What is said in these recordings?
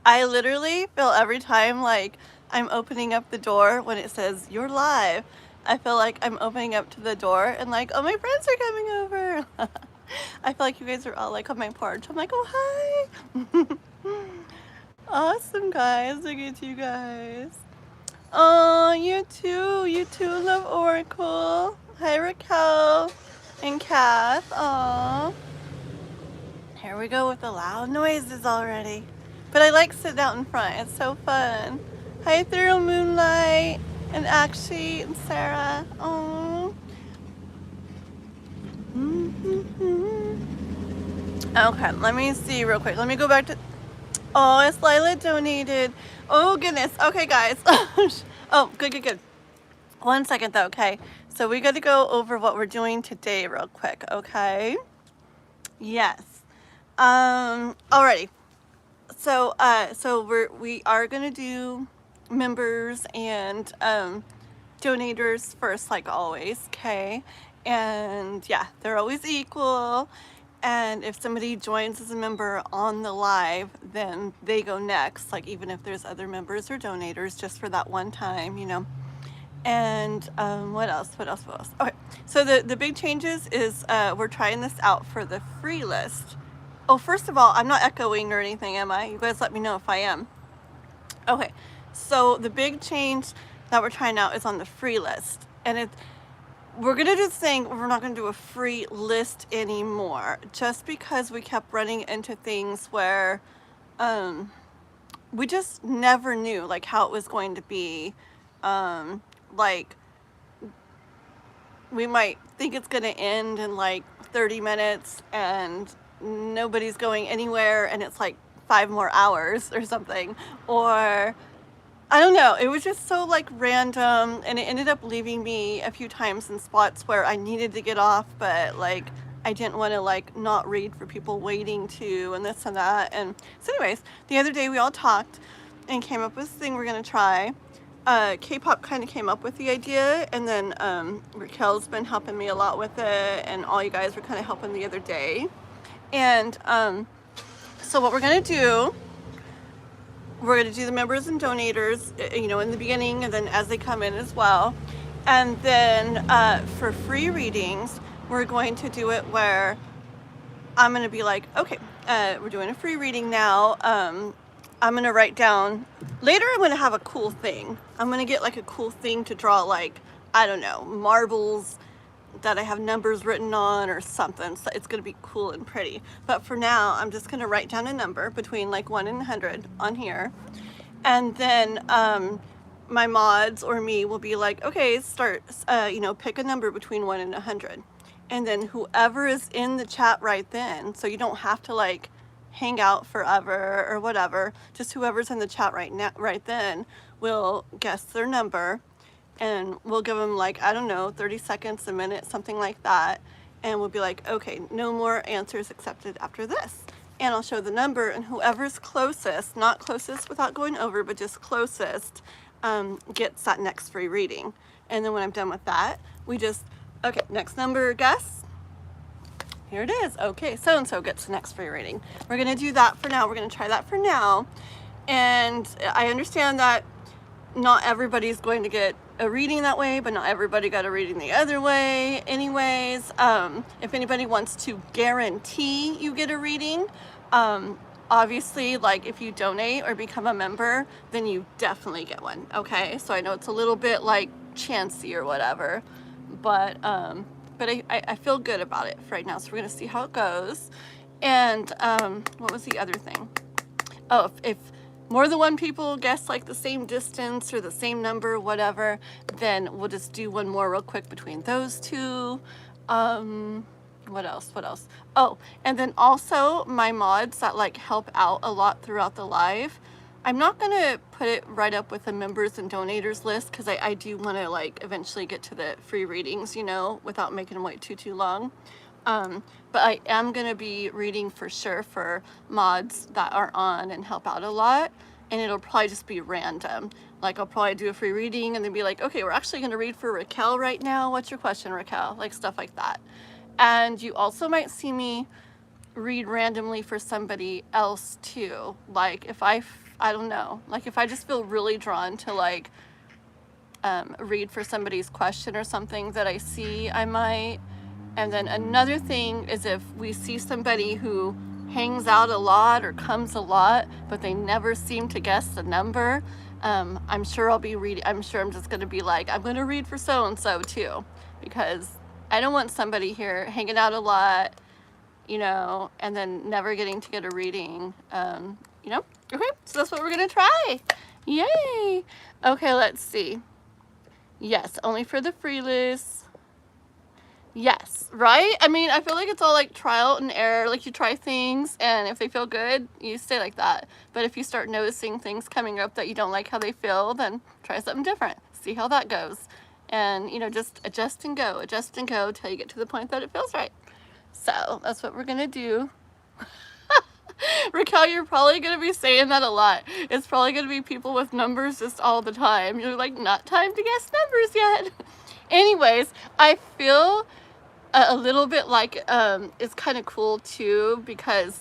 I literally feel every time like I'm opening up the door when it says you're live. I feel like I'm opening up to the door and like, oh, my friends are coming over. I feel like you guys are all like on my porch. I'm like, oh, hi. Awesome, guys. Look at you guys. Oh, you too. You too love Oracle. Hi, Raquel and Kath. Aw. Here we go with the loud noises already. But I like sitting out in front. It's so fun. Hi, Through Moonlight and Akshi and Sarah. Oh. Okay, let me see real quick. Let me go back to. Oh, it's Lila donated. Oh, goodness. Okay, guys. Oh, good. 1 second, though, okay? So we got to go over what we're doing today real quick, okay? Yes. Alrighty. So, we are gonna do members and donators first, like always, okay? And yeah, they're always equal. And if somebody joins as a member on the live, then they go next, like even if there's other members or donators, just for that one time, you know. And what else? Okay, so the big changes is we're trying this out for the free list. Oh, first of all, I'm not echoing or anything, am I? You guys let me know if I am. Okay, so the big change that we're trying out is on the free list. And we're gonna do this thing, we're not gonna do a free list anymore, just because we kept running into things where we just never knew like how it was going to be. Like we might think it's gonna end in like 30 minutes and nobody's going anywhere and it's like 5 more hours or something, or I don't know, it was just so like random, and it ended up leaving me a few times in spots where I needed to get off, but like I didn't want to like not read for people waiting to, and this and that. And so anyways, the other day we all talked and came up with this thing we're gonna try. K-pop kind of came up with the idea, and then Raquel's been helping me a lot with it, and all you guys were kind of helping the other day. And so what we're gonna do, we're gonna do the members and donators, you know, in the beginning, and then as they come in as well. And then for free readings, we're going to do it where I'm gonna be like, okay, we're doing a free reading now. I'm gonna write down, later I'm gonna have a cool thing. I'm gonna get like a cool thing to draw, like, I don't know, marbles that I have numbers written on or something. So it's gonna be cool and pretty. But for now, I'm just gonna write down a number between like 1 and 100 on here. And then my mods or me will be like, okay, start, you know, pick a number between 1 and 100. And then whoever is in the chat right then, so you don't have to like hang out forever or whatever, just whoever's in the chat right now, right then, will guess their number, and we'll give them like, I don't know, 30 seconds, a minute, something like that, and we'll be like, okay, no more answers accepted after this. And I'll show the number, and whoever's closest, not closest without going over, but just closest, gets that next free reading. And then when I'm done with that, we just, okay, next number, guess. Here it is. Okay, so-and-so gets the next free reading. We're gonna do that for now. We're gonna try that for now. And I understand that not everybody's going to get a reading that way, but not everybody got a reading the other way anyways. If anybody wants to guarantee you get a reading, obviously, like if you donate or become a member, then you definitely get one, okay? So I know it's a little bit like chancy or whatever, but I feel good about it for right now. So we're gonna see how it goes. And what was the other thing? Oh, if more than one people guess like the same distance or the same number, whatever, then we'll just do one more real quick between those two. What else? Oh, and then also my mods that like help out a lot throughout the live. I'm not gonna put it right up with the members and donators list, because I do want to like eventually get to the free readings, you know, without making them wait too long. But I am gonna be reading for sure for mods that are on and help out a lot, and it'll probably just be random. Like I'll probably do a free reading and then be like, okay, we're actually gonna read for Raquel right now. What's your question, Raquel? Like stuff like that. And you also might see me read randomly for somebody else too. Like if I I don't know. Like if I just feel really drawn to like read for somebody's question or something that I see, I might. And then another thing is if we see somebody who hangs out a lot or comes a lot, but they never seem to guess the number, I'm sure I'll be reading. I'm sure I'm just going to be like, I'm going to read for so-and-so too, because I don't want somebody here hanging out a lot, you know, and then never getting to get a reading, you know. Okay, so that's what we're going to try. Yay. Okay, let's see. Yes, only for the free list. Yes, right? I mean, I feel like it's all like trial and error. Like you try things and if they feel good, you stay like that. But if you start noticing things coming up that you don't like how they feel, then try something different. See how that goes. And, you know, just adjust and go till you get to the point that it feels right. So that's what we're going to do. Raquel, you're probably going to be saying that a lot. It's probably going to be people with numbers just all the time. You're like, not time to guess numbers yet. Anyways, I feel a little bit like it's kind of cool too, because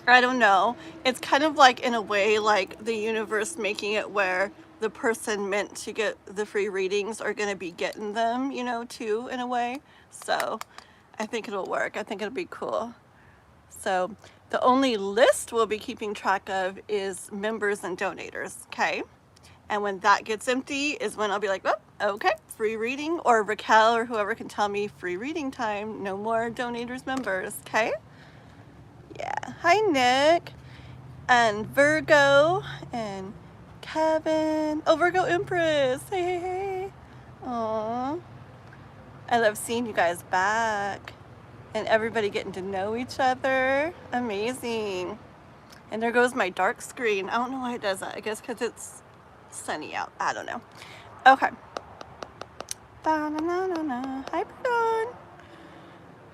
I don't know, it's kind of like in a way like the universe making it where the person meant to get the free readings are going to be getting them, you know, too, in a way. So I think it'll work. I think it'll be cool. So the only list we'll be keeping track of is members and donators, okay? And when that gets empty is when I'll be like, oh, okay, free reading, or Raquel or whoever can tell me free reading time, no more donators, members, okay? Yeah, hi Nick, and Virgo, and Kevin, oh, Virgo Empress, hey, hey, hey. Aww, I love seeing you guys back, and everybody getting to know each other, amazing. And there goes my dark screen, I don't know why it does that, I guess because it's sunny out, I don't know. Okay. Hi, Bruno.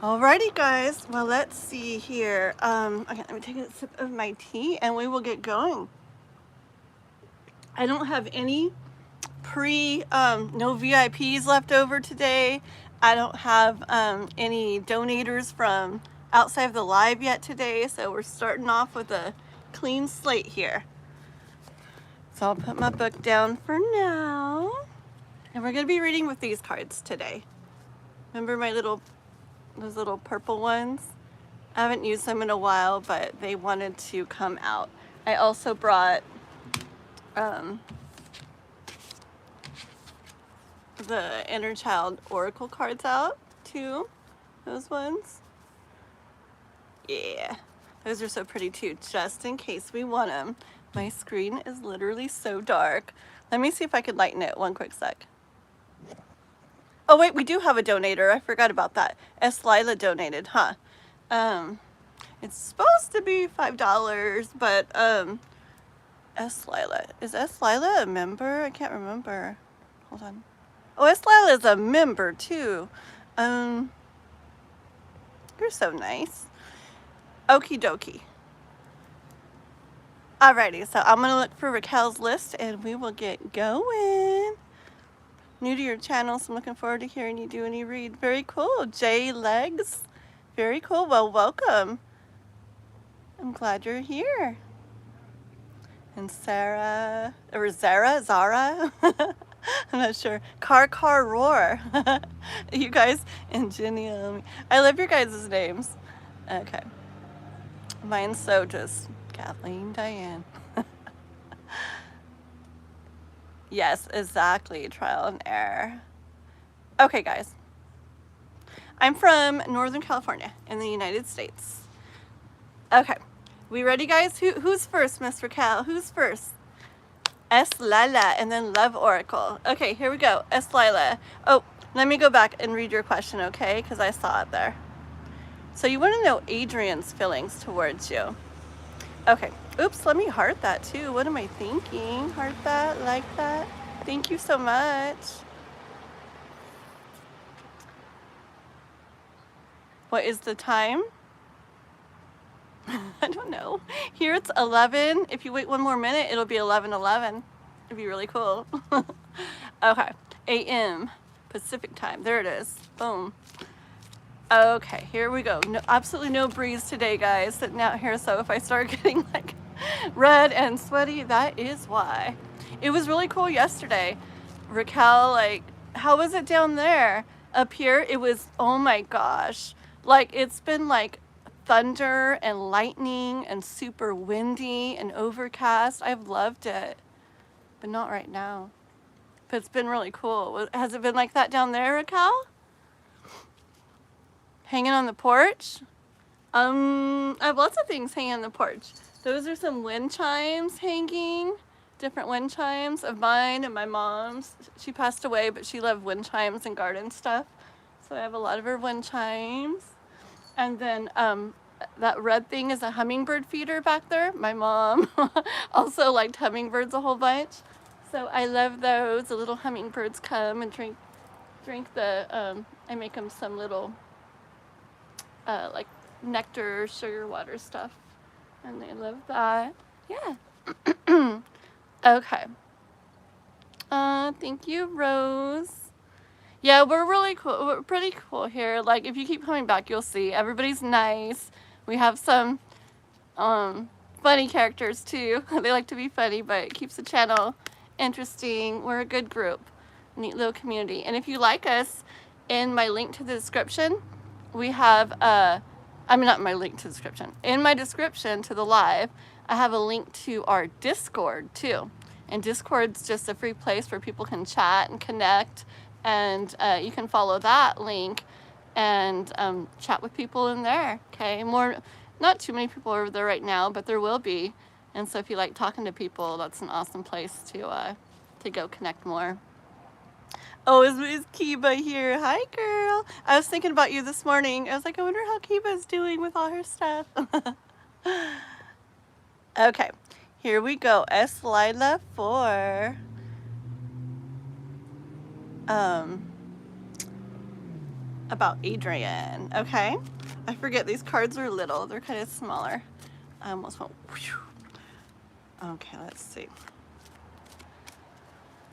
Alrighty, guys. Well, let's see here. Okay, let me take a sip of my tea and we will get going. I don't have any no VIPs left over today. I don't have any donators from outside of the live yet today, so we're starting off with a clean slate here. So I'll put my book down for now. And we're going to be reading with these cards today. Remember those little purple ones? I haven't used them in a while, but they wanted to come out. I also brought the Inner Child Oracle cards out too. Those ones. Yeah, those are so pretty too, just in case we want them. My screen is literally so dark. Let me see if I can lighten it one quick sec. Oh wait, we do have a donator. I forgot about that. S. Lila donated, huh? It's supposed to be $5, but S. Lila. Is S. Lila a member? I can't remember. Hold on. Oh, S. Lila is a member too. You're so nice. Okie dokie. Alrighty, so I'm gonna look for Raquel's list and we will get going. New to your channel, so I'm looking forward to hearing you do any read. Very cool. J Legs. Very cool. Well, welcome. I'm glad you're here. And Sarah, or Zara? I'm not sure. Car Roar. You guys, and Jenny. I love your guys' names. Okay. Mine's so just Kathleen, Diane. Yes, exactly. Trial and error. Okay, guys. I'm from Northern California in the United States. Okay. We ready, guys? Who's first, Miss Raquel? Who's first? S. Lila and then Love Oracle. Okay, here we go. S. Lila. Oh, let me go back and read your question, okay? Because I saw it there. So you want to know Adrien's feelings towards you. Okay. Oops, let me heart that too. What am I thinking? Heart that, like that. Thank you so much. What is the time? I don't know. Here it's 11. If you wait one more minute, it'll be 11:11. It'd be really cool. Okay. AM Pacific time. There it is. Boom. Okay, here we go. No, absolutely no breeze today, guys, sitting out here. So if I start getting like Red and sweaty, that is why. It was really cool yesterday. Raquel, like, how was it down there? Up here, it was, oh my gosh. Like, it's been like thunder and lightning and super windy and overcast. I've loved it, but not right now. But it's been really cool. Has it been like that down there, Raquel? Hanging on the porch? I have lots of things hanging on the porch. Those are some wind chimes hanging, different wind chimes of mine and my mom's. She passed away, but she loved wind chimes and garden stuff. So I have a lot of her wind chimes. And then that red thing is a hummingbird feeder back there. My mom also liked hummingbirds a whole bunch. So I love those. The little hummingbirds come and drink the, I make them some little, like nectar, sugar water stuff. And they love that. Yeah. Okay. Thank you, Rose. Yeah, we're really cool. We're pretty cool here. Like, if you keep coming back, you'll see. Everybody's nice. We have some funny characters, too. They like to be funny, but it keeps the channel interesting. We're a good group. Neat little community. And if you like us, in my link to the description, we have I mean, not my link to the description. In my description to the live, I have a link to our Discord, too. And Discord's just a free place where people can chat and connect. And you can follow that link and chat with people in there, okay? Not too many people over there right now, but there will be. And so if you like talking to people, that's an awesome place to go connect more. Oh, is Kiba here? Hi, girl. I was thinking about you this morning. I was like, I wonder how Kiba's doing with all her stuff. Okay, here we go. S. Lila for about Adrien. Okay, I forget these cards are little. They're kind of smaller. I almost went. Okay, let's see.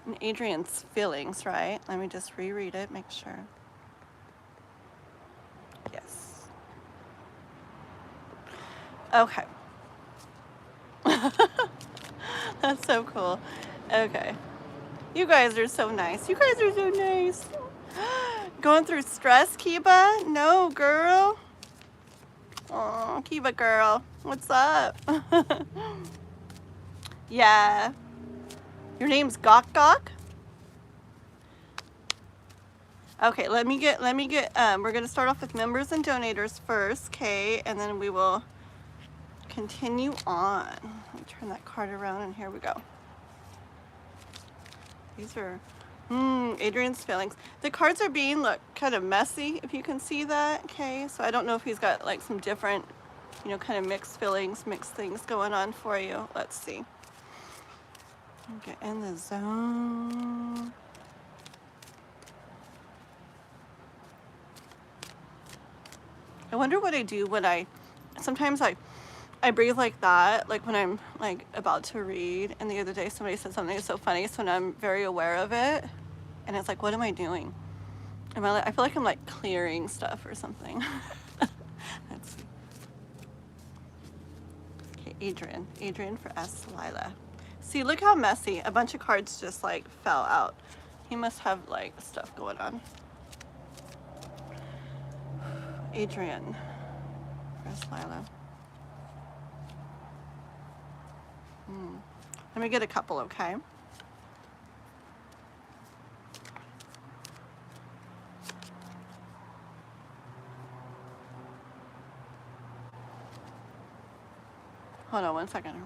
And Adrien's feelings, right? Let me just reread it, make sure. Yes. Okay. That's so cool. Okay. You guys are so nice. You guys are so nice. Going through stress, Kiba? No, girl. Oh, Kiba girl. What's up? Yeah. Your name's Gok Gok? Okay, let me get, we're gonna start off with members and donators first, okay? And then we will continue on. Let me turn that card around and here we go. These are, Adrien's feelings. The cards are being, look, kind of messy, if you can see that, okay? So I don't know if he's got like some different, you know, kind of mixed feelings, mixed things going on for you. Let's see. Get in the zone. I wonder what I do when sometimes I breathe like that, like when I'm like about to read. And the other day somebody said something so funny, so now I'm very aware of it. And it's like, what am I doing? I feel like I'm like clearing stuff or something. Let's see. Okay, Adrien for S. Lila. See, look how messy. A bunch of cards just like fell out. He must have like stuff going on. Adrien. Where's Lila? Let me get a couple, okay? Hold on one second.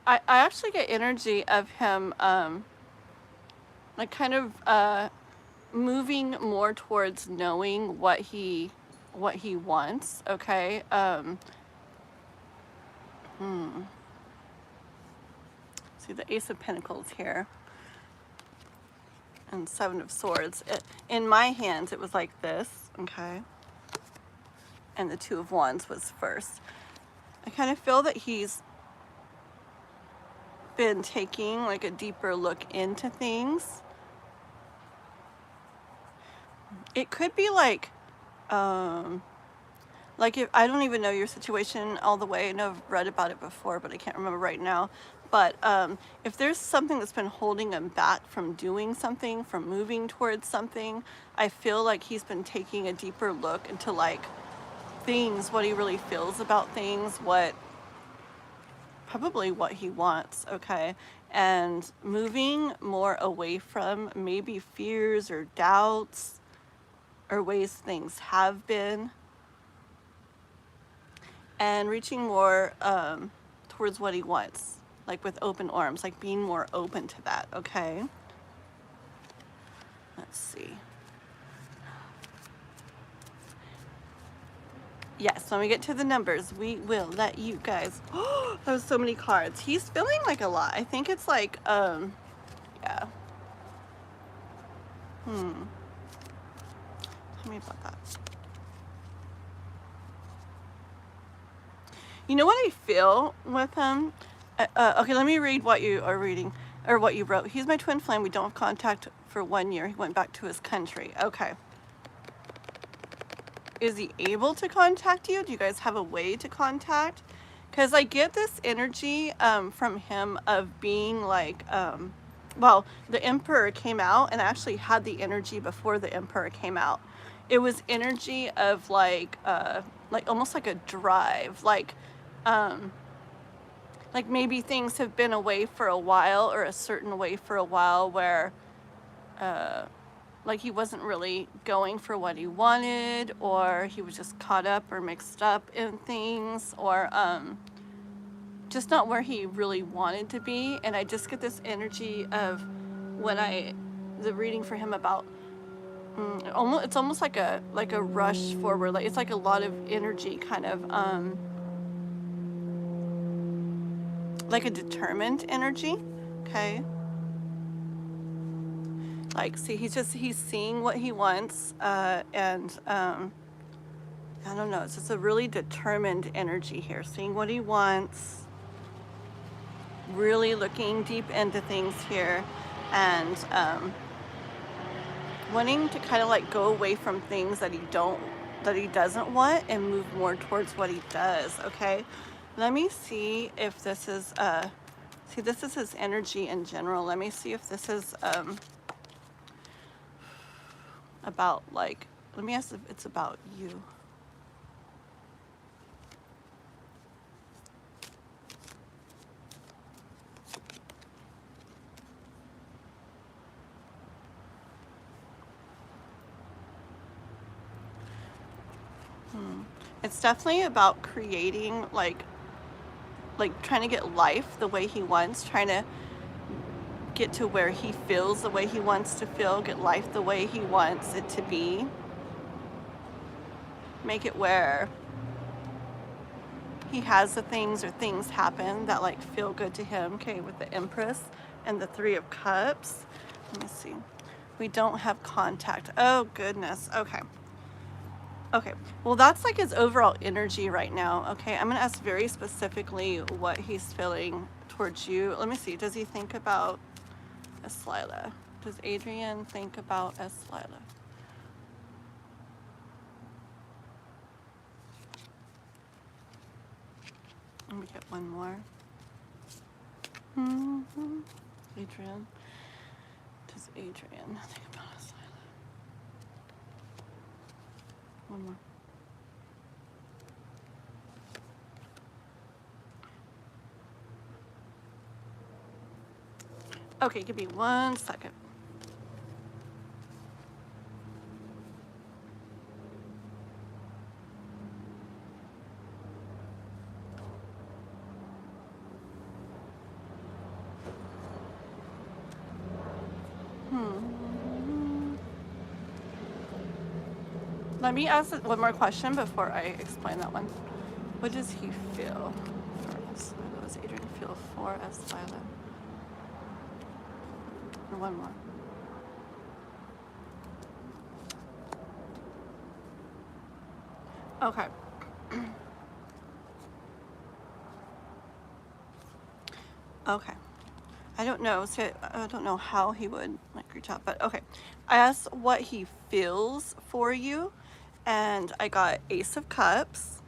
I actually get energy of him, like kind of moving more towards knowing what he wants. Okay. See the Ace of Pentacles here, and Seven of Swords. In my hands, it was like this. Okay. And the Two of Wands was first. I kind of feel that he's been taking like a deeper look into things, it could be like if I don't even know your situation all the way. I know I've read about it before, but I can't remember right now. But if there's something that's been holding him back from doing something, from moving towards something, I feel like he's been taking a deeper look into like things, what he really feels about things, probably what he wants, okay? And moving more away from maybe fears or doubts or ways things have been, and reaching more towards what he wants, like with open arms, like being more open to that, okay? Let's see. Yes, when we get to the numbers, we will let you guys. Oh, that was so many cards. He's feeling like a lot. I think it's like, yeah. Tell me about that. You know what I feel with him? Okay, let me read what you are reading, or what you wrote. He's my twin flame. We don't have contact for 1 year. He went back to his country. Okay. Is he able to contact you? Do you guys have a way to contact? Because I get this energy from him of being like, well, the Emperor came out, and I actually had the energy before the Emperor came out. It was energy of like almost like a drive, like maybe things have been away for a while, or a certain way for a while, where like he wasn't really going for what he wanted, or he was just caught up or mixed up in things, or just not where he really wanted to be. And I just get this energy of the reading for him about it's almost like a rush forward, like it's like a lot of energy, kind of like a determined energy, okay? Like, see, he's seeing what he wants, and I don't know, it's just a really determined energy here, seeing what he wants, really looking deep into things here, and wanting to kind of like go away from things that he doesn't want, and move more towards what he does, okay? Let me see if this is see, this is his energy in general. Let me see if this is about, like, let me ask if it's about you. It's definitely about creating, like trying to get life the way he wants, trying to get to where he feels the way he wants to feel, get life the way he wants it to be. Make it where he has the things, or things happen that like feel good to him, okay, with the Empress and the Three of Cups. Let me see. We don't have contact. Oh, goodness. Okay. Okay, well, that's like his overall energy right now, okay? I'm going to ask very specifically what he's feeling towards you. Let me see. Does he think about Eslila? Does Adrien think about Eslila? Let me get one more. Adrien. Does Adrien think about Eslila? One more. Okay, give me 1 second. Let me ask one more question before I explain that one. What does he feel for Eslila? What does Adrien feel for Eslila? And one more. Okay. Okay. I I don't know. See, I don't know how he would like reach out, but okay. I asked what he feels for you, and I got Ace of Cups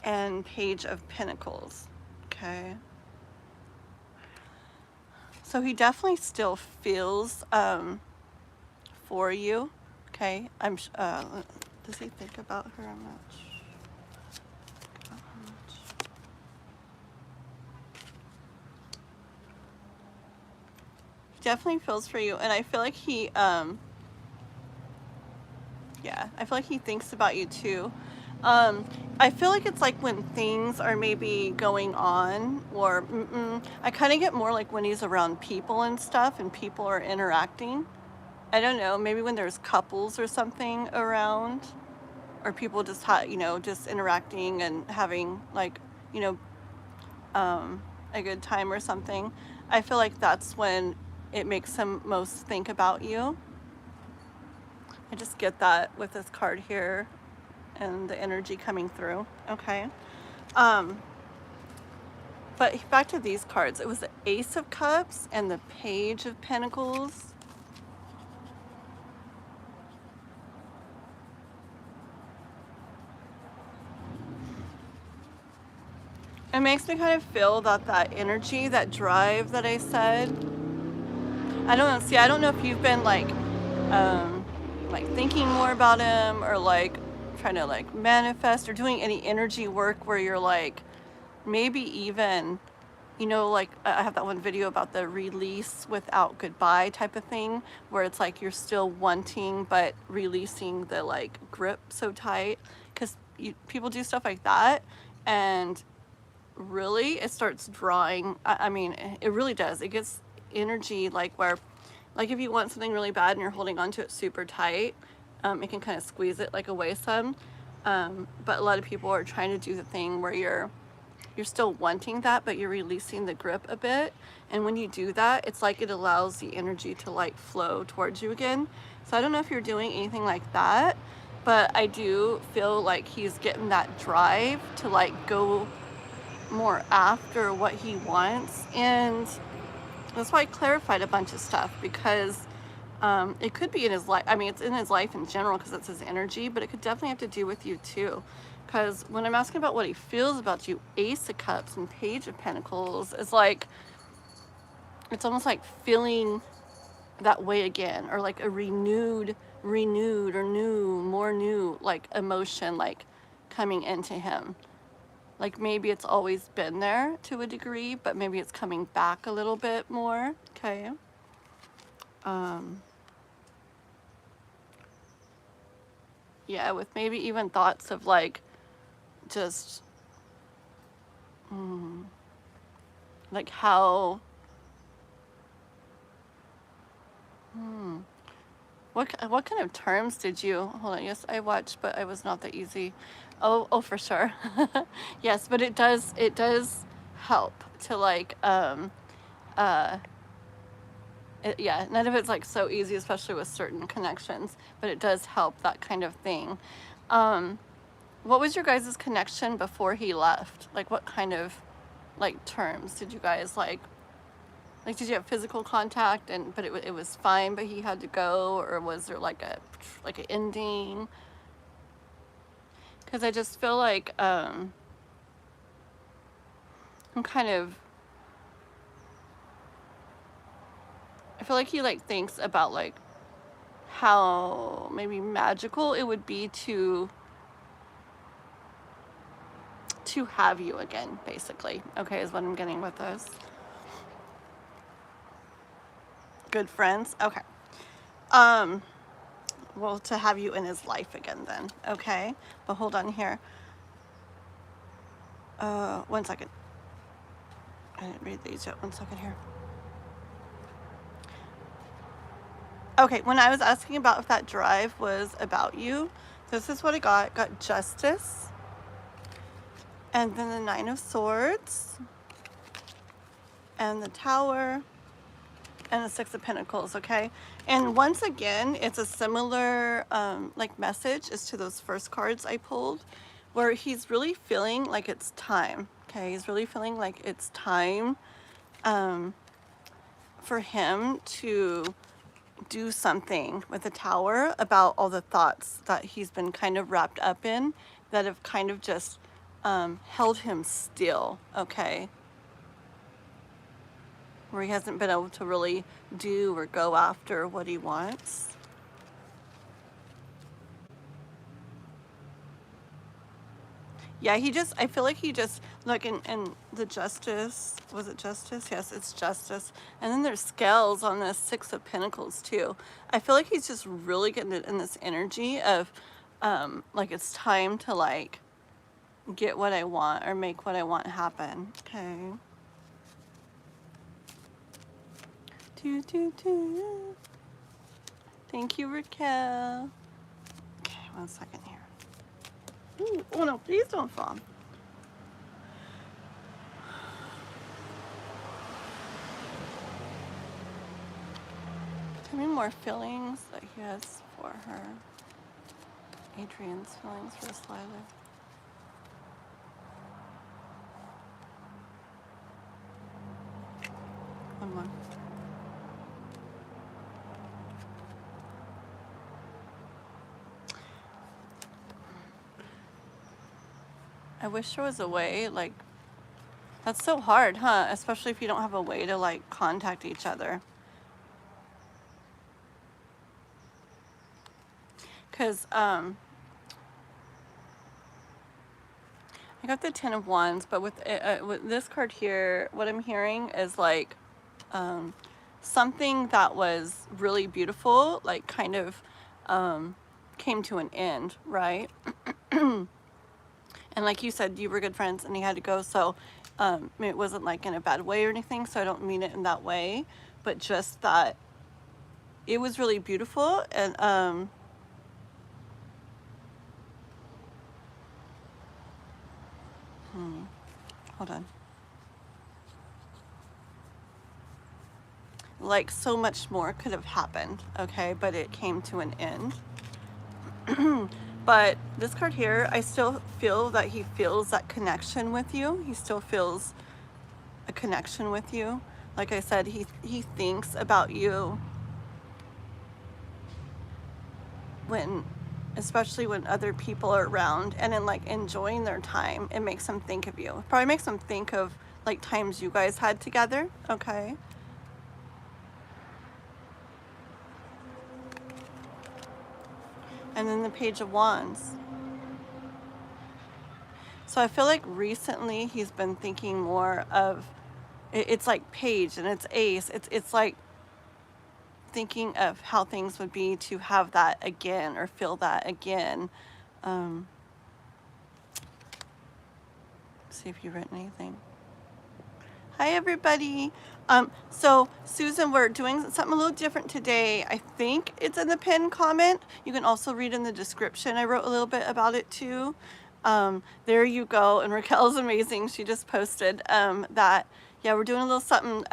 and Page of Pentacles. Okay. So he definitely still feels for you. Okay. Does he think about her much? Definitely feels for you, and I feel like he yeah, I feel like he thinks about you too. I feel like it's like when things are maybe going on, or I kind of get more like when he's around people and stuff and people are interacting. I don't know, maybe when there's couples or something around, or people just just interacting and having like, you know, a good time or something. I feel like that's when it makes him most think about you. I just get that with this card here and the energy coming through. Okay. But back to these cards. It was the Ace of Cups and the Page of Pentacles. It makes me kind of feel that energy, that drive that I said. I don't know. See, I don't know if you've been like thinking more about him, or like trying to like manifest, or doing any energy work where you're like, maybe even, like I have that one video about the release without goodbye type of thing, where it's like you're still wanting but releasing the like grip so tight, because people do stuff like that, and really it starts drawing. I mean, it really does. It gets energy like where, like if you want something really bad and you're holding onto it super tight, it can kind of squeeze it like away some. But a lot of people are trying to do the thing where you're still wanting that, but you're releasing the grip a bit. And when you do that, it's like it allows the energy to like flow towards you again. So I don't know if you're doing anything like that, but I do feel like he's getting that drive to like go more after what he wants. And that's why I clarified a bunch of stuff, because it could be in his life. I mean, it's in his life in general because it's his energy, but it could definitely have to do with you too. Because when I'm asking about what he feels about you, Ace of Cups and Page of Pentacles is like, it's almost like feeling that way again, or like a renewed or more new like emotion like coming into him. Like maybe it's always been there to a degree, but maybe it's coming back a little bit more. Okay. Yeah, with maybe even thoughts of like just like how what kind of terms did you hold on? Yes, I watched, but I was not that easy. Oh, for sure. Yes, but it does help to like yeah, none of it's like so easy, especially with certain connections, but it does help, that kind of thing. What was your guys' connection before he left? Like what kind of like terms did you guys like did you have physical contact, but it was fine but he had to go, or was there like an ending? Because I just feel like I'm kind of, I feel like he like thinks about like how maybe magical it would be to have you again, basically. Okay, is what I'm getting with this. Good friends. Okay. Well, to have you in his life again then. Okay. But hold on here. 1 second. I didn't read these yet. 1 second here. Okay, when I was asking about if that drive was about you, this is what I got. Got Justice. And then the 9 of Swords. And the Tower. And the 6 of Pentacles, okay? And once again, it's a similar like message as to those first cards I pulled, where he's really feeling like it's time, okay? He's really feeling like it's time for him to do something with the Tower about all the thoughts that he's been kind of wrapped up in that have kind of just held him still, okay? Where he hasn't been able to really do or go after what he wants. Yeah, I feel like he just, look, in the Justice, was it Justice? Yes, it's Justice. And then there's Scales on the Six of Pentacles too. I feel like he's just really getting in this energy of, like, it's time to, like, get what I want or make what I want happen. Okay. Thank you, Raquel. Okay, 1 second here. Ooh, oh no, please don't fall. Tell me more feelings that he has for her. Adrien's feelings for Slyla. One more. I wish there was a way, like, that's so hard, huh? Especially if you don't have a way to, like, contact each other. Because, I got the 10 of Wands, but with this card here, what I'm hearing is, like, something that was really beautiful, like, kind of, came to an end, right? And like you said, you were good friends and he had to go, so it wasn't like in a bad way or anything, so I don't mean it in that way, but just that it was really beautiful. And hold on. Like, so much more could have happened, okay, but it came to an end. But this card here, I still feel that he feels that connection with you. He still feels a connection with you. Like I said, he thinks about you especially when other people are around and in, like, enjoying their time. It makes him think of you. Probably makes him think of, like, times you guys had together, okay? And then the Page of Wands. So I feel like recently he's been thinking more of, it's like Page and it's Ace. It's like thinking of how things would be to have that again or feel that again. See if you've written anything. Hi, everybody. So Susan, we're doing something a little different today. I think it's in the pinned comment. You can also read in the description. I wrote a little bit about it too. There you go. And Raquel's amazing. She just posted that, yeah, we're doing a little something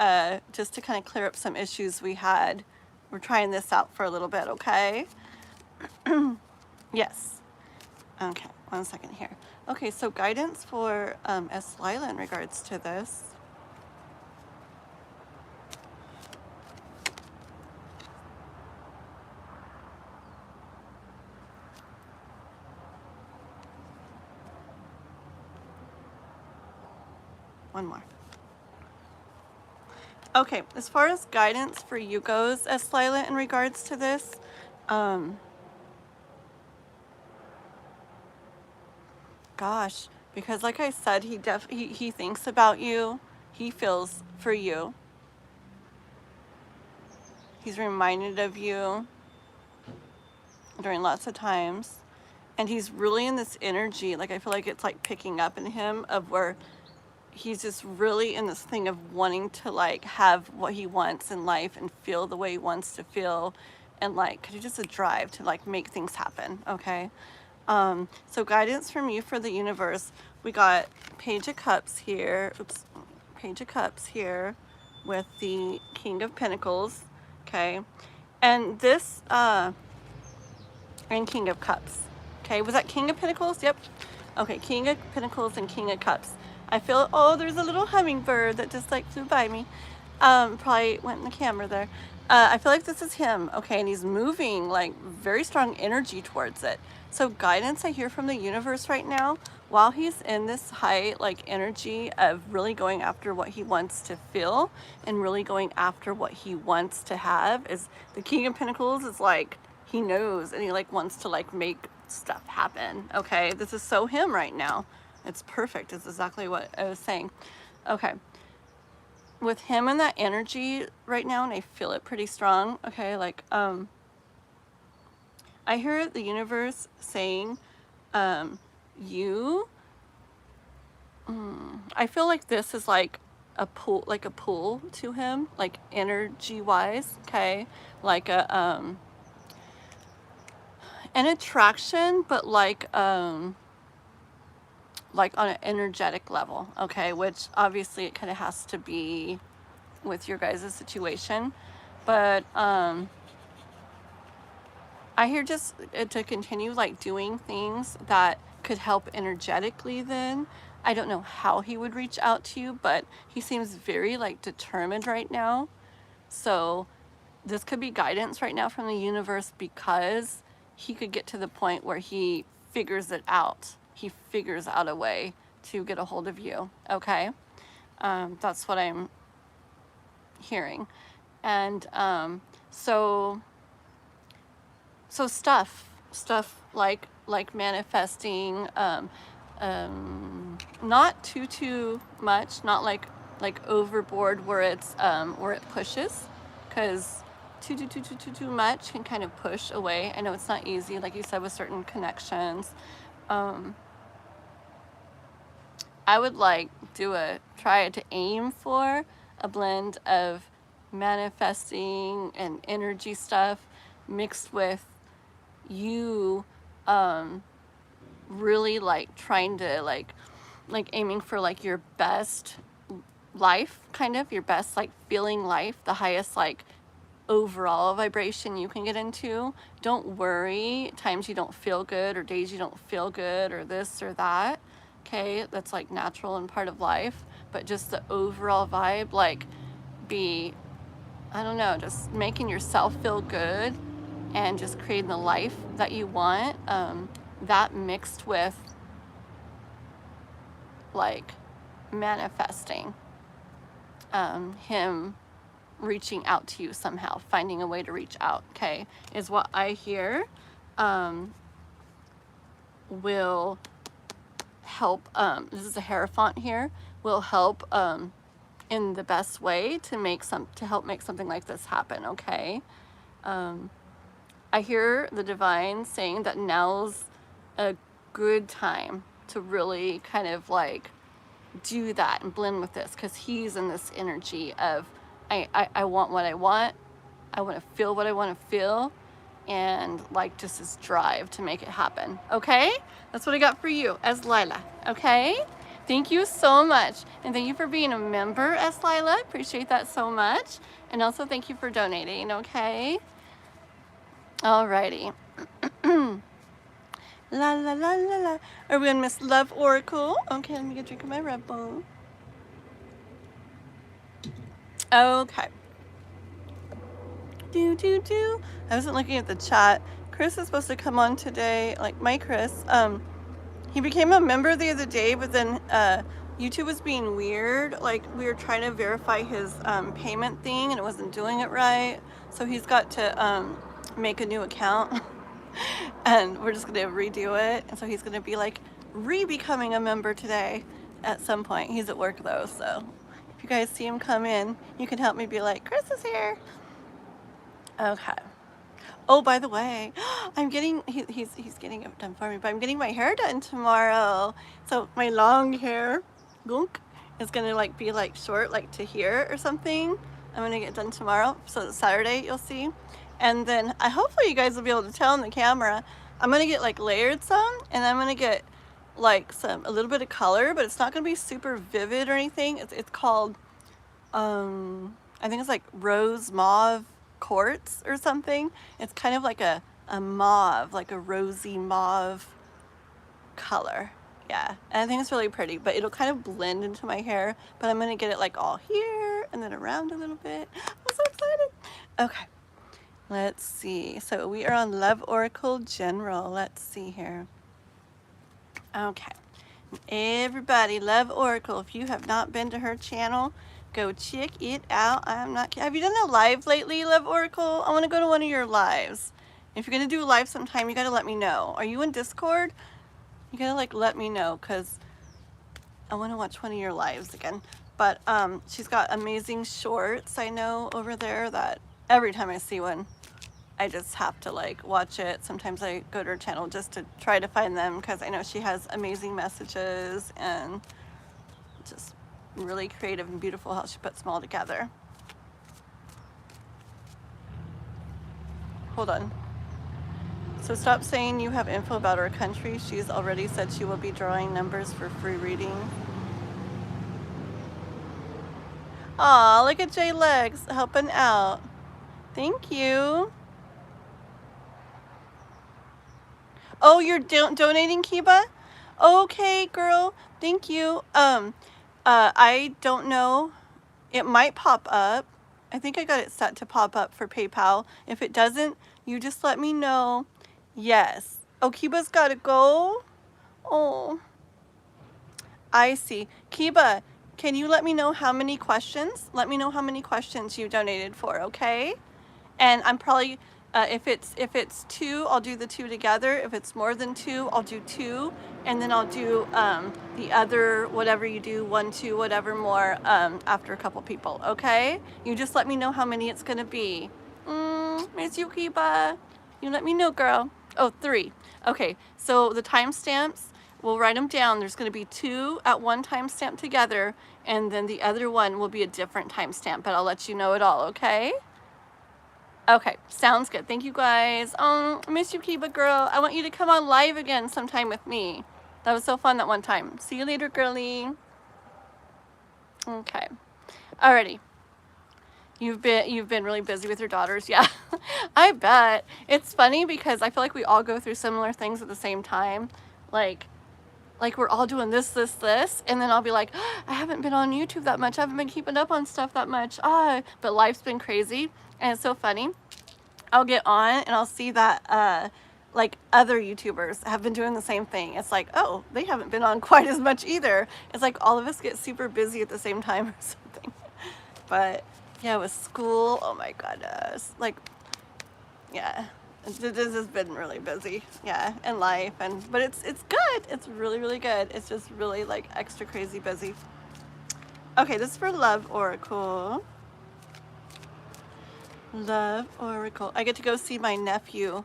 just to kind of clear up some issues we had. We're trying this out for a little bit, okay? Yes. Okay, 1 second here. Okay, so guidance for Slyla in regards to this. One more. Okay, as far as guidance for you goes, Slyla, in regards to this, gosh, because like I said, he thinks about you, he feels for you, he's reminded of you during lots of times, and he's really in this energy, like I feel like it's like picking up in him of where he's just really in this thing of wanting to, like, have what he wants in life and feel the way he wants to feel, and, like, just a drive to, like, make things happen, okay? So guidance from you for the universe. We got Page of Cups here. Oops. Page of Cups here with the King of Pentacles, okay? And this, and King of Cups, okay? Was that King of Pentacles? Yep. Okay, King of Pentacles and King of Cups. I feel, oh, there's a little hummingbird that just, like, flew by me. Probably went in the camera there. I feel like this is him, okay, and he's moving like very strong energy towards it. So guidance I hear from the universe right now, while he's in this high like energy of really going after what he wants to feel and really going after what he wants to have, is the King of Pentacles is like, he knows and he like wants to like make stuff happen, okay? This is so him right now. It's perfect. It's exactly what I was saying. Okay. With him and that energy right now, and I feel it pretty strong, okay, like, I hear the universe saying, you, I feel like this is like a pull to him, like energy-wise, okay, like an attraction, but like on an energetic level, okay, which obviously it kind of has to be with your guys' situation, but I hear just to continue like doing things that could help energetically. Then I don't know how he would reach out to you, but he seems very like determined right now. So this could be guidance right now from the universe, because he could get to the point where he figures it out. He figures out a way to get a hold of you, okay? That's what I'm hearing. And so stuff like manifesting, not too much, not like overboard where it's where it pushes, because too much can kind of push away. I know it's not easy, like you said, with certain connections. I would like try to aim for a blend of manifesting and energy stuff mixed with you really like trying to like aiming for like your best life, kind of your best like feeling life, the highest like overall vibration you can get into. Don't worry times you don't feel good or days you don't feel good or this or that, okay? That's like natural and part of life, but just the overall vibe, like be, I don't know, just making yourself feel good and just creating the life that you want, that mixed with like manifesting, him reaching out to you somehow, finding a way to reach out, okay, is what I hear, will help. This is a Hierophant here, will help in the best way to help make something like this happen, okay? I hear the divine saying that now's a good time to really kind of like do that and blend with this, because he's in this energy of I want what I want to feel what I want to feel, and like just this drive to make it happen, okay? That's what I got for you as Lila, okay? Thank you so much, and thank you for being a member as Lila. Appreciate that so much, and also thank you for donating, okay? Alrighty. La la la la la. Are we on Miss Love Oracle? Okay, let me get a drink of my Red Bull. Okay. I wasn't looking at the chat. Chris is supposed to come on today, like my Chris. He became a member the other day, but then YouTube was being weird. Like we were trying to verify his payment thing and it wasn't doing it right. So he's got to make a new account and we're just gonna redo it. And so he's gonna be like re-becoming a member today at some point. He's at work though, so if you guys see him come in, you can help me be like, Chris is here. Okay. Oh, by the way, I'm getting, he's getting it done for me, but I'm getting my hair done tomorrow. So my long hair, gunk, is gonna like be like short, like to here or something. I'm gonna get done tomorrow. So Saturday you'll see. And then hopefully you guys will be able to tell on the camera. I'm gonna get like layered some, and I'm gonna get like a little bit of color, but it's not gonna be super vivid or anything. It's called, I think it's like rose mauve quartz or something. It's kind of like a mauve, like a rosy mauve color. Yeah, and I think it's really pretty, but it'll kind of blend into my hair, but I'm gonna get it like all here and then around a little bit. I'm so excited. Okay, let's see. So we are on Love Oracle General. Let's see here. Okay, everybody, Love Oracle, if you have not been to her channel, go check it out. Have you done a live lately, Love Oracle? I want to go to one of your lives. If you're going to do a live sometime, you got to let me know. Are you in Discord? You got to like let me know, because I want to watch one of your lives again. But she's got amazing shorts, I know, over there that every time I see one, I just have to like watch it. Sometimes I go to her channel just to try to find them, because I know she has amazing messages and just really creative and beautiful how she puts them all together. Hold on. So stop saying you have info about our country. She's already said she will be drawing numbers for free reading. Aw, look at Jay Legs helping out. Thank you. Oh, you're donating, Kiba? Okay, girl. Thank you. I don't know. It might pop up. I think I got it set to pop up for PayPal. If it doesn't, you just let me know. Yes. Oh, Kiba's got to go? Oh, I see. Kiba, can you let me know how many questions? Let me know how many questions you donated for, okay? And I'm probably, if it's 2, I'll do the 2 together. If it's more than 2, I'll do 2. And then I'll do the other, whatever you do, 1, 2, whatever more after a couple people, okay? You just let me know how many it's gonna be. Miss you, Kiba. You let me know, girl. Oh, 3. Okay, so the timestamps, we'll write them down. There's gonna be 2 at one timestamp together, and then the other one will be a different timestamp, but I'll let you know it all, okay? Okay, sounds good. Thank you guys. I miss you, Kiba girl. I want you to come on live again sometime with me. That was so fun that one time. See you later, girly. Okay. Alrighty. You've been really busy with your daughters, yeah. I bet. It's funny because I feel like we all go through similar things at the same time. Like we're all doing this, and then I'll be like, oh, I haven't been on YouTube that much. I haven't been keeping up on stuff that much. But life's been crazy, and it's so funny. I'll get on and I'll see that like other YouTubers have been doing the same thing. It's like, oh, they haven't been on quite as much either. It's like all of us get super busy at the same time or something. But yeah, with school, oh my goodness. Like, yeah, this has been really busy. Yeah, and life, but it's good. It's really, really good. It's just really like extra crazy busy. Okay, this is for Love Oracle. Love Oracle. I get to go see my nephew.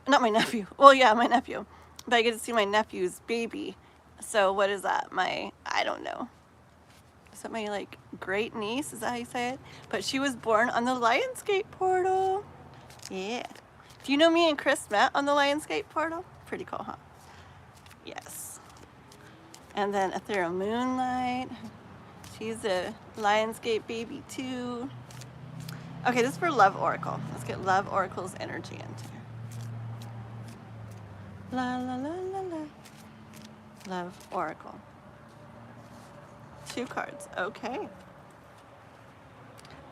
Not my nephew. Well, yeah, my nephew. But I get to see my nephew's baby. So what is that? I don't know. Is that my like great niece? Is that how you say it? But she was born on the Lionsgate portal. Yeah. Do you know me and Chris met on the Lionsgate portal? Pretty cool, huh? Yes. And then Ethereal Moonlight. She's a Lionsgate baby too. Okay, this is for Love Oracle. Let's get Love Oracle's energy into here. La la la la la. Love Oracle. 2 cards. Okay.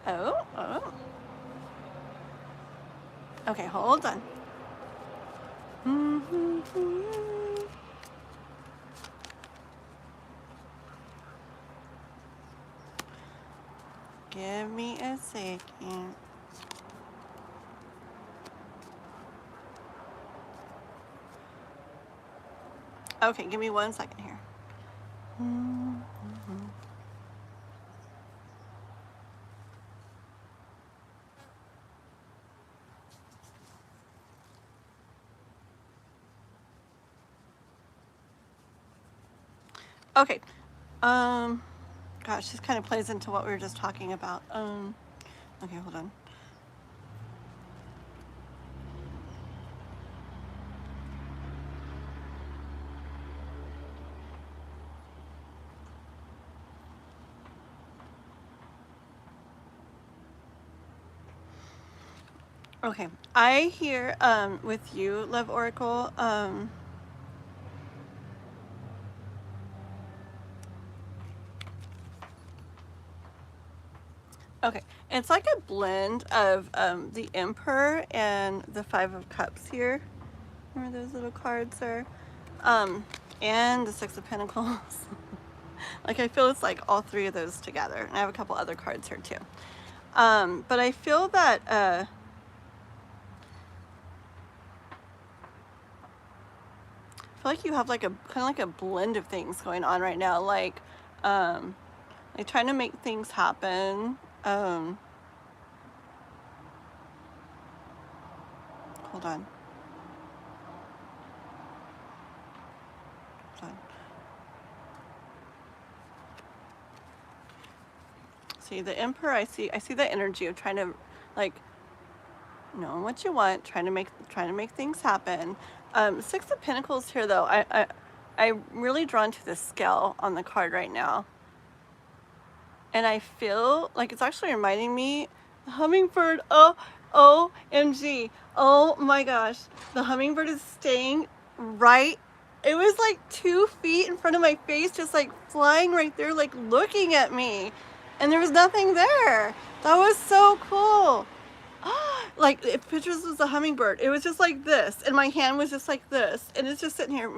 Oh. Okay, hold on. Give me a second. Okay, give me 1 second here. Okay. Gosh, this kind of plays into what we were just talking about. Okay, hold on. Okay, I hear with you, Love Oracle, Okay, it's like a blend of the Emperor and the Five of Cups here. Where those little cards are. And the Six of Pentacles. Like I feel it's like all three of those together. And I have a couple other cards here too. But I feel that I feel like you have like a kind of like a blend of things going on right now. Like trying to make things happen. Hold on. See the Emperor, I see the energy of trying to like knowing what you want, trying to make things happen. Six of Pentacles here though, I'm really drawn to the scale on the card right now. And I feel like it's actually reminding me, the hummingbird, OMG, oh my gosh, the hummingbird is staying right, it was like 2 feet in front of my face, just like flying right there, like looking at me. And there was nothing there. That was so cool. Like if pictures was a hummingbird, it was just like this, and my hand was just like this, and it's just sitting here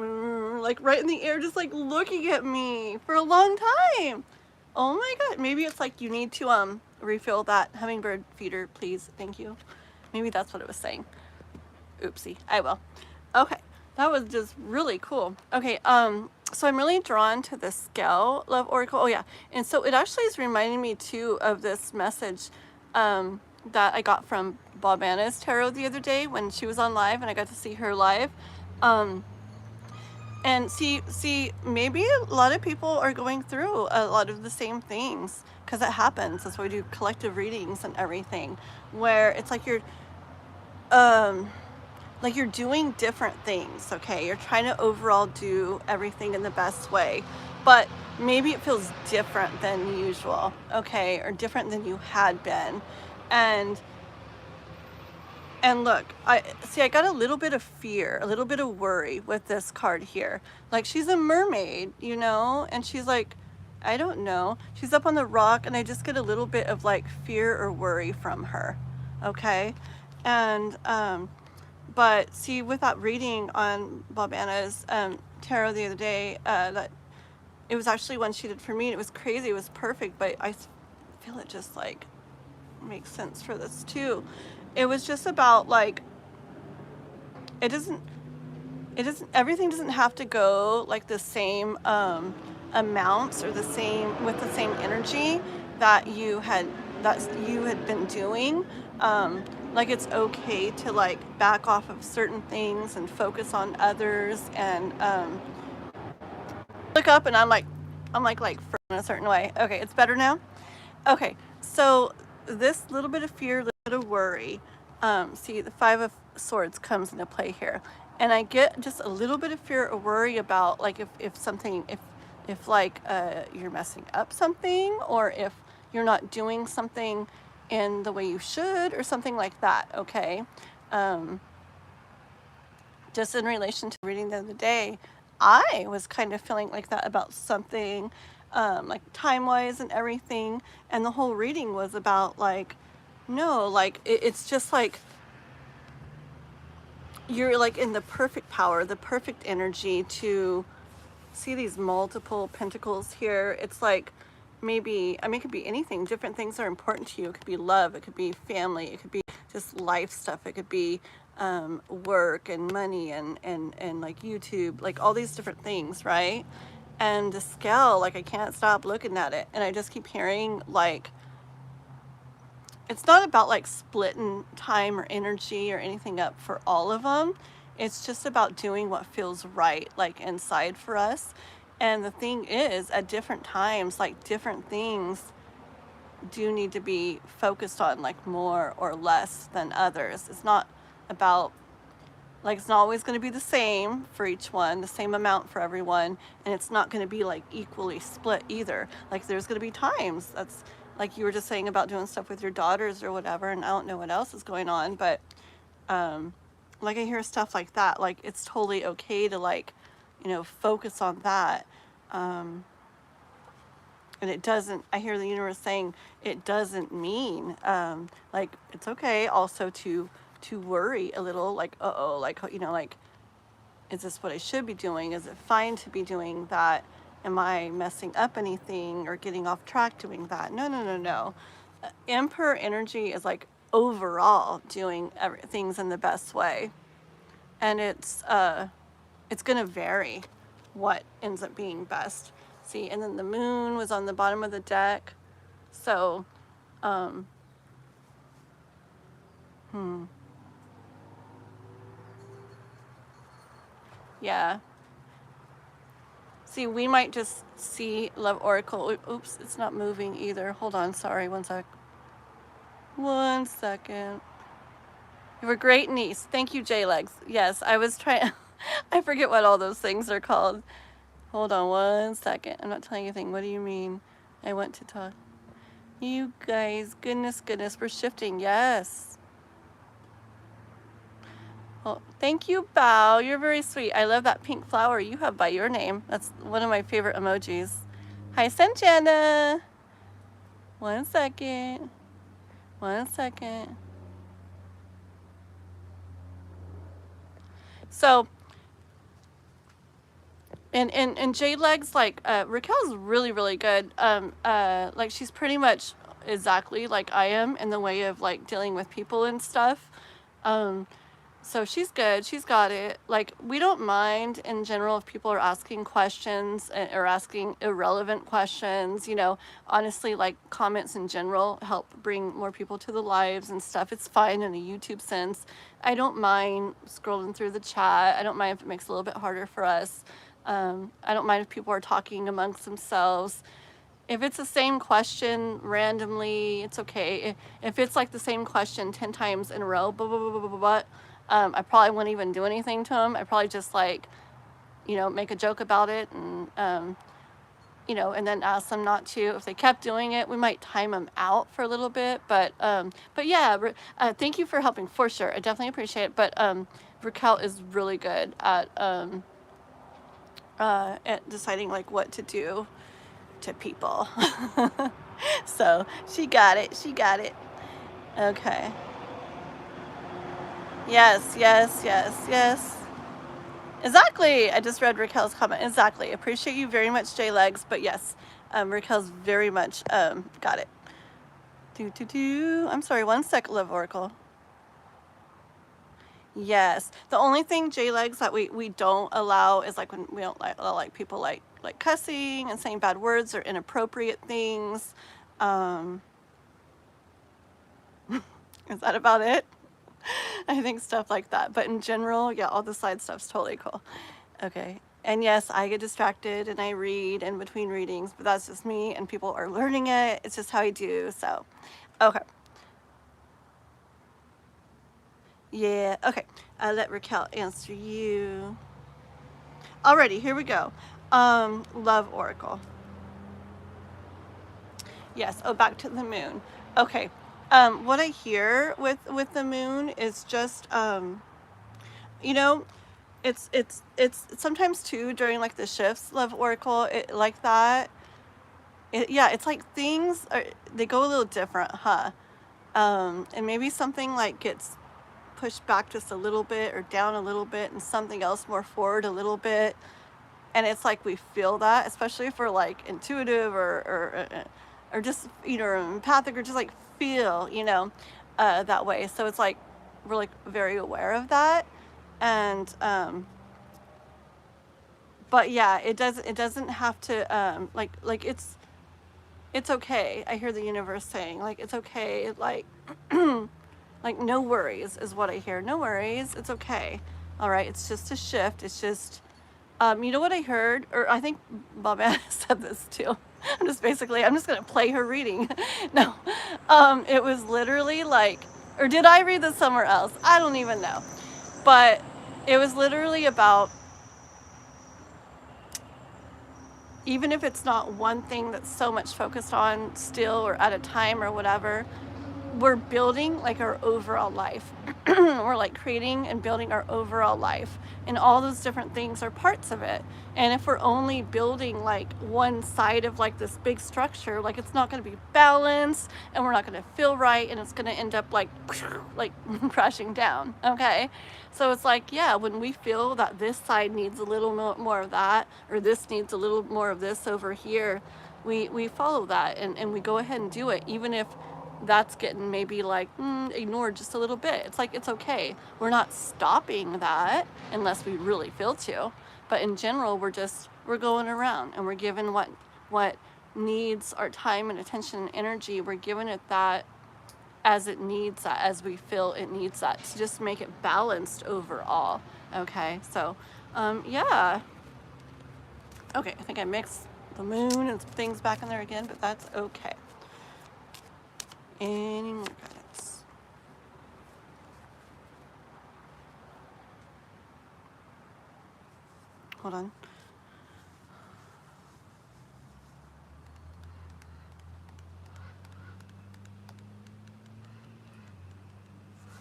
like right in the air, just like looking at me for a long time. Oh my god, maybe it's like you need to refill that hummingbird feeder, please, thank you. Maybe that's what it was saying. Oopsie, I will. Okay, that was just really cool. Okay, so I'm really drawn to the scale love oracle. Oh yeah, and so it actually is reminding me too of this message that I got from Bobana's tarot the other day when she was on live, and I got to see her live. And see, maybe a lot of people are going through a lot of the same things, because it happens. That's why we do collective readings and everything, where it's like you're doing different things, okay? You're trying to overall do everything in the best way, but maybe it feels different than usual, okay? Or different than you had been. And look, I got a little bit of fear, a little bit of worry with this card here. Like she's a mermaid, you know, and she's like, I don't know, she's up on the rock, and I just get a little bit of like fear or worry from her, okay? And but see, with that reading on Bobana's tarot the other day, that it was actually one she did for me, and it was crazy, it was perfect, but I feel it just like makes sense for this too. It was just about like, it doesn't, everything doesn't have to go like the same amounts or with the same energy that you had been doing. Like it's okay to like back off of certain things and focus on others, and look up, and I'm like in a certain way. Okay, it's better now. Okay, so this little bit of fear, little bit of worry, see the Five of Swords comes into play here, and I get just a little bit of fear or worry about like if something, if like you're messing up something, or if you're not doing something in the way you should, or something like that, okay? Just in relation to reading the other day, I was kind of feeling like that about something, like time-wise and everything, and the whole reading was about like, no, like it's just like you're like in the perfect power, the perfect energy to see these multiple pentacles here. It's like maybe, I mean, it could be anything. Different things are important to you. It could be love, it could be family, it could be just life stuff, it could be work and money and like YouTube, like all these different things, right? And the scale, like I can't stop looking at it, and I just keep hearing like, it's not about like splitting time or energy or anything up for all of them. It's just about doing what feels right, like inside for us. And the thing is, at different times, like different things do need to be focused on like more or less than others. It's not about like, it's not always going to be the same for each one, the same amount for everyone, and it's not going to be like equally split either. Like there's going to be times, that's like you were just saying about doing stuff with your daughters or whatever, and I don't know what else is going on, but like I hear stuff like that, like it's totally okay to like, you know, focus on that. And it doesn't, I hear the universe saying it doesn't mean, like, it's okay also to worry a little, like, uh-oh, like, you know, like, is this what I should be doing? Is it fine to be doing that? Am I messing up anything or getting off track doing that? No, no, no, no. Emperor energy is like overall doing things in the best way. And it's going to vary what ends up being best. See, and then the moon was on the bottom of the deck. So, yeah. See, we might just see Love Oracle. Oops, it's not moving either. Hold on, sorry, one sec. 1 second. You were a great niece. Thank you, J-Legs. Yes, I was trying, I forget what all those things are called. Hold on 1 second. I'm not telling you anything. What do you mean? I want to talk. You guys, goodness, we're shifting. Yes. Well, thank you, Bao. You're very sweet. I love that pink flower you have by your name. That's one of my favorite emojis. Hi, Sanjana. 1 second. 1 second. So, and Jade Legs, like, Raquel's really, really good. Like, she's pretty much exactly like I am in the way of, like, dealing with people and stuff. So she's good. She's got it. Like, we don't mind in general if people are asking questions or asking irrelevant questions. You know, honestly, like, comments in general help bring more people to the lives and stuff. It's fine in a YouTube sense. I don't mind scrolling through the chat. I don't mind if it makes it a little bit harder for us. I don't mind if people are talking amongst themselves. If it's the same question randomly, it's okay. If it's like the same question 10 times in a row, blah, blah, blah, blah, blah, blah, I probably wouldn't even do anything to them. I probably just, like, you know, make a joke about it and, you know, and then ask them not to. If they kept doing it, we might time them out for a little bit. But yeah, thank you for helping, for sure. I definitely appreciate it. But Raquel is really good at deciding, like, what to do to people. So she got it. She got it. Okay. Yes, yes, yes, yes. Exactly. I just read Raquel's comment. Exactly. Appreciate you very much, J-Legs. But yes, Raquel's very much got it. I'm sorry, 1 sec, Love Oracle. Yes. The only thing, J-Legs, that we don't allow is, like, when we don't allow, like, people like cussing and saying bad words or inappropriate things. Is that about it? I think stuff like that. But in general, yeah, all the side stuff's totally cool. Okay. And yes, I get distracted and I read in between readings, but that's just me and people are learning it. It's just how I do. So, okay. Yeah, okay. I'll let Raquel answer you. Alrighty, here we go. Love Oracle. Yes, oh, back to the moon. Okay. What I hear with the moon is just, you know, it's sometimes too during, like, the shifts, Love Oracle, like that. Yeah, it's like things they go a little different, huh? And maybe something, like, gets pushed back just a little bit or down a little bit and something else more forward a little bit. And it's like we feel that, especially if we're, like, intuitive or just, you know, empathic, or just, like, feel, you know, that way. So it's like we're, like, very aware of that. And but yeah, it doesn't have to like it's okay. I hear the universe saying, like, it's okay, like like, no worries is what I hear. No worries, it's okay. All right, it's just a shift. It's just you know what I heard, or I think Bob Anna said this too. I'm just gonna play her reading. No, it was literally like, or did I read this somewhere else? I don't even know. But it was literally about, even if it's not one thing that's so much focused on still or at a time or whatever, we're building, like, our overall life. we're like creating and building our overall life, and all those different things are parts of it. And if we're only building like one side of like this big structure, like it's not going to be balanced, and we're not going to feel right, and it's going to end up like crashing down. Okay, so it's like, yeah, when we feel that this side needs a little more of that, or this needs a little more of this over here, we follow that, and we go ahead and do it, even if that's getting maybe like ignored just a little bit. It's like, it's okay. We're not stopping that unless we really feel to. But in general, we're going around, and we're given what needs our time and attention and energy. We're giving it that as it needs that, as we feel it needs that, to just make it balanced overall. Okay, so yeah. Okay, I think I mixed the moon and some things back in there again, but that's okay. Any more guidance? Hold on.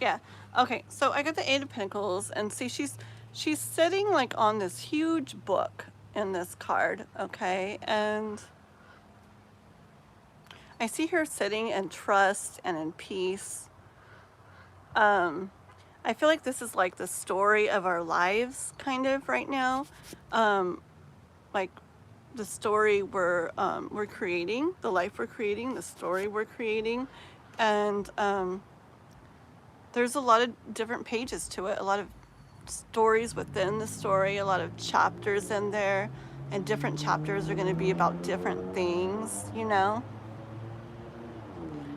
Yeah. Okay, so I got the Eight of Pentacles, and see, she's sitting like on this huge book in this card, okay? And I see her sitting in trust and in peace. I feel like this is like the story of our lives, kind of, right now. Like the story we're creating, the life we're creating, the story we're creating. And there's a lot of different pages to it, a lot of stories within the story, a lot of chapters in there, and different chapters are going to be about different things, you know?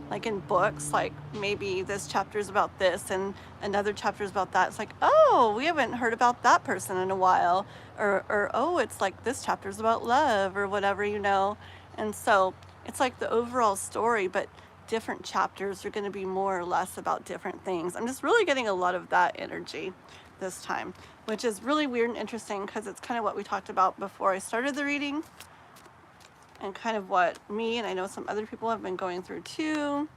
Like in books, like maybe this chapter is about this and another chapter is about that. It's like, oh, we haven't heard about that person in a while. Or oh, it's like this chapter is about love or whatever, you know. And so it's like the overall story, but different chapters are going to be more or less about different things. I'm just really getting a lot of that energy this time, which is really weird and interesting, because it's kind of what we talked about before I started the reading, and kind of what me and I know some other people have been going through too.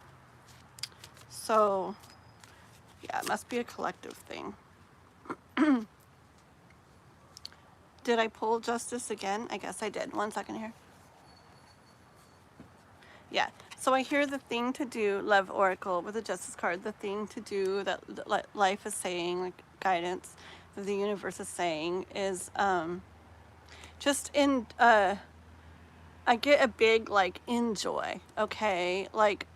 So yeah, it must be a collective thing. Did I pull Justice again? I guess I did. 1 second here. Yeah, so I hear the thing to do, Love Oracle with the Justice card, the thing to do that life is saying, like guidance that the universe is saying, is just in I get a big like enjoy, okay? Like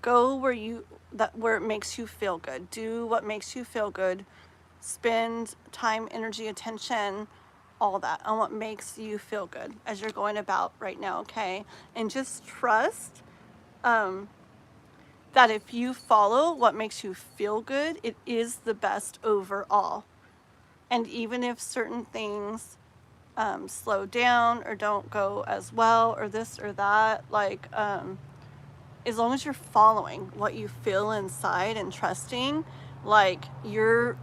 go where it makes you feel good. Do what makes you feel good. Spend time, energy, attention, all that on what makes you feel good as you're going about right now, okay? And just trust that if you follow what makes you feel good, it is the best overall. And even if certain things slow down or don't go as well or this or that, like as long as you're following what you feel inside and trusting, like you're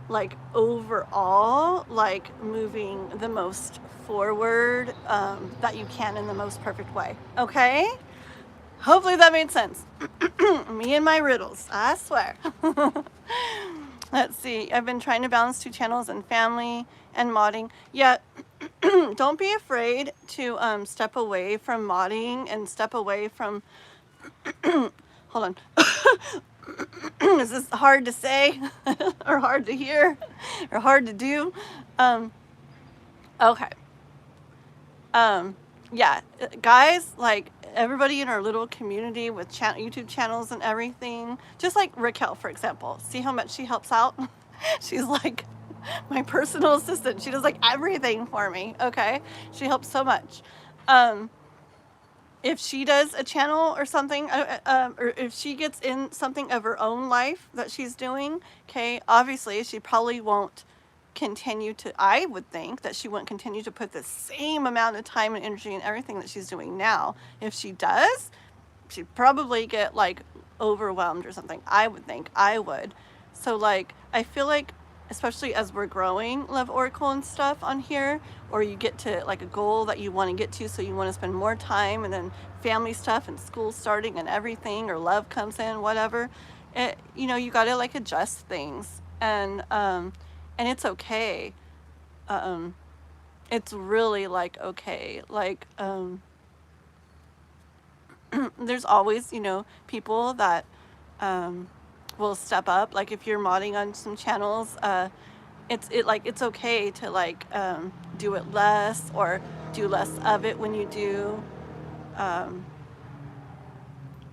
like overall like moving the most forward that you can in the most perfect way. Okay, hopefully that made sense. Me and my riddles, I swear. Let's see, I've been trying to balance 2 channels and family and modding. Yeah, don't be afraid to step away from modding and step away from hold on. Is this hard to say or hard to hear or hard to do? Okay. Yeah, guys, like everybody in our little community with YouTube channels and everything, just like Raquel, for example, see how much she helps out? She's like my personal assistant. She does like everything for me, okay? She helps so much. If she does a channel or something, or if she gets in something of her own life that she's doing, okay, obviously she probably won't continue to, I would think that she wouldn't continue to put the same amount of time and energy and everything that she's doing now. If she does, she'd probably get like overwhelmed or something. I would think, I would. So like, I feel like, especially as we're growing Love Oracle and stuff on here, or you get to like a goal that you want to get to, so you want to spend more time, and then family stuff and school starting and everything, or love comes in, whatever, you know, you gotta like adjust things, and it's okay. Um, it's really like okay. Like there's always, you know, people that um, will step up. Like if you're modding on some channels, it's okay to like do it less or do less of it when you do. Um,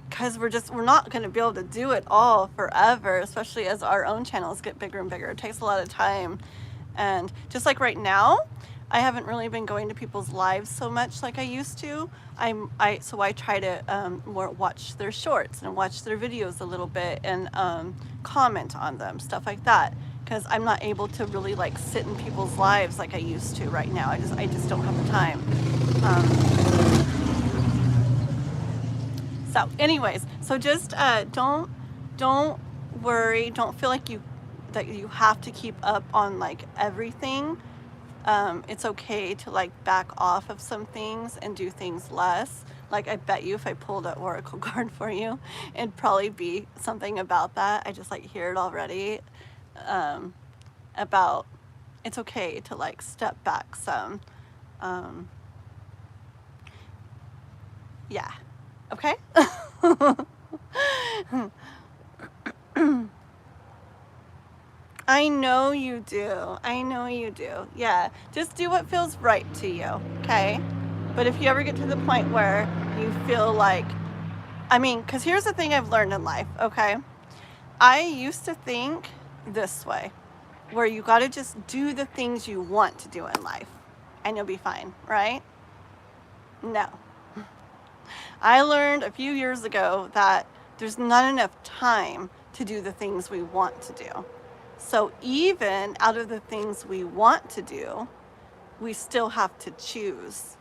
because we're not going to be able to do it all forever, especially as our own channels get bigger and bigger. It takes a lot of time, and just like right now, I haven't really been going to people's lives so much like I used to. So I try to more watch their shorts and watch their videos a little bit, and comment on them, stuff like that, because I'm not able to really like sit in people's lives like I used to right now. I just don't have the time. So anyways, so just don't worry, don't feel like that you have to keep up on like everything. It's okay to like back off of some things and do things less. Like I bet you if I pulled an oracle card for you, it'd probably be something about that. I just like hear it already. About it's okay to like step back some. Yeah. Okay? I know you do. I know you do. Yeah. Just do what feels right to you. Okay? But if you ever get to the point where you feel like, because here's the thing I've learned in life, okay? I used to think this way, where you got to just do the things you want to do in life and you'll be fine, right? No. I learned a few years ago that there's not enough time to do the things we want to do. So even out of the things we want to do, we still have to choose.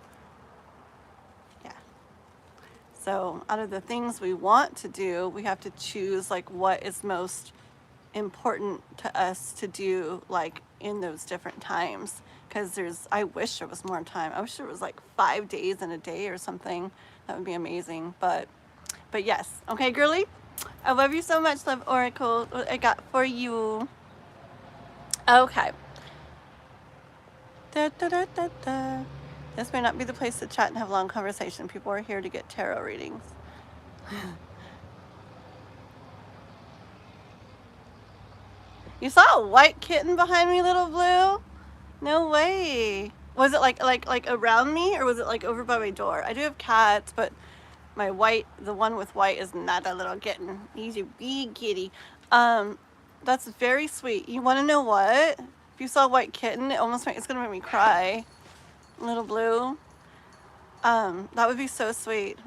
Yeah. So out of the things we want to do, we have to choose like what is most important to us to do like in those different times. Because I wish there was more time. I wish there was like 5 days in a day or something. That would be amazing. But yes. Okay, girly? I love you so much, Love Oracle. What I got for you. Okay. Da, da, da, da, da. This may not be the place to chat and have long conversation. People are here to get tarot readings. You saw a white kitten behind me, Little Blue? No way. Was it like around me, or was it like over by my door? I do have cats, but the one with white is not a little kitten. He's a big kitty. That's very sweet. You want to know what? If you saw a white kitten, it's gonna make me cry. Little Blue. That would be so sweet.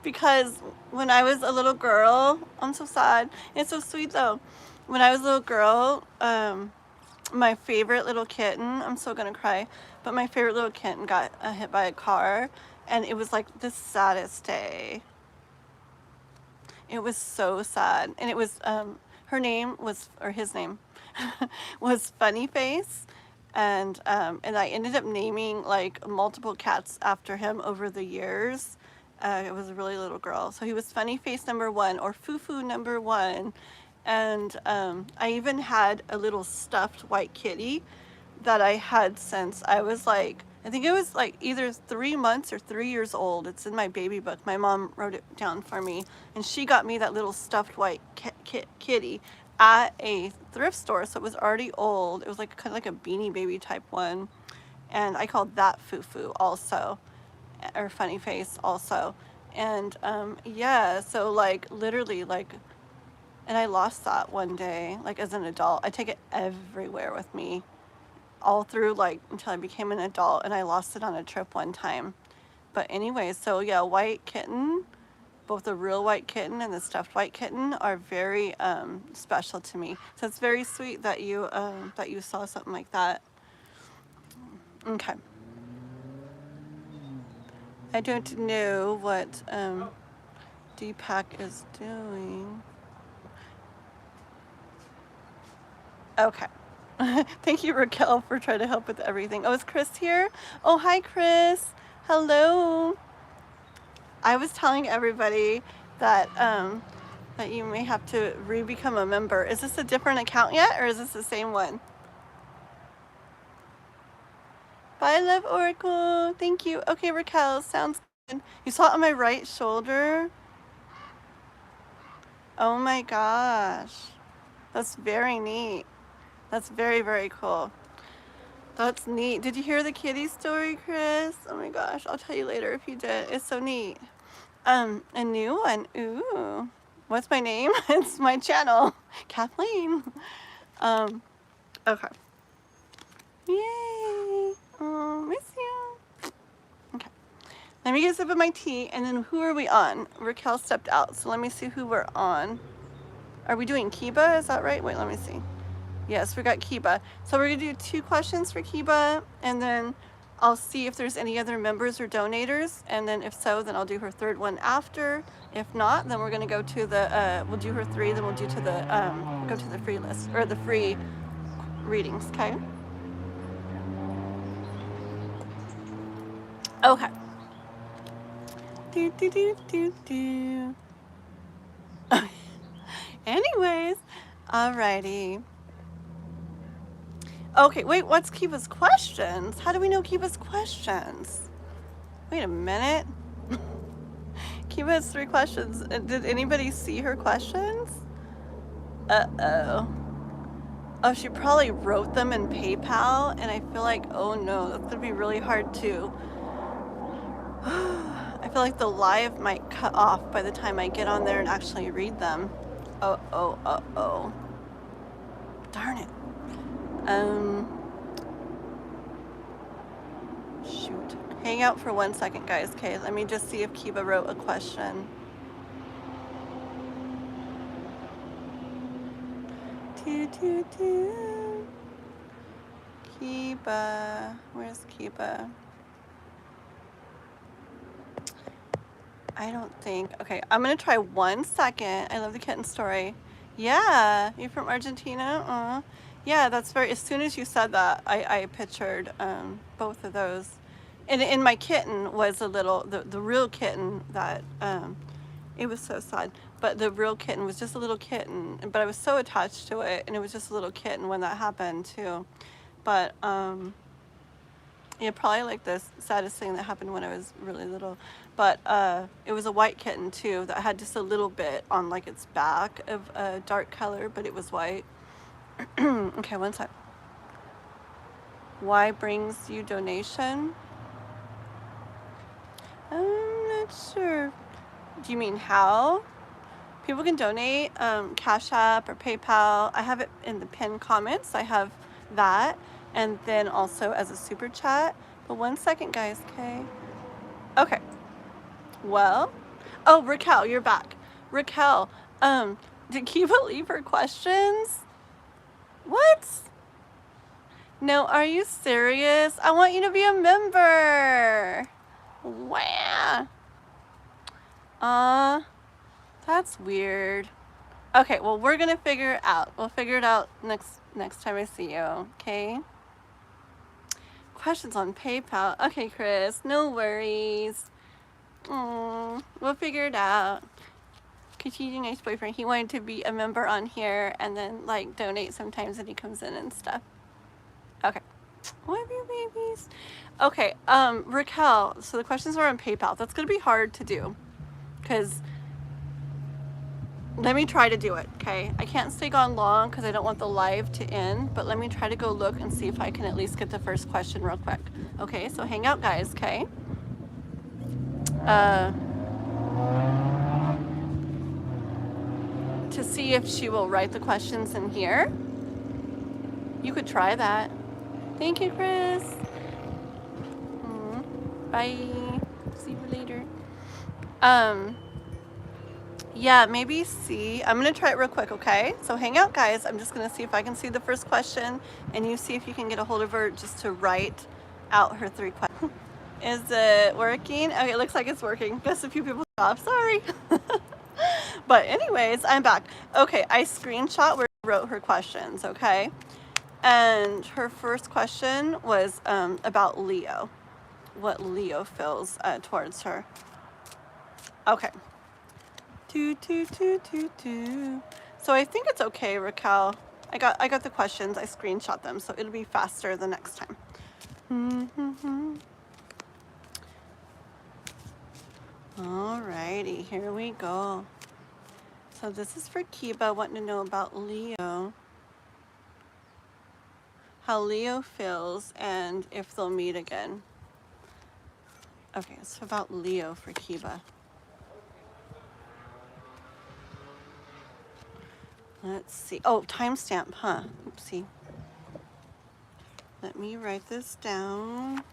Because when I was a little girl, I'm so sad. It's so sweet though. When I was a little girl, my favorite little kitten, I'm so gonna cry, but my favorite little kitten got hit by a car, and it was like the saddest day. It was so sad. And it was his name was Funny Face, and I ended up naming like multiple cats after him over the years. It was a really little girl, so he was Funny Face number 1, or Fufu number 1. And I even had a little stuffed white kitty that I had since I was like, I think it was like either 3 months or 3 years old. It's in my baby book. My mom wrote it down for me, and she got me that little stuffed white kitty at a thrift store. So it was already old. It was like kind of like a Beanie Baby type one, and I called that Fufu also, or Funny Face also. And yeah, so like literally like. And I lost that one day, like as an adult. I take it everywhere with me, all through like until I became an adult, and I lost it on a trip one time. But anyway, so yeah, white kitten, both the real white kitten and the stuffed white kitten are very special to me. So it's very sweet that you saw something like that. Okay. I don't know what Deepak is doing. Okay. Thank you, Raquel, for trying to help with everything. Oh, is Chris here? Oh, hi, Chris. Hello. I was telling everybody that that you may have to re-become a member. Is this a different account yet, or is this the same one? Bye, Love Oracle. Thank you. Okay, Raquel, sounds good. You saw it on my right shoulder? Oh my gosh. That's very neat. That's very, very cool. That's neat. Did you hear the kitty story, Chris? Oh my gosh, I'll tell you later if you did. It's so neat. A new one. Ooh. What's my name? It's my channel. Kathleen. Okay. Yay. Oh, miss you. Okay. Let me get a sip of my tea, and then who are we on? Raquel stepped out, so let me see who we're on. Are we doing Kiba? Is that right? Wait, let me see. Yes, we got Kiba. So we're gonna do 2 questions for Kiba, and then I'll see if there's any other members or donators, and then if so, then I'll do her 3rd one after. If not, then we're gonna go to the, we'll do her 3, then we'll do to the, go to the free list, or the free readings, okay? Okay. Do, do, do, do, do. Anyways, alrighty. Okay, wait, what's Kiva's questions? How do we know Kiva's questions? Wait a minute. Kiva has 3 questions. Did anybody see her questions? Uh-oh. Oh, she probably wrote them in PayPal, and I feel like, oh no, that's gonna be really hard too. I feel like the live might cut off by the time I get on there and actually read them. Uh-oh. Darn it. Shoot. Hang out for 1 second, guys. Okay, let me just see if Kiba wrote a question. Kiba. Where's Kiba? I don't think. Okay, I'm gonna try 1 second. I love the kitten story. Yeah, you're from Argentina? Yeah, that's very, as soon as you said that, I pictured both of those. And my kitten was a little, the real kitten that, it was so sad, but the real kitten was just a little kitten, but I was so attached to it, and it was just a little kitten when that happened too. But, yeah, probably like the saddest thing that happened when I was really little. But it was a white kitten too that had just a little bit on like its back of a dark color, but it was white. Okay, 1 sec. Why brings you donation? I'm not sure. Do you mean how? People can donate, CashApp or PayPal. I have it in the pinned comments. I have that. And then also as a super chat. But 1 second, guys, okay? Okay. Well, oh, Raquel, you're back. Raquel, did Kiva leave her questions? What? No, are you serious? I want you to be a member. Wow. That's weird. Okay, well, we're gonna figure it out. We'll figure it out next time I see you, okay? Questions on PayPal. Okay, Chris, no worries. We'll figure it out. Cause he's a nice boyfriend. He wanted to be a member on here and then like donate sometimes when he comes in and stuff. Okay. Love you, babies. Okay, Raquel, so the questions are on PayPal. That's gonna be hard to do. Cause let me try to do it, okay? I can't stay gone long because I don't want the live to end, but let me try to go look and see if I can at least get the first question real quick. Okay, so hang out, guys, okay? To see if she will write the questions in here. You could try that. Thank you, Chris. Bye. See you later. Yeah, maybe see. I'm gonna try it real quick, okay? So hang out, guys. I'm just gonna see if I can see the first question, and you see if you can get a hold of her just to write out her 3 questions. Is it working? Okay, it looks like it's working. Guess a few people off. Sorry. But anyways, I'm back. Okay, I screenshot where I wrote her questions, okay? And her first question was about Leo. What Leo feels towards her. Okay. So I think it's okay, Raquel. I got the questions. I screenshot them, so it'll be faster the next time. Alrighty, here we go. So this is for Kiba, wanting to know about Leo. How Leo feels and if they'll meet again. Okay, so about Leo for Kiba. Let's see. Oh, timestamp, huh? Oopsie. Let me write this down.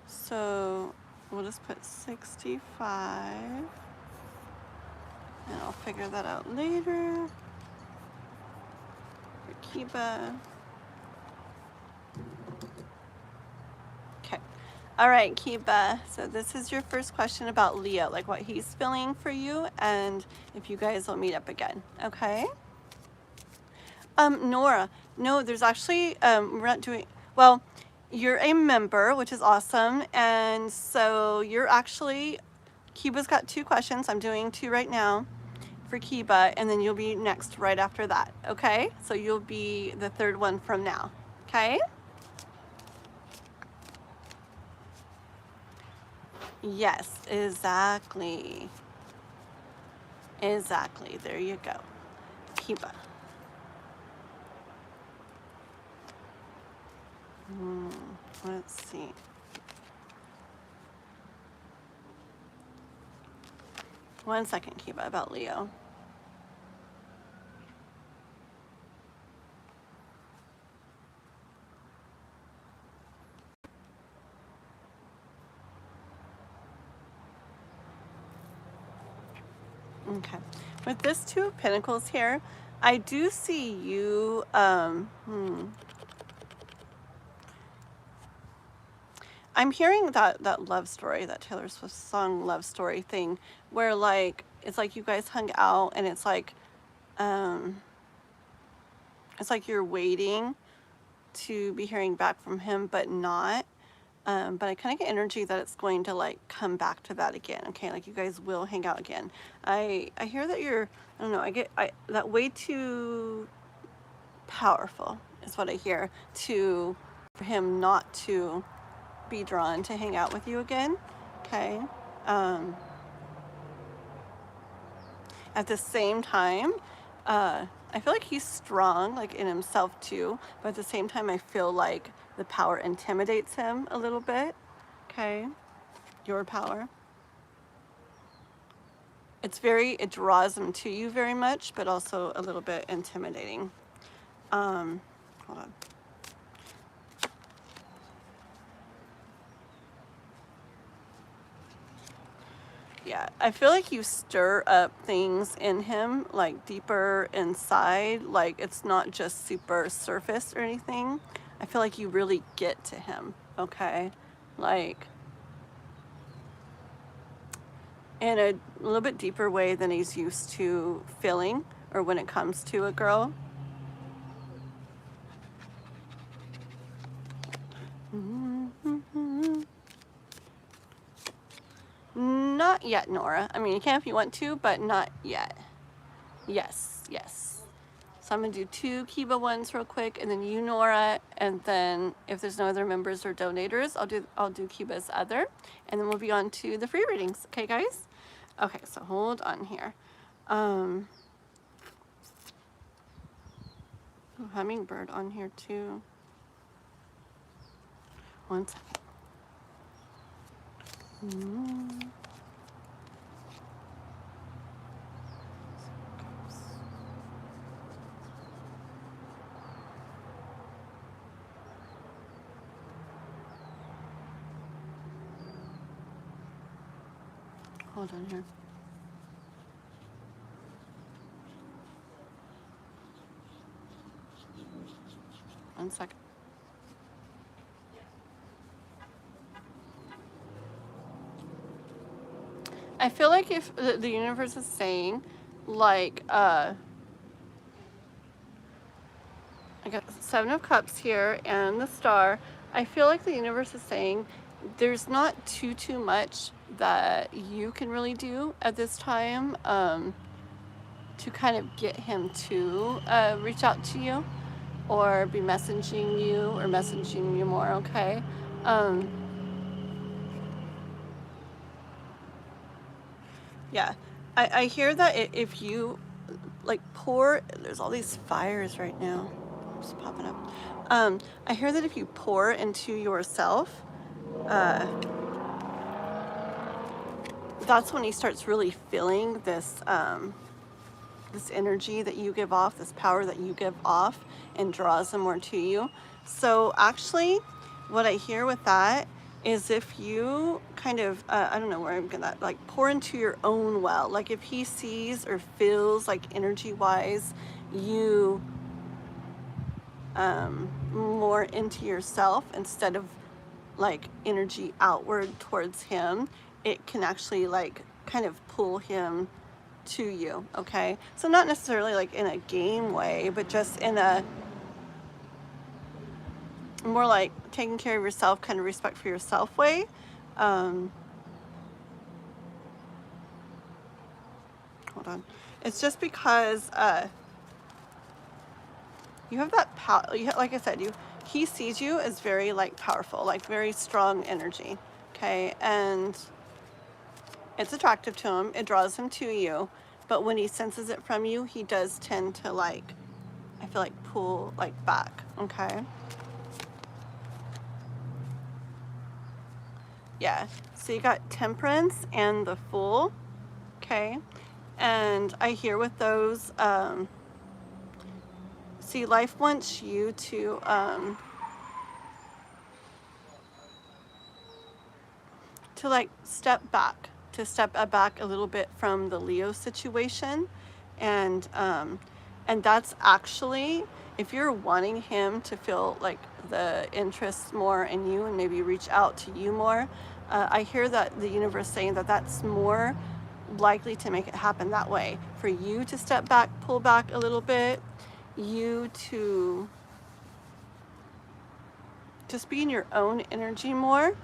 So we'll just put 65. And I'll figure that out later. For Kiba. Okay. All right, Kiba. So this is your first question about Leo, like what he's feeling for you and if you guys will meet up again. Okay? Nora. No, there's actually, we're not doing, well, you're a member, which is awesome. And so you're actually, Kiba's got 2 questions. I'm doing 2 right now for Kiba, and then you'll be next right after that. Okay? So you'll be the 3rd one from now. Okay? Yes, exactly. Exactly. There you go. Kiba. Let's see. One second, Kiba, about Leo. Okay. With this 2 of Pentacles here, I do see you, I'm hearing that love story, that Taylor Swift song love story thing, where like, it's like you guys hung out and it's like you're waiting to be hearing back from him, but not. But I kind of get energy that it's going to like come back to that again. Okay, like you guys will hang out again. I hear that you're, I don't know, that way too powerful is what I hear for him not to be drawn to hang out with you again. Okay. At the same time, I feel like he's strong, like in himself too, but at the same time, I feel like the power intimidates him a little bit. Okay. Your power. It draws him to you very much, but also a little bit intimidating. Hold on. Yeah, I feel like you stir up things in him, like deeper inside, like it's not just super surface or anything. I feel like you really get to him, okay? Like in a little bit deeper way than he's used to feeling, or when it comes to a girl. Not yet, Nora. I mean, you can if you want to, but not yet. Yes, yes. So I'm gonna do 2 Kiba ones real quick, and then you, Nora, and then if there's no other members or donators, I'll do Kiba's other, and then we'll be on to the free readings. Okay, guys? Okay, so hold on here. Hummingbird on here too. One second. Hold on here. One second. I feel like if the universe is saying, like, I got 7 of Cups here and the Star. I feel like the universe is saying there's not too much that you can really do at this time to kind of get him to reach out to you or be messaging you more, okay? Yeah, I hear that if you like pour, there's all these fires right now, just popping up. I hear that if you pour into yourself, that's when he starts really feeling this this energy that you give off, this power that you give off, and draws them more to you. So actually, what I hear with that is if you kind of, I don't know where I'm gonna, like pour into your own well, like if he sees or feels like energy-wise, you more into yourself instead of like energy outward towards him, it can actually like kind of pull him to you, okay? So not necessarily like in a game way, but just in a more like taking care of yourself, kind of respect for yourself way. Hold on. It's just because you have that power, like I said, he sees you as very like powerful, like very strong energy, okay? And it's attractive to him, it draws him to you, but when he senses it from you, he does tend to like, I feel like pull like back, okay? Yeah, so you got Temperance and the Fool, okay? And I hear with those, see, life wants you to like step back a little bit from the Leo situation, and that's actually, if you're wanting him to feel like the interest more in you and maybe reach out to you more, I hear that the universe saying that that's more likely to make it happen that way, for you to step back, pull back a little bit, you to just be in your own energy more.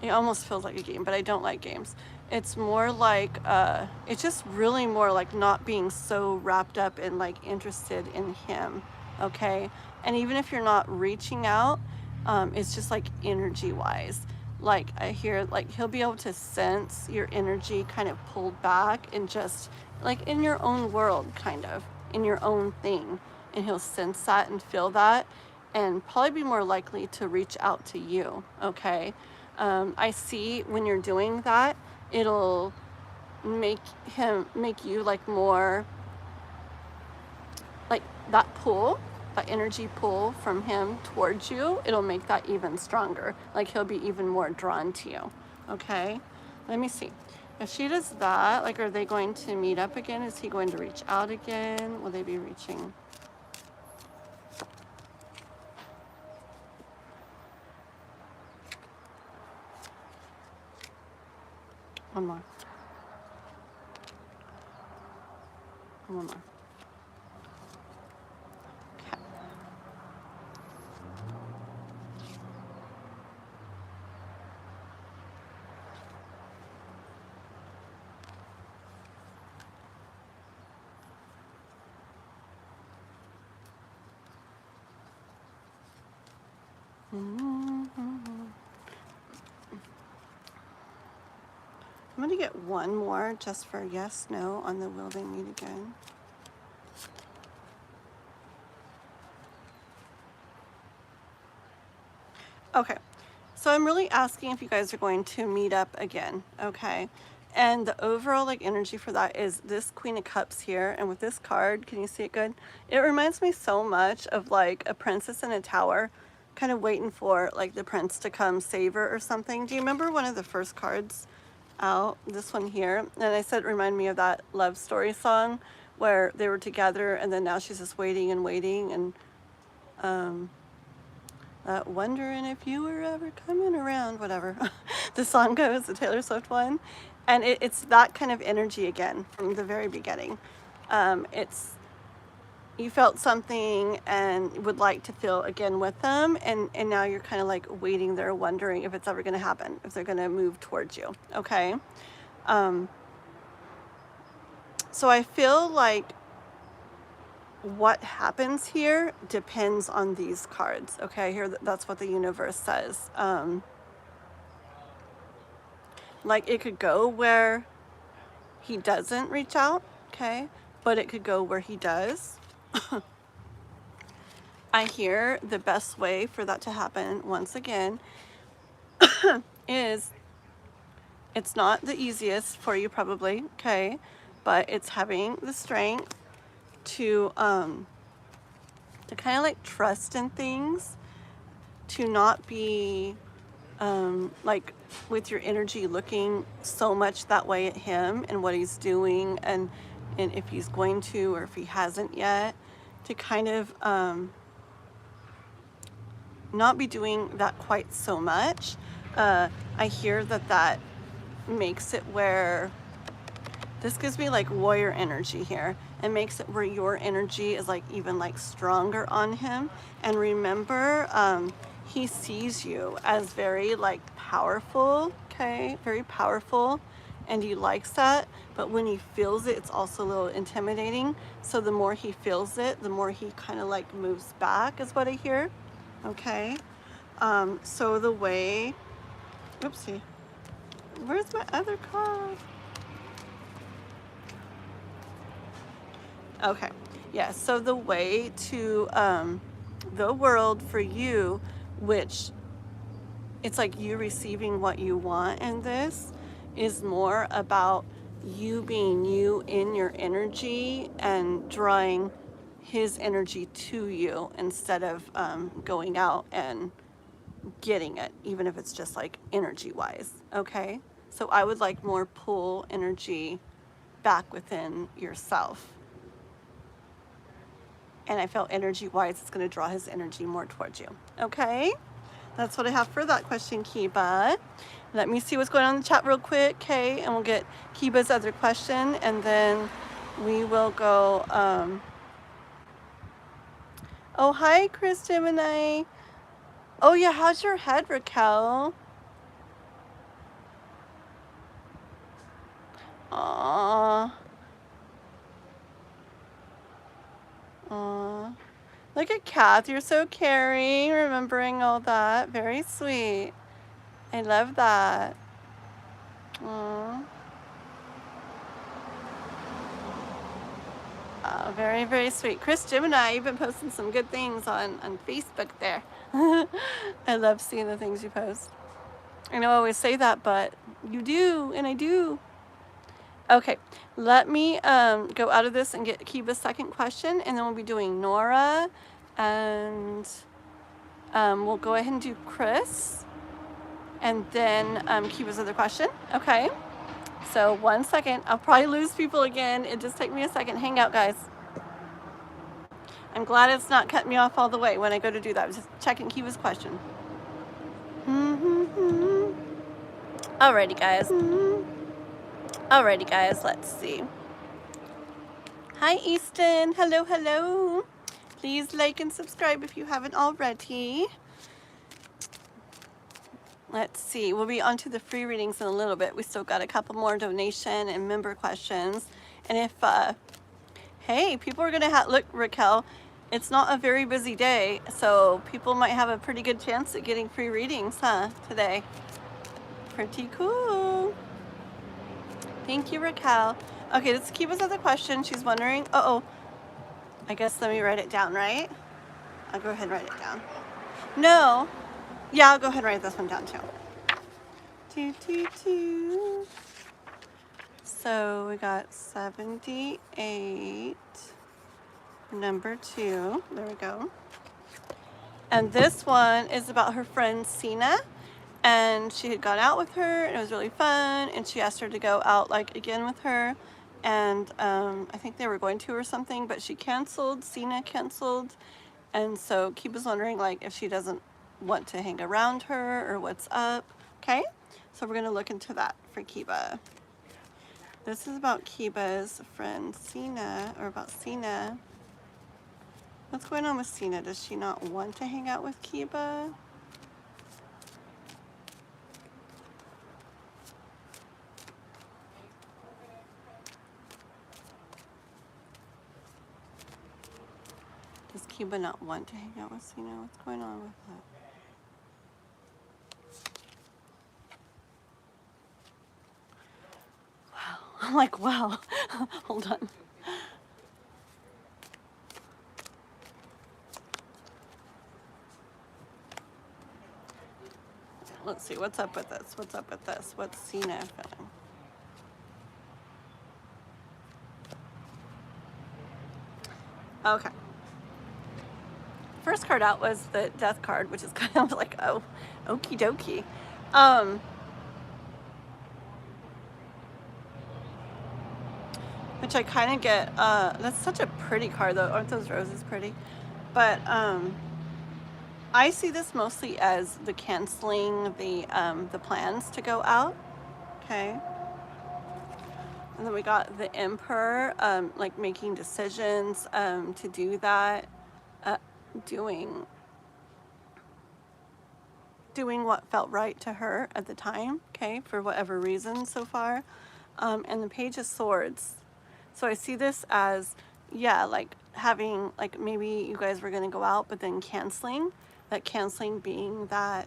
It almost feels like a game, but I don't like games. It's more like, it's just really more like not being so wrapped up and like interested in him, okay? And even if you're not reaching out, it's just like energy wise. Like I hear like he'll be able to sense your energy kind of pulled back and just like in your own world, kind of in your own thing. And he'll sense that and feel that and probably be more likely to reach out to you, okay? I see when you're doing that, it'll make you like more like that pull, that energy pull from him towards you. It'll make that even stronger. Like he'll be even more drawn to you. Okay, let me see. If she does that, like, are they going to meet up again? Is he going to reach out again? Will they be reaching? One more. One more. Okay. I'm going to get one more just for yes, no on the will they meet again. Okay, so I'm really asking if you guys are going to meet up again, okay? And the overall like energy for that is this Queen of Cups here, and with this card, can you see it good? It reminds me so much of like a princess in a tower, kind of waiting for like the prince to come save her or something. Do you remember one of the first cards out, this one here? And I said it reminded me of that love story song where they were together and then now she's just waiting and waiting, and wondering if you were ever coming around, whatever the song goes, the Taylor Swift one. And it's that kind of energy again from the very beginning. It's you felt something and would like to feel again with them, and now you're kind of like waiting there, wondering if it's ever going to happen, if they're going to move towards you. Okay. So I feel like what happens here depends on these cards. Okay, here, that's what the universe says. Like, it could go where he doesn't reach out, okay, but it could go where he does. I hear the best way for that to happen, once again, is, it's not the easiest for you probably, okay, but it's having the strength to kind of like trust in things, to not be like with your energy looking so much that way at him and what he's doing, and if he's going to or if he hasn't yet, to kind of not be doing that quite so much. I hear that makes it where, this gives me like warrior energy here, and makes it where your energy is like even like stronger on him. And remember, he sees you as very like powerful, okay, very powerful, and he likes that. But when he feels it, it's also a little intimidating. So the more he feels it, the more he kind of like moves back, is what I hear. Okay. So the way, oopsie, where's my other card? Okay, yeah, so the way to the world for you, which it's like you receiving what you want in this, is more about you being you in your energy and drawing his energy to you, instead of going out and getting it, even if it's just like energy wise. Okay, so I would like more pull energy back within yourself. And I felt energy wise, it's going to draw his energy more towards you. Okay, that's what I have for that question, Kiba. Let me see what's going on in the chat real quick, okay, and we'll get Kiba's other question, and then we will go. Oh, hi, Chris Gemini. Oh yeah, how's your head, Raquel? Aww. Aww. Look at Kath, you're so caring, remembering all that. Very sweet. I love that. Aww. Oh, very, very sweet. Chris Gemini, you've been posting some good things on Facebook there. I love seeing the things you post. I know I always say that, but you do, and I do. Okay, let me go out of this and get Kiva's second question, and then we'll be doing Nora, and we'll go ahead and do Chris, and then Kiva's other question. Okay, so 1 second. I'll probably lose people again. It just take me a second. Hang out, guys. I'm glad it's not cutting me off all the way when I go to do that. I was just checking Kiva's question. Alrighty, guys. Alrighty, guys. Let's see. Hi, Easton. Hello, hello. Please like and subscribe if you haven't already. Let's see. We'll be on to the free readings in a little bit. We still got a couple more donation and member questions. And if, hey, people are going to look, Raquel, it's not a very busy day, so people might have a pretty good chance at getting free readings, huh, today. Pretty cool. Thank you, Raquel. Okay, let's keep us other question. She's wondering, I guess let me write it down, right? I'll go ahead and write it down. No. Yeah, I'll go ahead and write this one down too. So we got 78, number 2. There we go. And this one is about her friend Sina. And she had gone out with her, and it was really fun, and she asked her to go out like again with her, and I think they were going to or something, but she canceled. Sina canceled, and so Kiba's wondering like if she doesn't want to hang around her or what's up. Okay, so we're gonna look into that for Kiba. This is about Kiba's friend Sina, or about Sina. What's going on with Cena? Does she not want to hang out with Kiba? Does Kiba not want to hang out with Cena? What's going on with that? Wow. I'm like, wow. Hold on. Let's see, what's up with this? What's up with this? What's Cena feeling? Okay. First card out was the death card, which is kind of like, oh, okie dokie. Which I kind of get, that's such a pretty card though. Aren't those roses pretty? But I see this mostly as the canceling the plans to go out, okay? And then we got the Emperor, like making decisions to do that, doing what felt right to her at the time, okay, for whatever reason so far. And the Page of Swords. So I see this as, yeah, like having, like maybe you guys were gonna go out, but then canceling. That canceling being that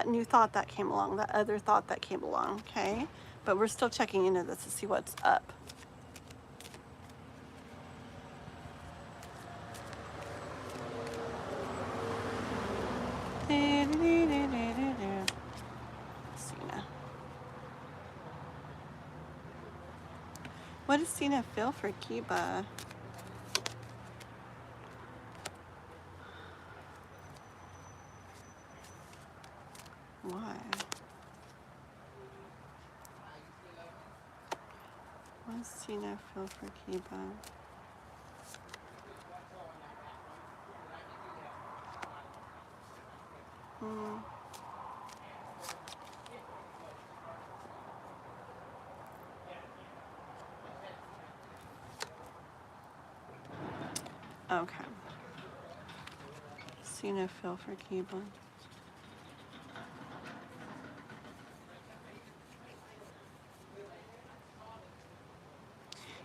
new thought that came along, that other thought that came along, okay? But we're still checking into this to see what's up. Cena. What does Cena feel for Kiba? Why? What does Cena feel for Kiba? Okay. Cena feel for Kiba.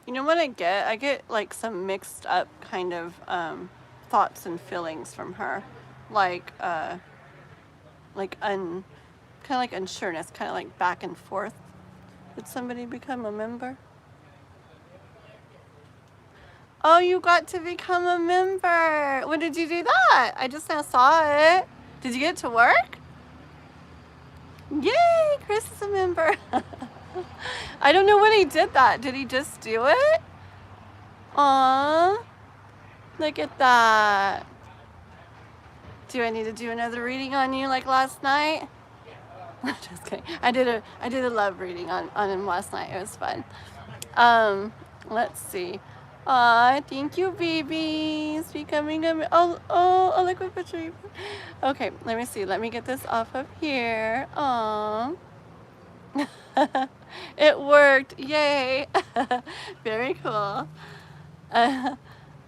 You know what I get? I get like some mixed up kind of thoughts and feelings from her, like kind of like unsureness, kind of like back and forth. Did somebody become a member? Oh, you got to become a member. When did you do that? I just now saw it. Did you get to work? Yay, Chris is a member. I don't know when he did that. Did he just do it? Aww. Look at that. Do I need to do another reading on you like last night? Just kidding. I did a love reading on him last night. It was fun. Let's see. Aw, thank you, babies. Becoming a... Oh, look what picture. Okay, let me see. Let me get this off of here. Aw. It worked. Yay. Very cool.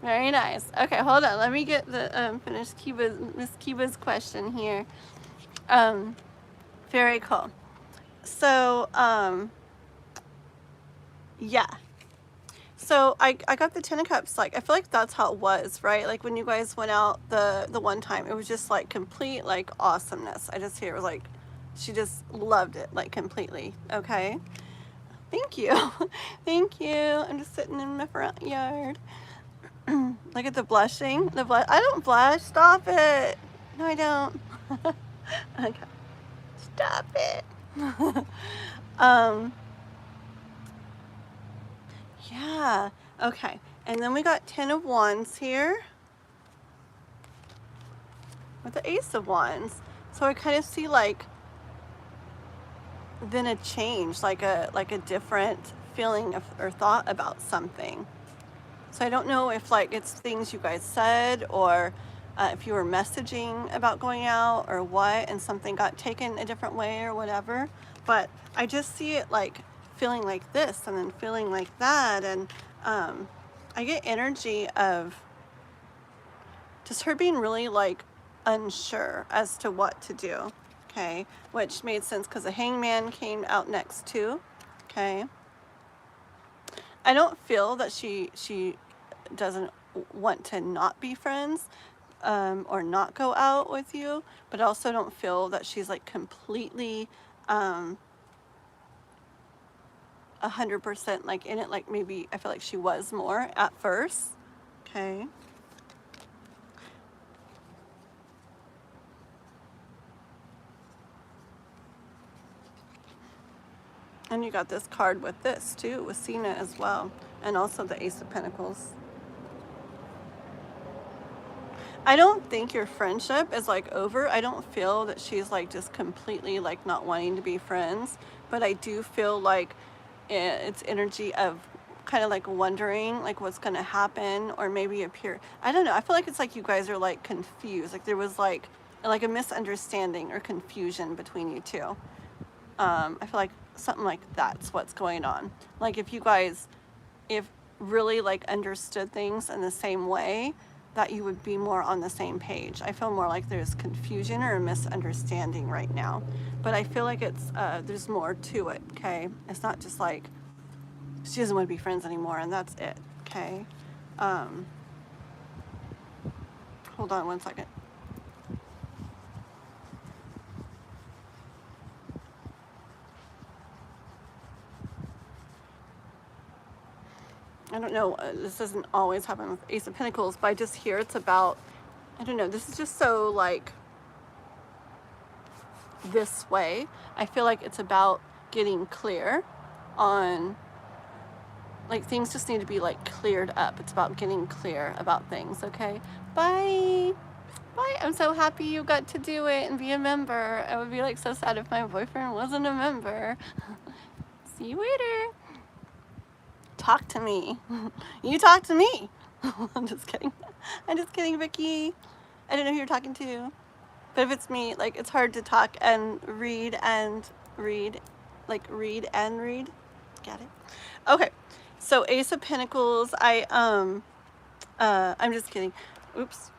Very nice. Okay, hold on. Let me get the finish Miss Kiba's question here. Very cool. So, yeah. So I got the 10 of Cups, like, I feel like that's how it was, right? Like, when you guys went out the one time, it was just, like, complete, like, awesomeness. I just hear, it was, like, she just loved it, like, completely, okay? Thank you. Thank you. I'm just sitting in my front yard. Look at the blushing. I don't blush. Stop it. No, I don't. Okay. Stop it. Yeah. Okay. And then we got 10 of Wands here with the Ace of Wands. So I kind of see like then a change, like a different feeling or thought about something. So I don't know if like it's things you guys said or if you were messaging about going out or what, and something got taken a different way or whatever. But I just see it like feeling like this and then feeling like that, and I get energy of just her being really like unsure as to what to do. Okay, which made sense because the hangman came out next too. Okay, I don't feel that she doesn't want to not be friends or not go out with you, but I also don't feel that she's like completely 100% like in it. Like maybe I feel like she was more at first. Okay. And you got this card with this too, with Cena as well, and also the Ace of Pentacles. I don't think your friendship is like over. I don't feel that she's like just completely like not wanting to be friends, but I do feel like it's energy of kind of like wondering like what's gonna happen, or maybe appear. I don't know. I feel like it's like you guys are like confused. Like there was like a misunderstanding or confusion between you two. I feel like something like that's what's going on. Like if you guys, if really like understood things in the same way, that you would be more on the same page. I feel more like there's confusion or a misunderstanding right now, but I feel like it's there's more to it. Okay, it's not just like she doesn't want to be friends anymore and that's it. Okay, hold on one second. I don't know, this doesn't always happen with Ace of Pentacles, but I just hear it's about, I don't know, this is just so like this way. I feel like it's about getting clear on, like things just need to be like cleared up. It's about getting clear about things, okay? Bye. Bye. I'm so happy you got to do it and be a member. I would be like so sad if my boyfriend wasn't a member. See you later. Talk to me. You talk to me. I'm just kidding. I'm just kidding, Vicky. I don't know who you're talking to. But if it's me, like it's hard to talk and read and read. Like read and read. Got it? Okay. So Ace of Pentacles, I'm just kidding. Oops.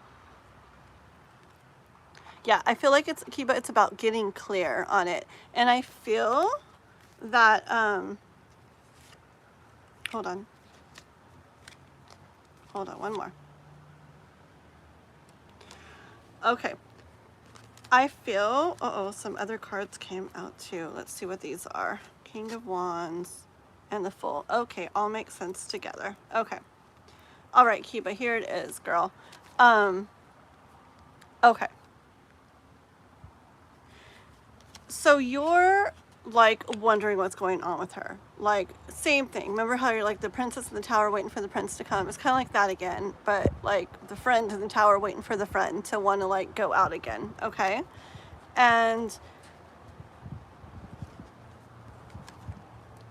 Yeah, I feel like it's Kiba, it's about getting clear on it. And I feel that hold on, one more. Okay, I feel, some other cards came out too. Let's see what these are. King of Wands and the Fool. Okay, all make sense together. Okay, all right, Kiba, here it is, girl. Okay, so you're like wondering what's going on with her. Like same thing. Remember how you're like the princess in the tower waiting for the prince to come? It's kind of like that again, but like the friend in the tower waiting for the friend to want to like go out again. Okay, and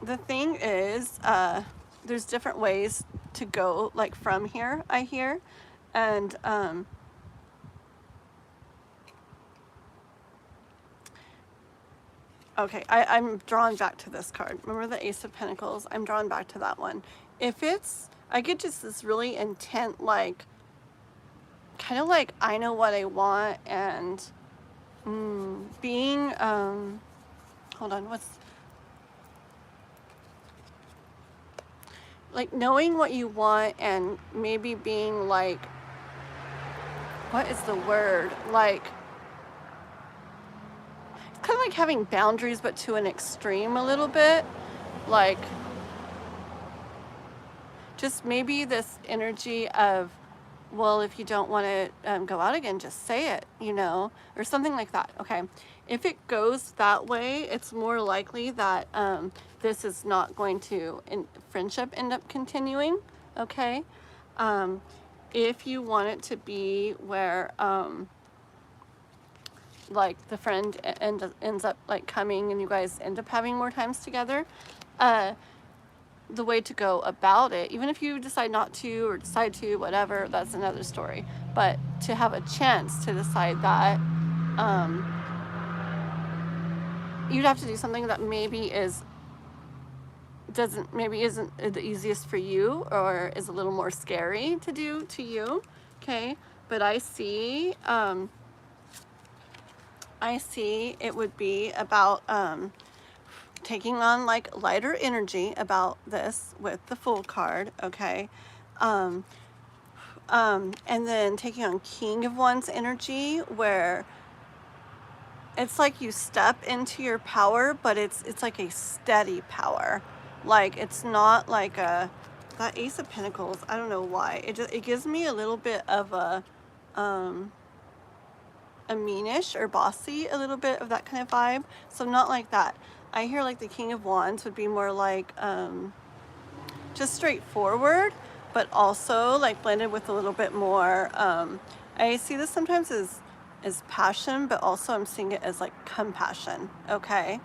the thing is, there's different ways to go like from here, I hear, and okay, I'm drawn back to this card. Remember the Ace of Pentacles? I'm drawn back to that one. If it's, I get just this really intent, like, kind of like, I know what I want, and being, hold on, like knowing what you want and maybe being like, what is the word? Like, kind of like having boundaries, but to an extreme a little bit. Like, just maybe this energy of, well, if you don't want to go out again, just say it, you know, or something like that. Okay, if it goes that way, it's more likely that this is not going to friendship end up continuing. Okay, if you want it to be where like the friend ends up like coming and you guys end up having more times together, the way to go about it, even if you decide not to or decide to, whatever, that's another story, but to have a chance to decide that, you'd have to do something that maybe isn't the easiest for you, or is a little more scary to do to you. Okay, but I see it would be about taking on like lighter energy about this with the Fool card, okay? And then taking on King of Wands energy, where it's like you step into your power, but it's like a steady power. Like it's not like that Ace of Pentacles. I don't know why. It gives me a little bit of a meanish or bossy, a little bit of that kind of vibe. So not like that. I hear like the King of Wands would be more like just straightforward, but also like blended with a little bit more. I see this sometimes as passion, but also I'm seeing it as like compassion. Okay,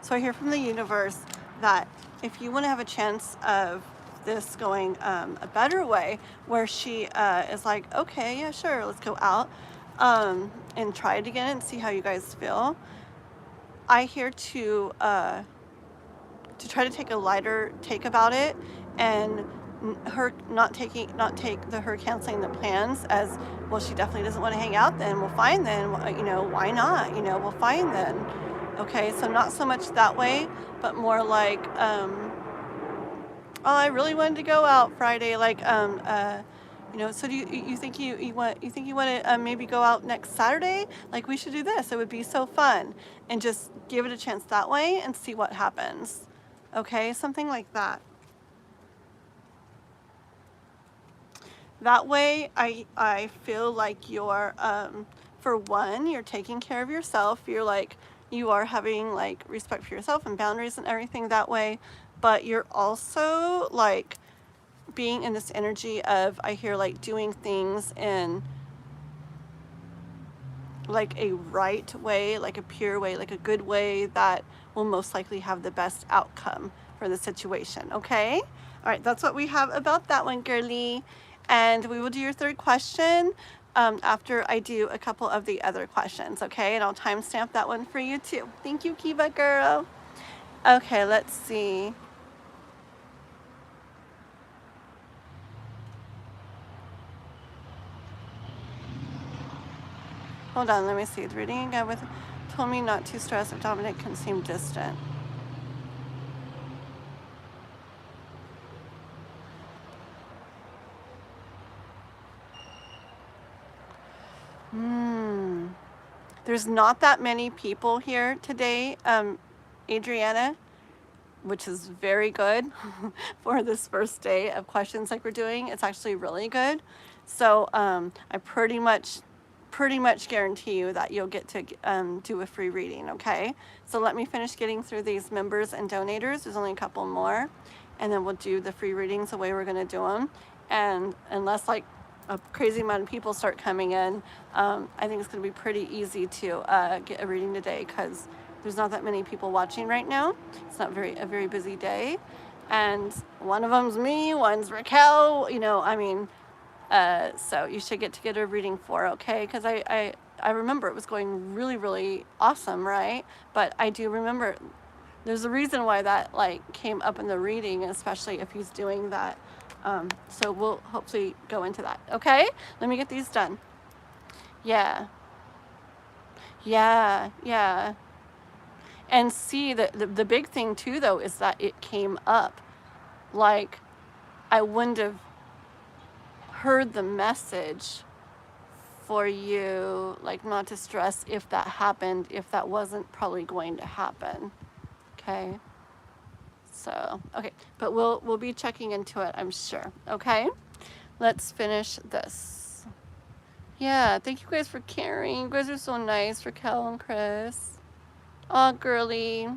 so I hear from the universe that if you want to have a chance of this going a better way, where she is like, okay, yeah, sure, let's go out and try it again and see how you guys feel. I hear to try to take a lighter take about it, and her not take her canceling the plans as well. She definitely doesn't want to hang out. Then we'll find then, you know, why not, you know, we'll find then. Okay, so not so much that way, but more like oh, I really wanted to go out Friday, like you know, so do you think you want to maybe go out next Saturday? Like we should do this. It would be so fun, and just give it a chance that way and see what happens. Okay, something like that. That way, I feel like you're for one, you're taking care of yourself. You're like, you are having like respect for yourself and boundaries and everything that way, but you're also like being in this energy of, I hear like doing things in like a right way, like a pure way, like a good way that will most likely have the best outcome for the situation. Okay, all right, that's what we have about that one, girly. And we will do your third question after I do a couple of the other questions. Okay, and I'll timestamp that one for you too. Thank you, Kiva girl. Okay, let's see. Hold on, let me see. The reading again with told me not to stress if Dominic can seem distant. There's not that many people here today, Adriana, which is very good for this first day of questions like we're doing. It's actually really good. So I pretty much guarantee you that you'll get to do a free reading, okay? So let me finish getting through these members and donators. There's only a couple more, and then we'll do the free readings the way we're gonna do them. And unless like a crazy amount of people start coming in, I think it's gonna be pretty easy to get a reading today, because there's not that many people watching right now. It's not a very busy day. And one of them's me, one's Raquel, you know, I mean, so you should get a reading for, okay? Because I remember it was going really, really awesome, right? But I do remember there's a reason why that like came up in the reading, especially if he's doing that. So we'll hopefully go into that, okay? Let me get these done. Yeah. And see, the big thing too, though, is that it came up. Like, I wouldn't have heard the message for you, like, not to stress if that happened, if that wasn't probably going to happen. Okay? So, okay. But we'll be checking into it, I'm sure. Okay? Let's finish this. Yeah, thank you guys for caring. You guys are so nice, Raquel and Chris. Aw, girly.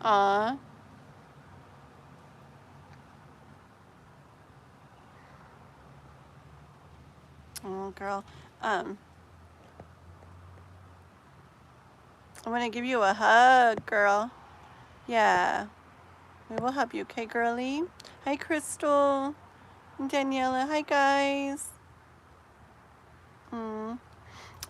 Aw. Oh, girl. I'm gonna give you a hug, girl. Yeah. We will help you, okay, girly? Hi, Crystal. And Daniela. Hi, guys.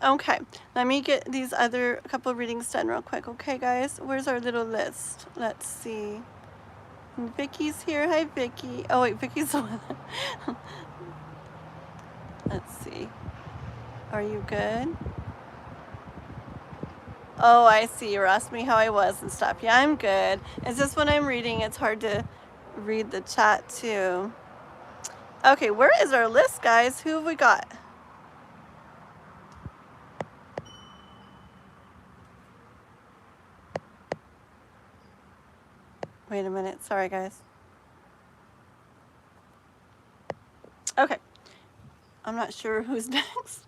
Okay, let me get these other couple of readings done real quick. Okay, guys, where's our little list? Let's see. Vicky's here. Hi, Vicky. Oh, wait, Vicky's the one. Let's see. Are you good? Oh, I see. You're asking me how I was and stuff. Yeah, I'm good. It's just when I'm reading, it's hard to read the chat too. Okay, where is our list, guys? Who have we got? Wait a minute. Sorry, guys. Okay. I'm not sure who's next.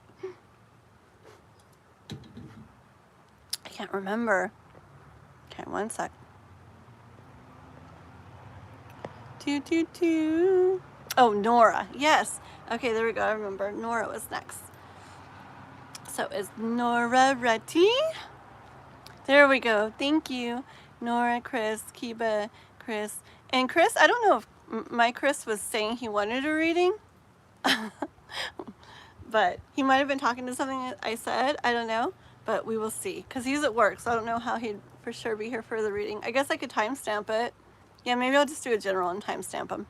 I can't remember. Okay, one sec. Oh, Nora. Yes. Okay, there we go. I remember. Nora was next. So is Nora ready? There we go. Thank you. Nora, Chris, Kiba, Chris. And Chris, I don't know if my Chris was saying he wanted a reading. But he might have been talking to something that I said. I don't know. But we will see. Because he's at work, so I don't know how he'd for sure be here for the reading. I guess I could timestamp it. Yeah, maybe I'll just do a general and timestamp them.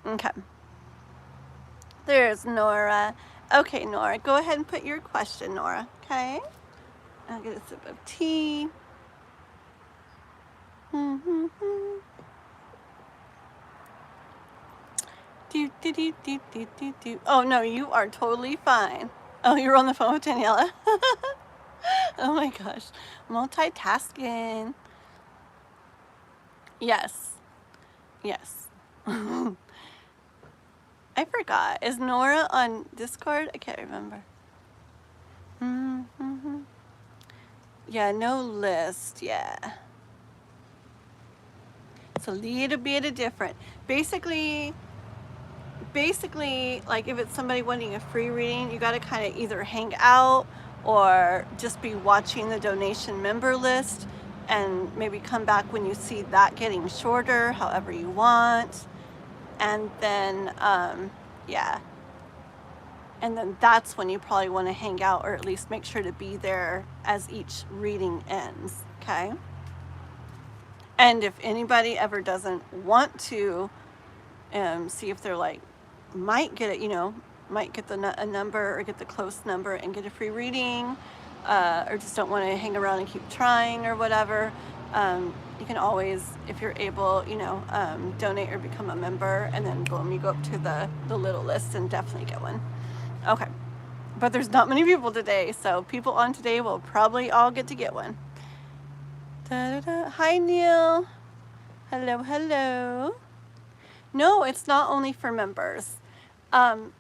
Okay. There's Nora. Okay, Nora, go ahead and put your question, Nora. Okay. I'll get a sip of tea. Oh, no, you are totally fine. Oh, you're on the phone with Daniela? Oh my gosh. Multitasking. Yes. Yes. I forgot. Is Nora on Discord? I can't remember. Yeah, no list. Yeah. It's a little bit different. Basically, like if it's somebody wanting a free reading, you got to kind of either hang out or just be watching the donation member list and maybe come back when you see that getting shorter, however you want. And then, yeah. And then that's when you probably want to hang out or at least make sure to be there as each reading ends, okay? And if anybody ever doesn't want to see if they're like, might get it, you know, might get a number or get the close number and get a free reading, or just don't want to hang around and keep trying or whatever, you can always, if you're able, you know, donate or become a member, and then boom, you go up to the little list and definitely get one. Okay, but there's not many people today, so people on today will probably all get to get one. Hi, Neil. Hello, hello. No, it's not only for members.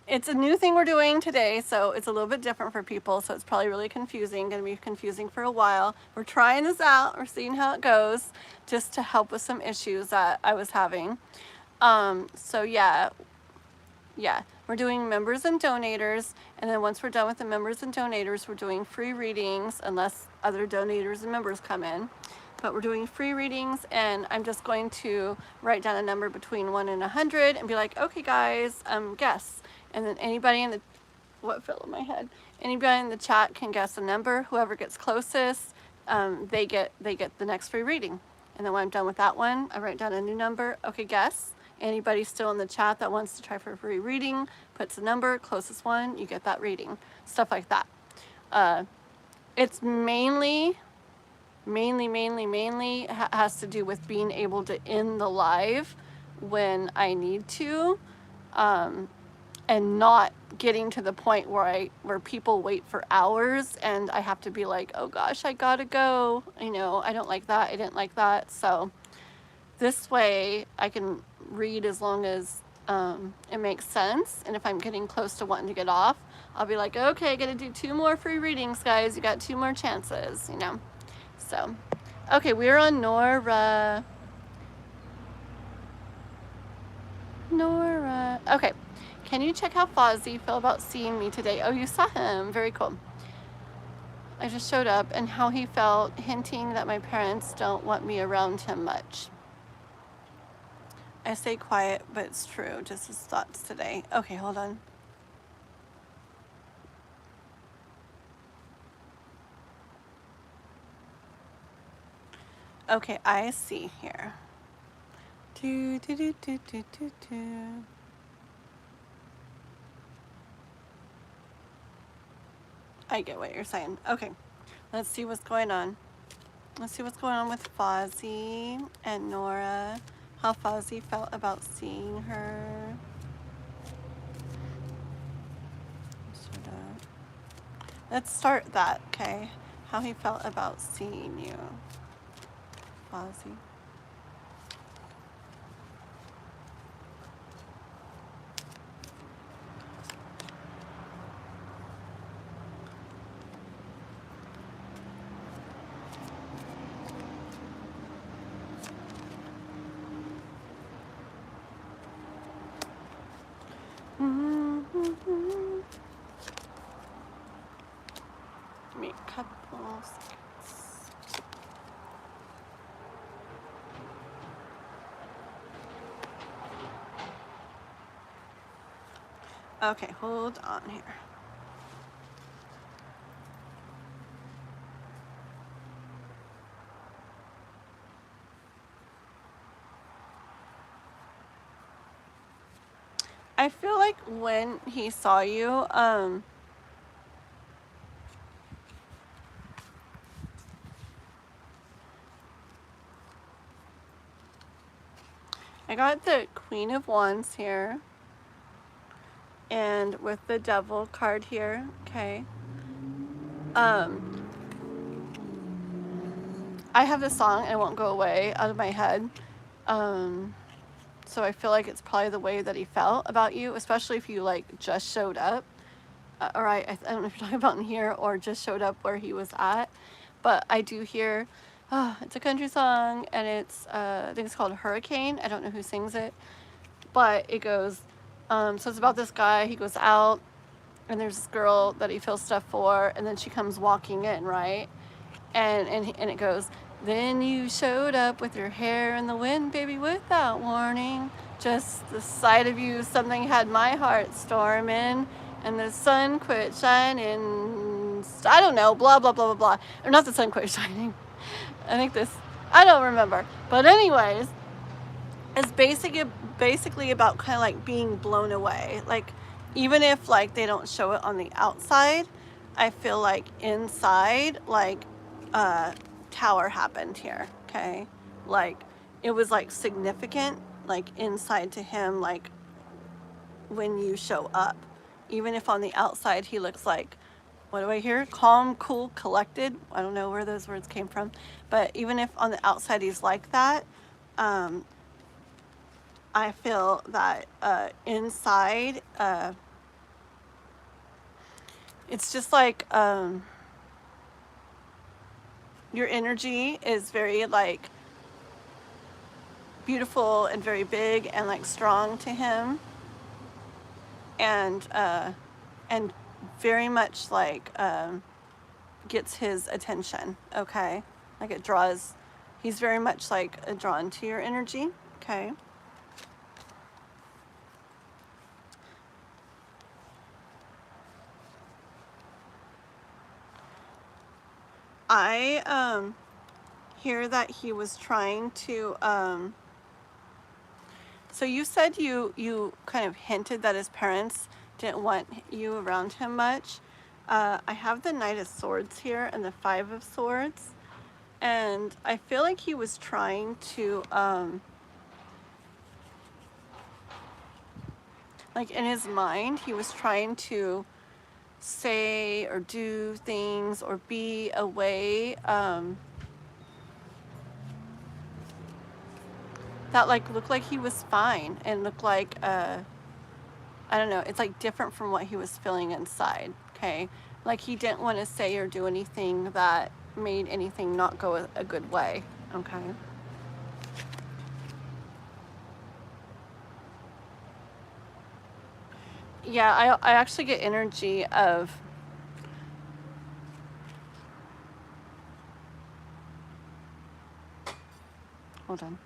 It's a new thing we're doing today, so it's a little bit different for people, so it's probably really confusing, going to be confusing for a while. We're trying this out, we're seeing how it goes, just to help with some issues that I was having. So yeah, we're doing members and donators, and then once we're done with the members and donators, we're doing free readings, unless other donators and members come in. But we're doing free readings, and I'm just going to write down a number between 1 and 100 and be like, okay guys, guess. And then anybody in the, what fell in my head? Anybody in the chat can guess a number. Whoever gets closest, they get the next free reading. And then when I'm done with that one, I write down a new number. Okay, guess. Anybody still in the chat that wants to try for a free reading, puts a number, closest one, you get that reading. Stuff like that. It's mainly has to do with being able to end the live when I need to, and not getting to the point where people wait for hours and I have to be like, oh gosh, I gotta go. You know, I don't like that. I didn't like that. So this way I can read as long as it makes sense. And if I'm getting close to wanting to get off, I'll be like, okay, I gotta do 2 more free readings, guys. You got 2 more chances, you know. So, okay, we're on Nora. Nora. Okay, can you check how Fozy felt about seeing me today? Oh, you saw him. Very cool. I just showed up, and how he felt, hinting that my parents don't want me around him much. I stay quiet, but it's true. Just his thoughts today. Okay, hold on. Okay, I see here. I get what you're saying. Okay, let's see what's going on. Let's see what's going on with Fozy and Nora. How Fozy felt about seeing her. Sort of. Let's start that, okay? How he felt about seeing you, Fozy. Give me a couple seconds. Okay, hold on here. I feel like when he saw you, I got the Queen of Wands here, and with the Devil card here, okay. I have this song, and it won't go away out of my head. So I feel like it's probably the way that he felt about you, especially if you like just showed up. Or I don't know if you're talking about in here or just showed up where he was at. But I do hear, it's a country song, and it's, I think it's called Hurricane. I don't know who sings it. But it goes, so it's about this guy, he goes out, and there's this girl that he feels stuff for, and then she comes walking in, right? And it goes, then you showed up with your hair in the wind, baby, without warning. Just the sight of you, something had my heart storming, and the sun quit shining. I don't know, blah, blah, blah, blah, blah. Or not the sun quit shining. I think this, I don't remember. But anyways, it's basically about kind of like being blown away. Like, even if like they don't show it on the outside, I feel like inside, like, tower happened here, okay? Like, it was like significant, like inside to him, like when you show up. Even if on the outside he looks like, what do I hear? Calm, cool, collected. I don't know where those words came from. But even if on the outside he's like that, I feel that inside, it's just like, your energy is very like beautiful and very big and like strong to him, and very much like gets his attention, okay? Like it draws, he's very much like drawn to your energy, okay? I hear that he was trying to, so you said you kind of hinted that his parents didn't want you around him much. I have the Knight of Swords here and the Five of Swords, and I feel like he was trying to, like in his mind, he was trying to say or do things or be a way that like looked like he was fine and looked like I don't know, it's like different from what he was feeling inside, okay? Like he didn't want to say or do anything that made anything not go a good way, okay? Yeah, I actually get energy of, hold on.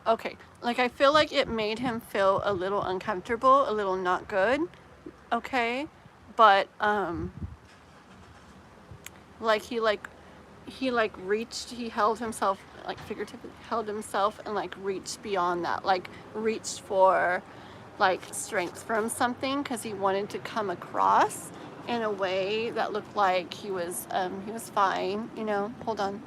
Okay, like I feel like it made him feel a little uncomfortable, a little not good, okay? But like he reached, he held himself, like figuratively held himself and like reached beyond that, like reached for like strength from something, because he wanted to come across in a way that looked like he was fine, you know. Hold on.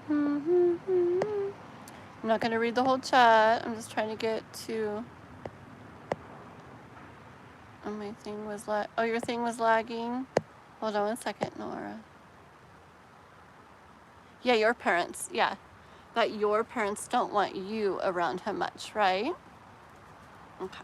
I'm not going to read the whole chat. I'm just trying to get to... Oh, my thing was oh, your thing was lagging? Hold on one second, Nora. Yeah, your parents. Yeah. That your parents don't want you around him much, right? Okay.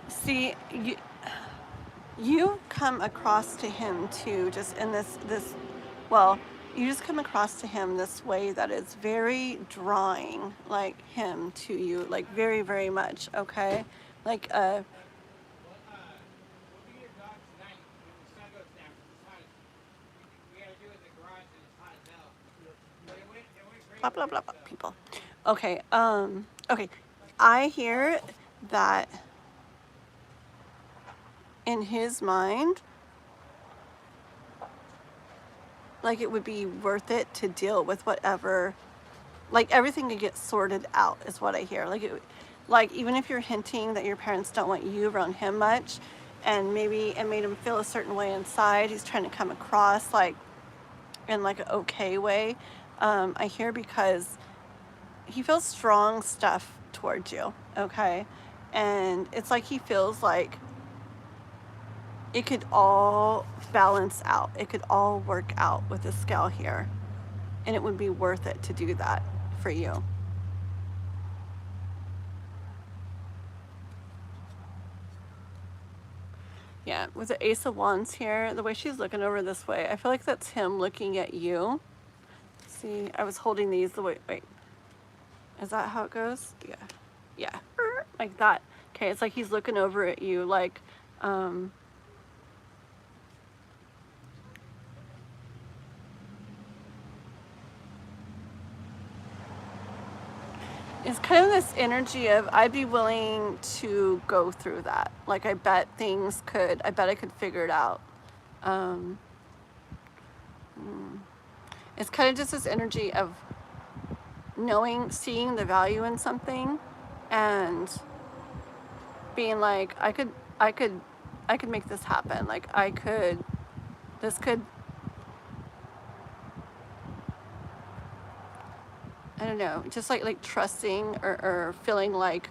See, you come across to him too, just in well, you just come across to him this way that is very drawing, like him to you, like very, very much, okay? Like, blah, blah, blah, blah, people. Okay, okay. I hear that in his mind, like it would be worth it to deal with whatever, like everything could get sorted out is what I hear. Like even if you're hinting that your parents don't want you around him much, and maybe it made him feel a certain way inside, he's trying to come across like in like an okay way. I hear because he feels strong stuff towards you, okay? And it's like he feels like it could all balance out. It could all work out with the scale here. And it would be worth it to do that for you. Yeah, with the Ace of Wands here, the way she's looking over this way, I feel like that's him looking at you. See, I was holding these the way, wait. Is that how it goes? Yeah. Yeah, like that. Okay, it's like he's looking over at you like, it's kind of this energy of I'd be willing to go through that. Like I bet I could figure it out. It's kind of just this energy of seeing the value in something and being like, I could make this happen. Like this could, I don't know, just like trusting or feeling like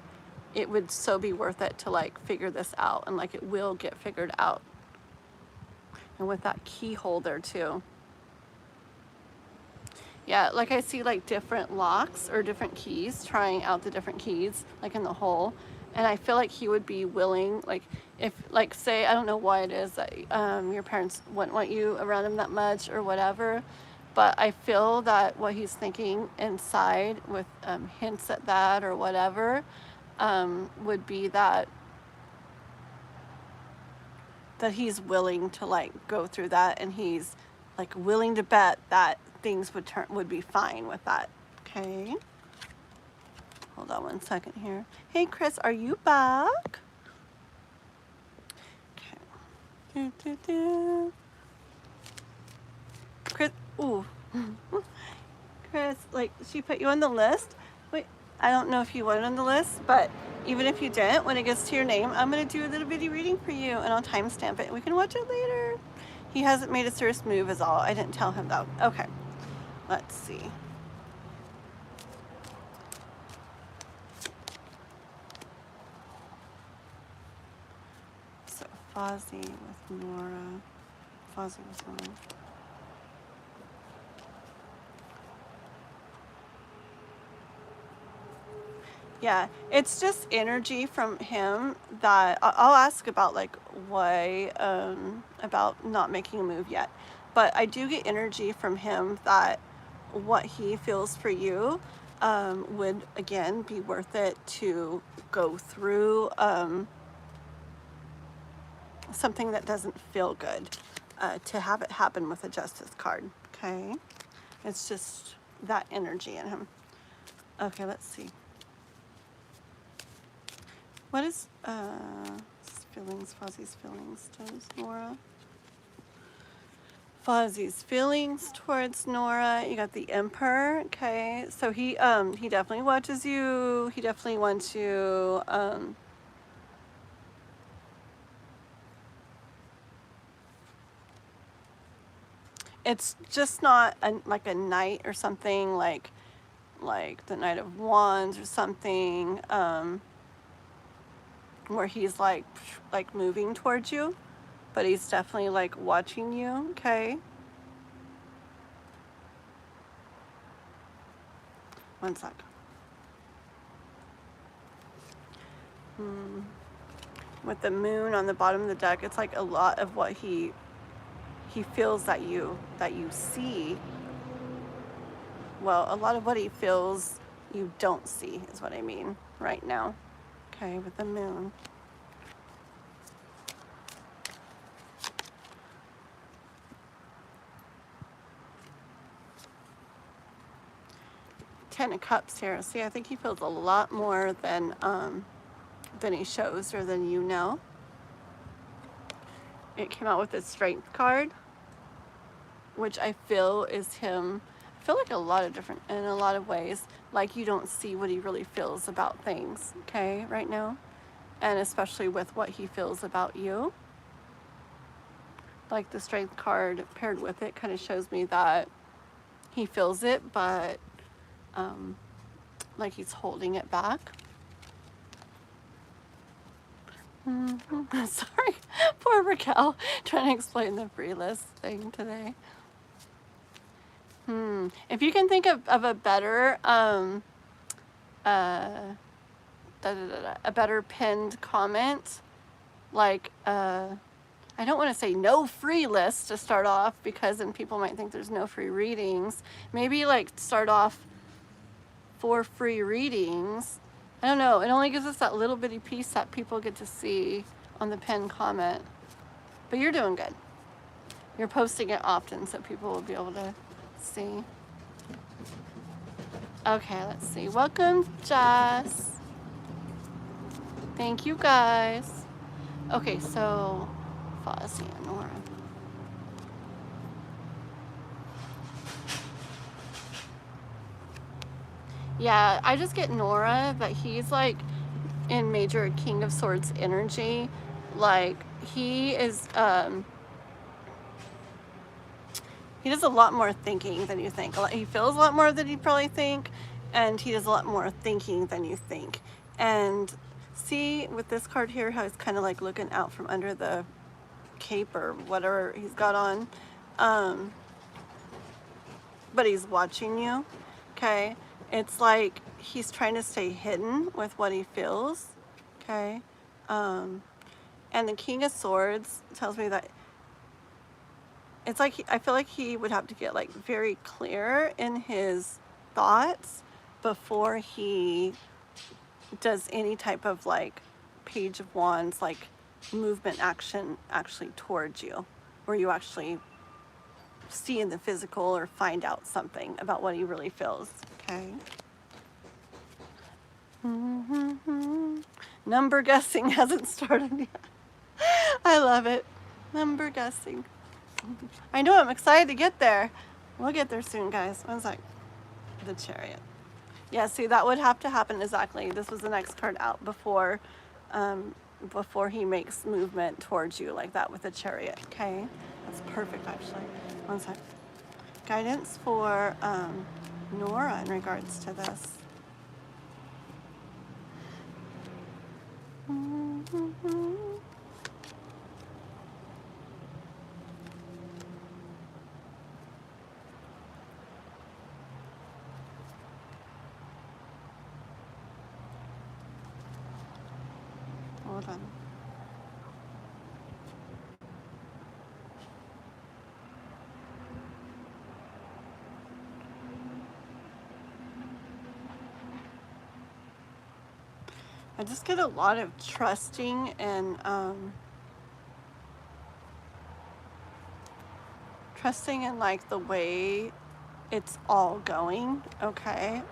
it would so be worth it to like figure this out, and like it will get figured out. And with that key holder too. Yeah, like I see like different locks or different keys, trying out the different keys, like in the hole. And I feel like he would be willing, like if, like say, I don't know why it is that your parents wouldn't want you around him that much or whatever, but I feel that what he's thinking inside with hints at that or whatever would be that he's willing to like go through that, and he's like willing to bet that things would be fine with that. Okay, hold on one second here. Hey Chris, are you back? Okay. Chris, ooh. Chris, like she put you on the list. Wait, I don't know if you went on the list, but even if you didn't, when it gets to your name, I'm gonna do a little bitty reading for you, and I'll timestamp it. We can watch it later. He hasn't made a serious move is all. I didn't tell him though. Okay, let's see. So Fozy with Nora. Fozy with Nora. Yeah, it's just energy from him that I'll ask about like why, about not making a move yet. But I do get energy from him that what he feels for you would, again, be worth it to go through something that doesn't feel good, to have it happen with a Justice card, okay? It's just that energy in him. Okay, let's see. What is feelings, Fozy's feelings towards Nora? Fozy's feelings towards Nora. You got the Emperor. Okay, so he definitely watches you. He definitely wants you. It's just not like a knight or something like the Knight of Wands or something, where he's like moving towards you, but he's definitely like watching you. Okay. One sec. With the moon on the bottom of the deck, it's like a lot of what he feels that you see. Well, a lot of what he feels you don't see is what I mean right now. Okay, with the moon. Ten of Cups here. See, I think he feels a lot more than he shows or than you know. It came out with the Strength card, which I feel is him. I feel like in a lot of ways, like you don't see what he really feels about things, okay, right now. And especially with what he feels about you. Like the Strength card paired with it kind of shows me that he feels it, but like he's holding it back. Sorry, poor Raquel, trying to explain the free list thing today. If you can think of a better a better pinned comment, like I don't want to say no free list to start off, because then people might think there's no free readings. Maybe like start off 4 free readings. I don't know. It only gives us that little bitty piece that people get to see on the pinned comment. But you're doing good. You're posting it often so people will be able to see. Okay, let's see. Welcome, Jess. Thank you, guys. Okay, so Fozy and Nora. Yeah, I just get Nora, but he's like in major King of Swords energy. Like he is he does a lot more thinking than you think. He feels a lot more than you probably think, and he does a lot more thinking than you think. And see with this card here how he's kind of like looking out from under the cape or whatever he's got on, but he's watching you. Okay, it's like he's trying to stay hidden with what he feels. Okay, and the King of Swords tells me that it's like I feel like he would have to get like very clear in his thoughts before he does any type of like Page of Wands, like movement action actually towards you, where you actually see in the physical or find out something about what he really feels. Okay. Number guessing hasn't started yet. I love it. Number guessing. I know, I'm excited to get there. We'll get there soon, guys. One sec. The Chariot. Yeah, see, that would have to happen exactly. This was the next card out before he makes movement towards you like that with the Chariot. Okay, that's perfect, actually. One sec. Guidance for Nora in regards to this. Hold on. I just get a lot of trusting and trusting in like the way it's all going, okay?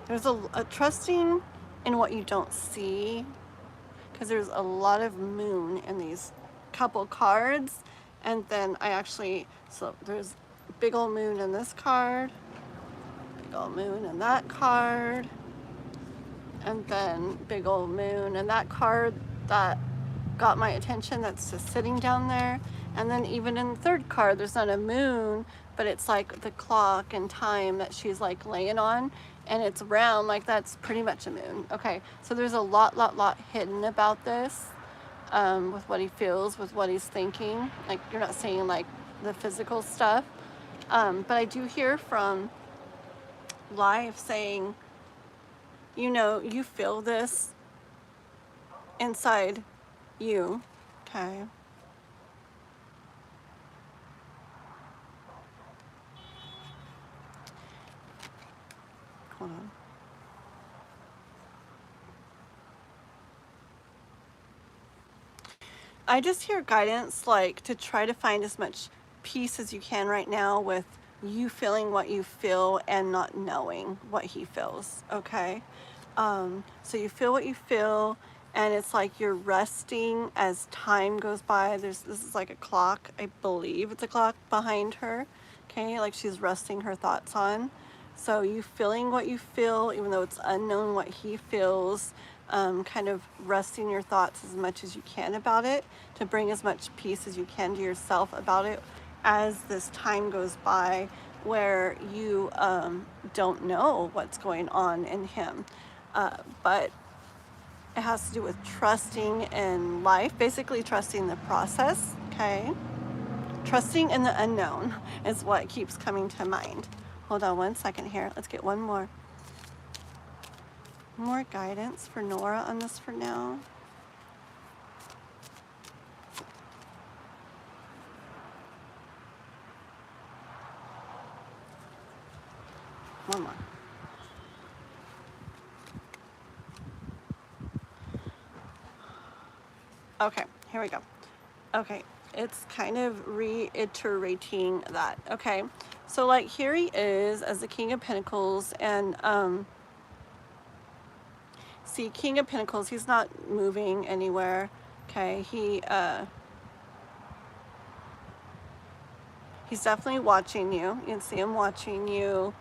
There's a trusting in what you don't see, because there's a lot of moon in these couple cards. And then I actually, so there's big old moon in this card, big old moon in that card, and then big old moon in that card that got my attention, that's just sitting down there. And then even in the third card, there's not a moon, but it's like the clock and time that she's like laying on, and it's round, like that's pretty much a moon. Okay, so there's a lot hidden about this, with what he feels, with what he's thinking. Like, you're not saying like the physical stuff, but I do hear from life saying, you know, you feel this inside you, okay? Hold on. I just hear guidance, like to try to find as much peace as you can right now with you feeling what you feel and not knowing what he feels, okay? So you feel what you feel, and it's like you're resting as time goes by. This is like a clock, I believe it's a clock behind her, okay? Like she's resting her thoughts on. So you feeling what you feel, even though it's unknown what he feels, kind of resting your thoughts as much as you can about it to bring as much peace as you can to yourself about it as this time goes by, where you don't know what's going on in him. But it has to do with trusting in life, basically trusting the process, okay? Trusting in the unknown is what keeps coming to mind. Hold on one second here. Let's get one more guidance for Nora on this for now. One more. Okay, here we go. Okay, it's kind of reiterating that. Okay, so like here he is as the King of Pentacles, and see, King of Pentacles, he's not moving anywhere. Okay, he's definitely watching you. You can see him watching you.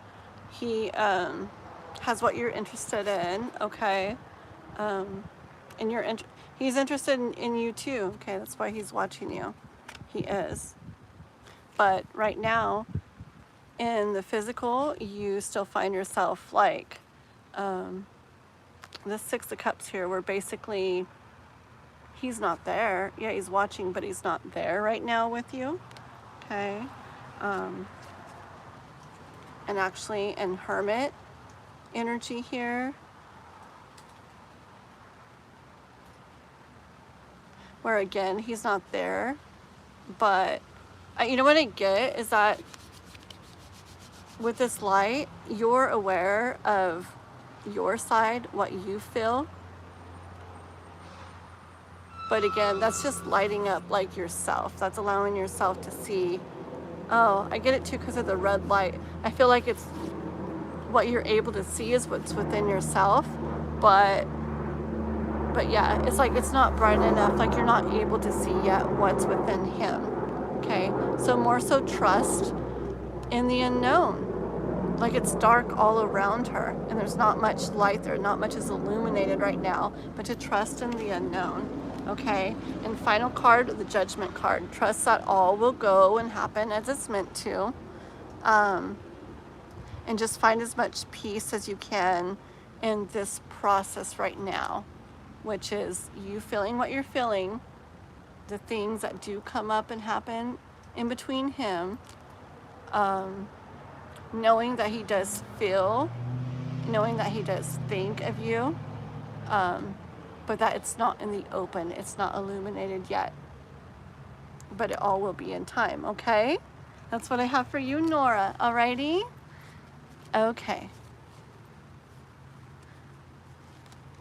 He has what you're interested in, okay? And he's interested in you too, okay? That's why he's watching you. He is. But right now, in the physical, you still find yourself like the Six of Cups here, where basically he's not there. Yeah, he's watching, but he's not there right now with you, okay? And actually in Hermit energy here, where again, he's not there, but you know what I get is that with this light, you're aware of your side, what you feel. But again, that's just lighting up like yourself. That's allowing yourself to see, oh, I get it too because of the red light. I feel like it's what you're able to see is what's within yourself, but yeah, it's like it's not bright enough, like you're not able to see yet what's within him, okay? So more so trust in the unknown. Like it's dark all around her, and there's not much light there, not much is illuminated right now, but to trust in the unknown, okay? And final card, the Judgment card. Trust that all will go and happen as it's meant to. And just find as much peace as you can in this process right now, which is you feeling what you're feeling, the things that do come up and happen in between him, knowing that he does feel, knowing that he does think of you, but that it's not in the open, it's not illuminated yet, but it all will be in time, okay? That's what I have for you, Nora, alrighty? Okay.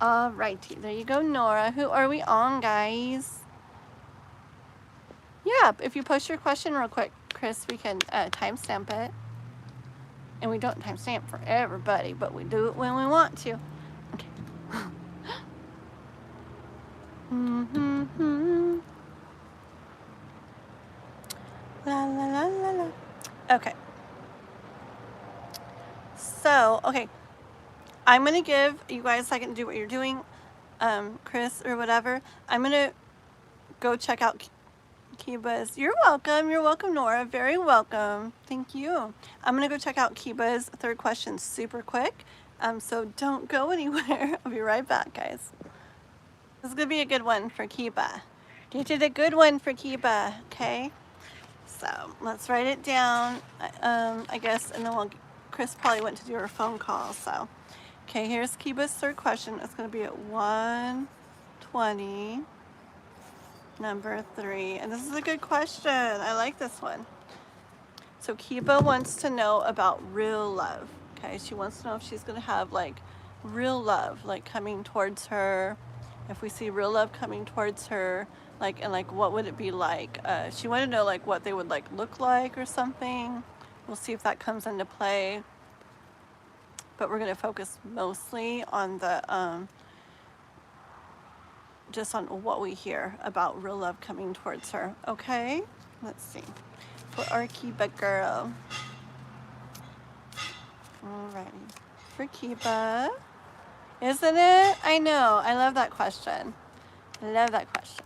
Alrighty, there you go, Nora. Who are we on, guys? Yeah, if you post your question real quick, Chris, we can timestamp it. And we don't timestamp for everybody, but we do it when we want to. Okay. La la la la la. Okay. So, okay. I'm going to give you guys a second to do what you're doing, Chris or whatever. I'm going to go check out Kiba's. You're welcome, Nora. Very welcome. Thank you. I'm going to go check out Kiba's third question super quick. So don't go anywhere. I'll be right back, guys. This is going to be a good one for Kiba. You did a good one for Kiba, okay? So let's write it down, I guess, and then Chris probably went to do her phone call, so. Okay, here's Kiba's third question. It's going to be at 120, number 3. And this is a good question. I like this one. So Kiba wants to know about real love. Okay, she wants to know if she's going to have like real love, like coming towards her. If we see real love coming towards her, like, and like what would it be like? She wanted to know like what they would like look like or something. We'll see if that comes into play. But we're going to focus mostly on the just on what we hear about real love coming towards her. Okay, let's see. For our Kiba girl. Alrighty. For Kiba. Isn't it? I know. I love that question. I love that question.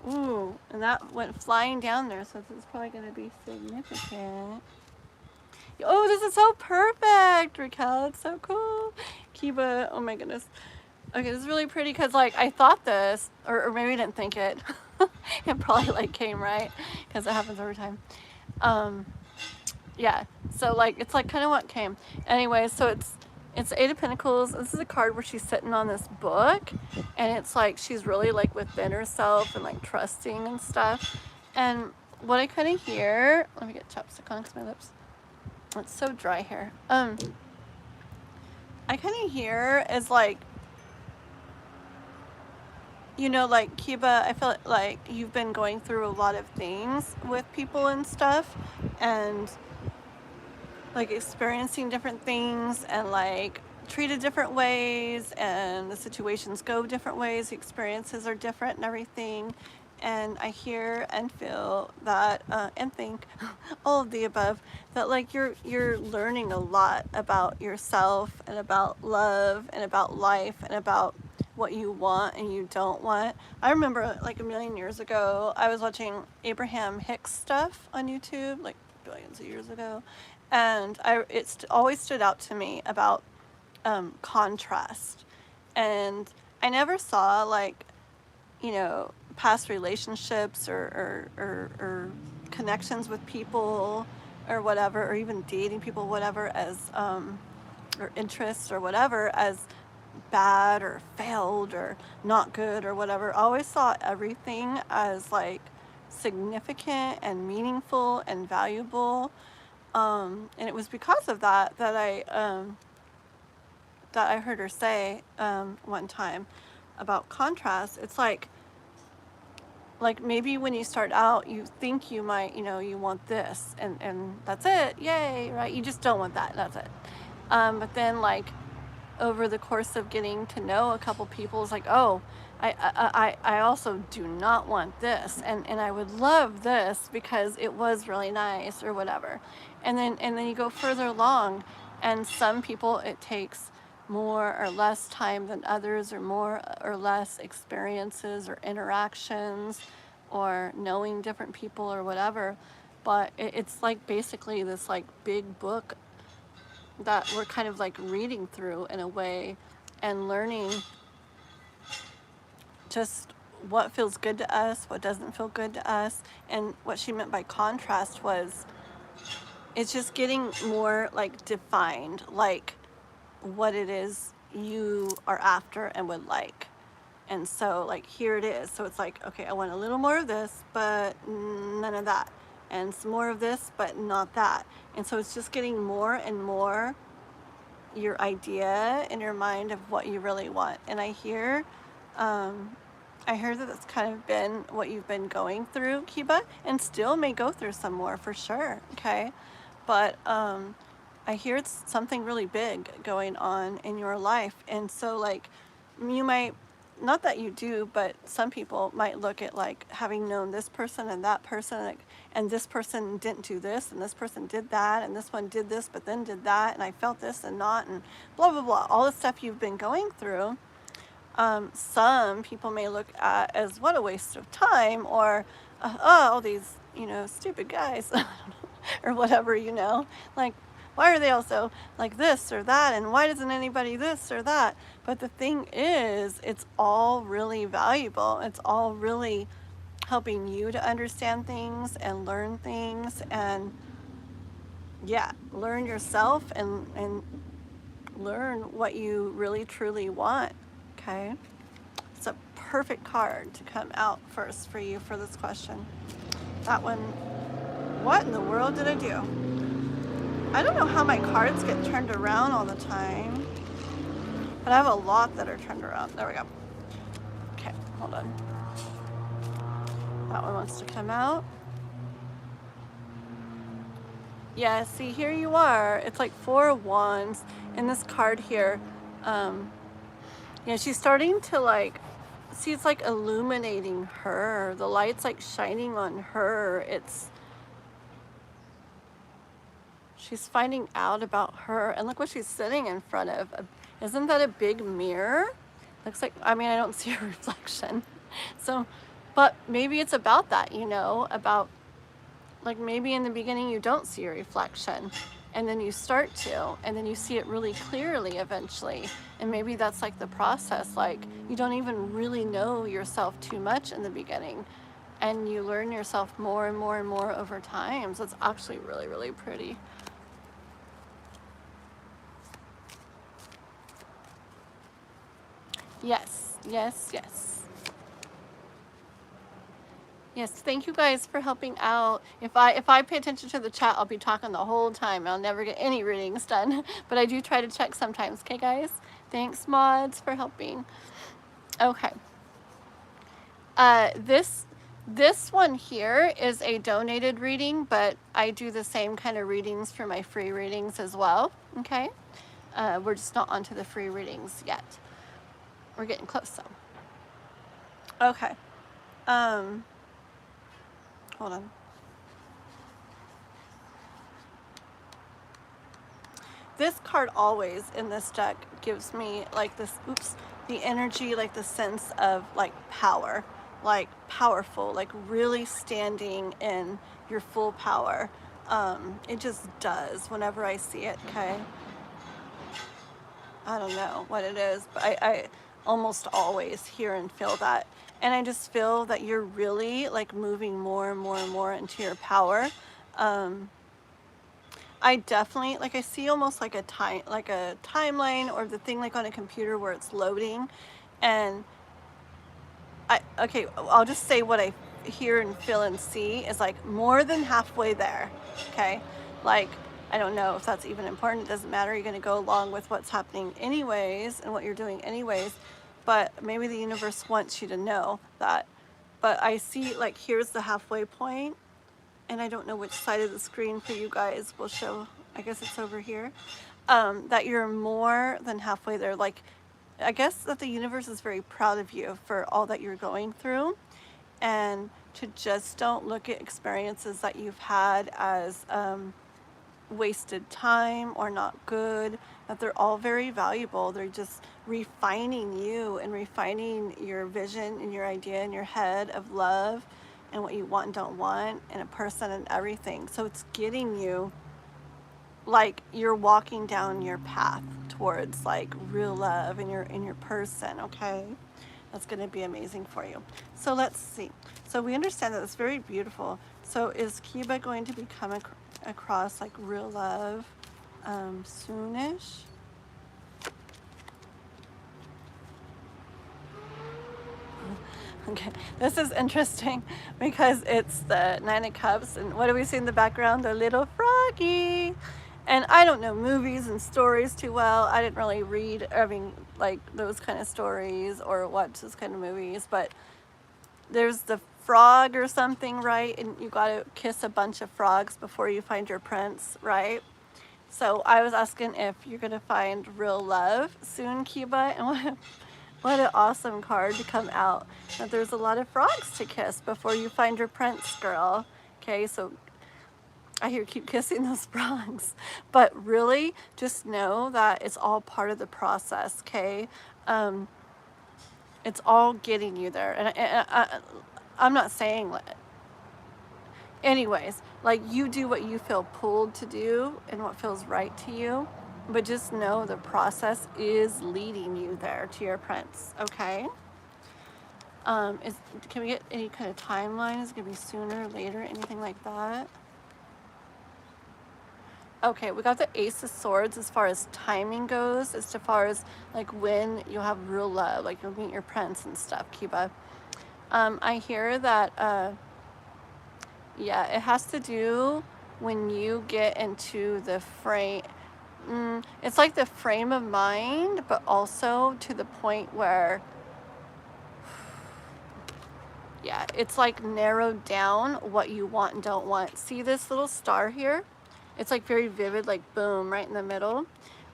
Ooh, and that went flying down there, so this is probably going to be significant. Oh, this is so perfect, Raquel. It's so cool. Kiba, oh my goodness. Okay, this is really pretty because, like, I thought this, or maybe I didn't think it. It probably, like, came right because it happens every time. Yeah, so, like, it's, like, kind of what came. Anyway, so it's the 8 of Pentacles. This is a card where she's sitting on this book, and it's, like, she's really, like, within herself and, like, trusting and stuff. And what I kind of hear, let me get chapstick on because my lips. It's so dry here. I kind of hear is like, you know, like Kiba, I feel like you've been going through a lot of things with people and stuff, and like experiencing different things and like treated different ways, and the situations go different ways, the experiences are different and everything. And I hear and feel that, and think, all of the above, that like you're learning a lot about yourself and about love and about life and about what you want and you don't want. I remember like a million years ago, I was watching Abraham Hicks stuff on YouTube, like billions of years ago, and it always stood out to me about contrast. And I never saw like, you know, past relationships or connections with people or whatever, or even dating people, whatever, as or interests or whatever, as bad or failed or not good or whatever. I always saw everything as like significant and meaningful and valuable, and it was because of that that I heard her say one time about contrast. It's like maybe when you start out, you think you might, you know, you want this, and that's it, yay, right? You just don't want that, that's it. But then, like, over the course of getting to know a couple people, it's like, oh, I also do not want this, and I would love this because it was really nice or whatever. And then you go further along, and some people it takes more or less time than others, or more or less experiences or interactions or knowing different people or whatever. But it's like basically this like big book that we're kind of like reading through in a way and learning just what feels good to us, what doesn't feel good to us. And what she meant by contrast was it's just getting more like defined, like what it is you are after and would like. And so like here it is. So it's like, okay, I want a little more of this, but none of that. And some more of this, but not that. And so it's just getting more and more your idea in your mind of what you really want. And I hear that that's kind of been what you've been going through, Kiba, and still may go through some more for sure, okay? But I hear it's something really big going on in your life. And so like you might, not that you do, but some people might look at like having known this person and that person, like, and this person didn't do this and this person did that and this one did this but then did that and I felt this and not, and blah blah blah, all the stuff you've been going through. Some people may look at as what a waste of time, or oh, all these, you know, stupid guys or whatever, you know, like why are they also like this or that, and why doesn't anybody this or that? But the thing is, it's all really valuable. It's all really helping you to understand things and learn things, and yeah, learn yourself and learn what you really truly want. Okay, it's a perfect card to come out first for you for this question. That one, what in the world did I do? I don't know how my cards get turned around all the time, but I have a lot that are turned around. There we go. Okay, hold on. That one wants to come out. Yeah, see, here you are. It's like 4 of Wands in this card here. Yeah, she's starting to like, see, it's like illuminating her. The light's like shining on her. She's finding out about her. And look what she's sitting in front of. Isn't that a big mirror? Looks like, I mean, I don't see a reflection. So, but maybe it's about that, you know, about like maybe in the beginning you don't see a reflection, and then you start to, and then you see it really clearly eventually. And maybe that's like the process, like you don't even really know yourself too much in the beginning, and you learn yourself more and more and more over time. So it's actually really, really pretty. Yes, yes, yes. Yes, thank you guys for helping out. If I pay attention to the chat, I'll be talking the whole time. I'll never get any readings done, but I do try to check sometimes. Okay, guys? Thanks, mods, for helping. Okay. This one here is a donated reading, but I do the same kind of readings for my free readings as well. Okay. We're just not onto the free readings yet. We're getting close though. Okay. Hold on. This card always in this deck gives me like this, the energy, like the sense of like power, like powerful, like really standing in your full power. It just does whenever I see it, okay? I don't know what it is, but I almost always hear and feel that. And I just feel that you're really like moving more and more and more into your power. I definitely, like I see almost like a timeline, or the thing like on a computer where it's loading. And okay, I'll just say what I hear and feel and see is like more than halfway there, okay? Like, I don't know if that's even important. It doesn't matter. You're going to go along with what's happening anyways and what you're doing anyways. But maybe the universe wants you to know that. But I see like here's the halfway point, and I don't know which side of the screen for you guys will show. I guess it's over here. That you're more than halfway there. Like, I guess that the universe is very proud of you for all that you're going through, and to just don't look at experiences that you've had as wasted time or not good, that they're all very valuable. They're just refining you and refining your vision and your idea in your head of love and what you want and don't want, and a person and everything. So it's getting you like you're walking down your path towards like real love in your person, okay? That's going to be amazing for you. So let's see. So we understand that it's very beautiful. So is Kiba going to become across like real love soonish? Okay, this is interesting because it's the 9 of Cups, and what do we see in the background? The little froggy. And I don't know movies and stories too well. I didn't really read, I mean, like those kind of stories or watch those kind of movies, but there's the frog or something, right? And you got to kiss a bunch of frogs before you find your prince, right? So I was asking if you're going to find real love soon, Kiba, and what an awesome card to come out. That there's a lot of frogs to kiss before you find your prince, girl. Okay, so I hear keep kissing those frogs. But really, just know that it's all part of the process, okay? It's all getting you there. And I'm not saying... Anyways, like you do what you feel pulled to do and what feels right to you. But just know the process is leading you there to your prince, okay? Can we get any kind of timeline? Is it going to be sooner, later, anything like that? Okay, we got the Ace of Swords as far as timing goes, as far as like when you'll have real love, like you'll meet your prince and stuff, Kiba. I hear that, yeah, it has to do when you get into the frame. It's like the frame of mind, but also to the point where, yeah, it's like narrowed down what you want and don't want. See this little star here? It's like very vivid, like boom, right in the middle.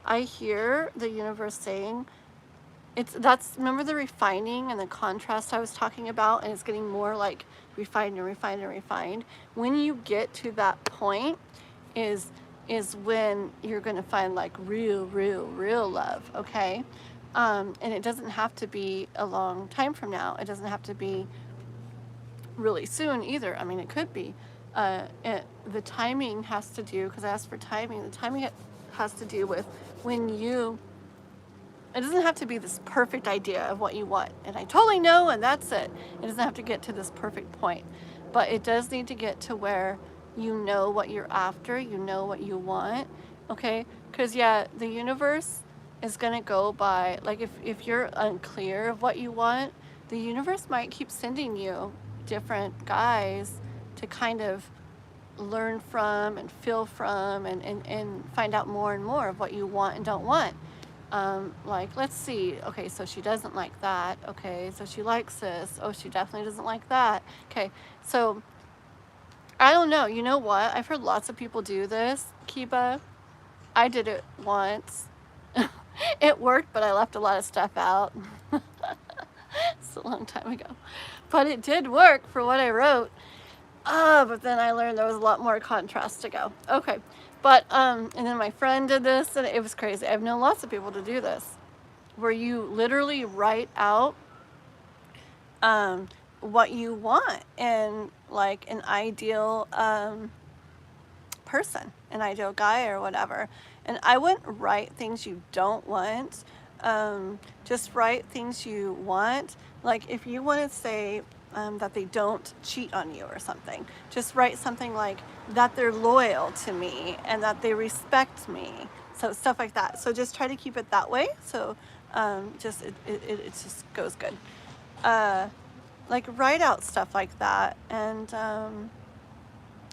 I hear the universe saying, remember the refining and the contrast I was talking about, and it's getting more like refined and refined and refined. When you get to that point is when you're gonna find like real love, okay? And it doesn't have to be a long time from now. It doesn't have to be really soon either. I mean, it could be. The timing has to do, because I asked for timing, the timing has to do with when you, it doesn't have to be this perfect idea of what you want, and I totally know, and that's it. It doesn't have to get to this perfect point, but it does need to get to where you know what you're after, you know what you want, okay? Because yeah, the universe is gonna go by, like if you're unclear of what you want, the universe might keep sending you different guys to kind of learn from and feel from and find out more and more of what you want and don't want. Like, let's see, okay, so she doesn't like that, okay, so she likes this, oh, she definitely doesn't like that, okay, so I don't know, you know what, I've heard lots of people do this, Kiba. I did it once. It worked, but I left a lot of stuff out. It's a long time ago, but it did work for what I wrote. But then I learned there was a lot more contrast to go. Okay, but and then my friend did this, and it was crazy. I've known lots of people to do this, where you literally write out what you want in like an ideal person, an ideal guy or whatever. And I wouldn't write things you don't want. Just write things you want. Like if you want to say that they don't cheat on you or something, just write something like that they're loyal to me and that they respect me. So stuff like that. So just try to keep it that way. So it just goes good. Like write out stuff like that. And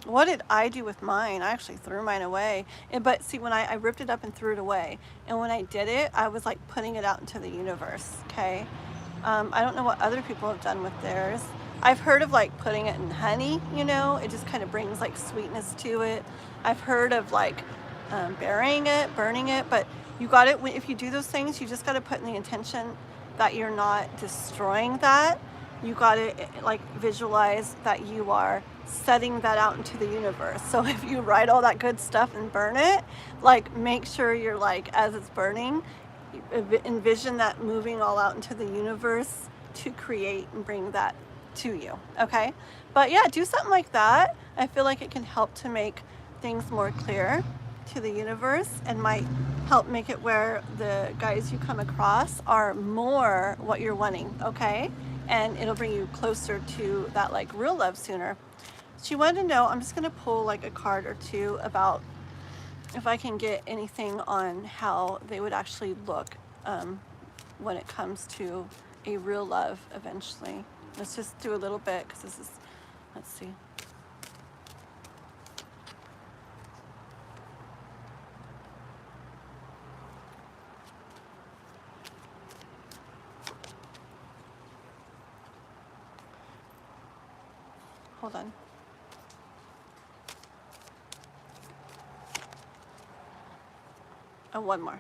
what did I do with mine? I actually threw mine away. But see, when I ripped it up and threw it away, and when I did it, I was like putting it out into the universe, okay? I don't know what other people have done with theirs. I've heard of like putting it in honey, you know, it just kind of brings like sweetness to it. I've heard of like burying it, burning it, but you got it, if you do those things, you just got to put in the intention that you're not destroying that. You got to like visualize that you are setting that out into the universe. So if you write all that good stuff and burn it, like make sure you're like, as it's burning, envision that moving all out into the universe to create and bring that to you, okay? But yeah, do something like that. I feel like it can help to make things more clear to the universe and might help make it where the guys you come across are more what you're wanting, okay? And it'll bring you closer to that like real love sooner. She wanted to know, I'm just gonna pull like a card or two about if I can get anything on how they would actually look when it comes to a real love eventually. Let's just do a little bit, because this is, let's see. hold on. Oh, one more.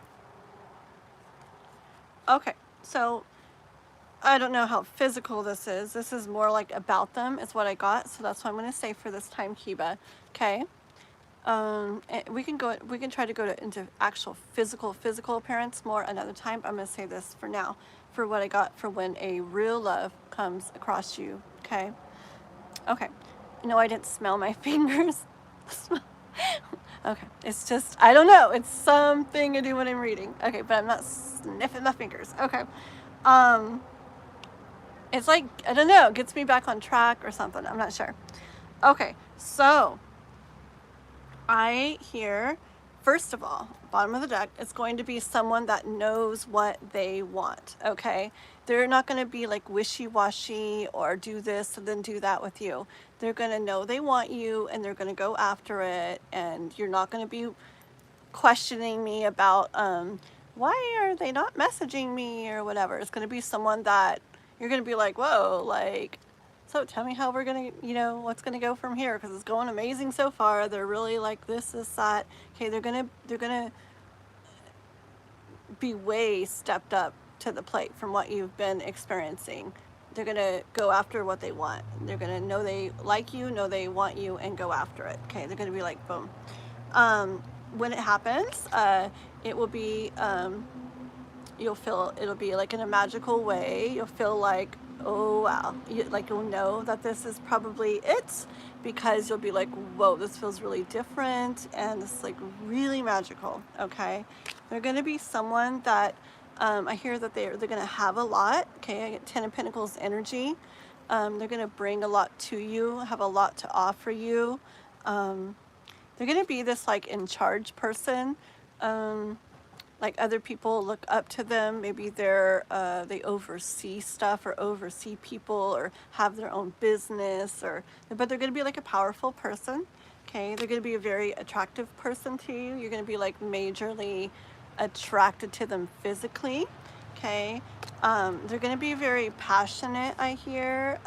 Okay, so I don't know how physical this is. This is more like about them is what I got. So that's what I'm going to say for this time, Kiba. Okay. We can try to go into actual physical appearance more another time. I'm going to say this for now, for what I got for when a real love comes across you. Okay. Okay. No, I didn't smell my fingers. Okay. It's just, I don't know. It's something I do when I'm reading. Okay. But I'm not sniffing my fingers. Okay. It's like, I don't know, it gets me back on track or something. I'm not sure. Okay, so I hear, first of all, bottom of the deck, it's going to be someone that knows what they want, okay? They're not going to be like wishy-washy or do this and then do that with you. They're going to know they want you and they're going to go after it, and you're not going to be questioning me about why are they not messaging me or whatever. It's going to be someone that you're going to be like, whoa, like, so tell me how we're going to, you know, what's going to go from here, because it's going amazing so far. They're really like this, that. Okay, they're going to be way stepped up to the plate from what you've been experiencing. They're going to go after what they want. They're going to know they like you, know they want you, and go after it. Okay, they're going to be like, boom. When it happens, it will be, you'll feel, it'll be like in a magical way. You'll feel like, oh wow, you'll know that this is probably it, because you'll be like, whoa, this feels really different, and this is like really magical. Okay, they're going to be someone that I hear that they're going to have a lot. Okay, I get 10 of Pentacles energy. They're going to bring a lot to you, have a lot to offer you. They're going to be this like in charge person. Like other people look up to them. Maybe they oversee stuff or oversee people or have their own business, but they're going to be like a powerful person. Okay, they're going to be a very attractive person to you. You're going to be like majorly attracted to them physically. Okay, they're going to be very passionate, I hear.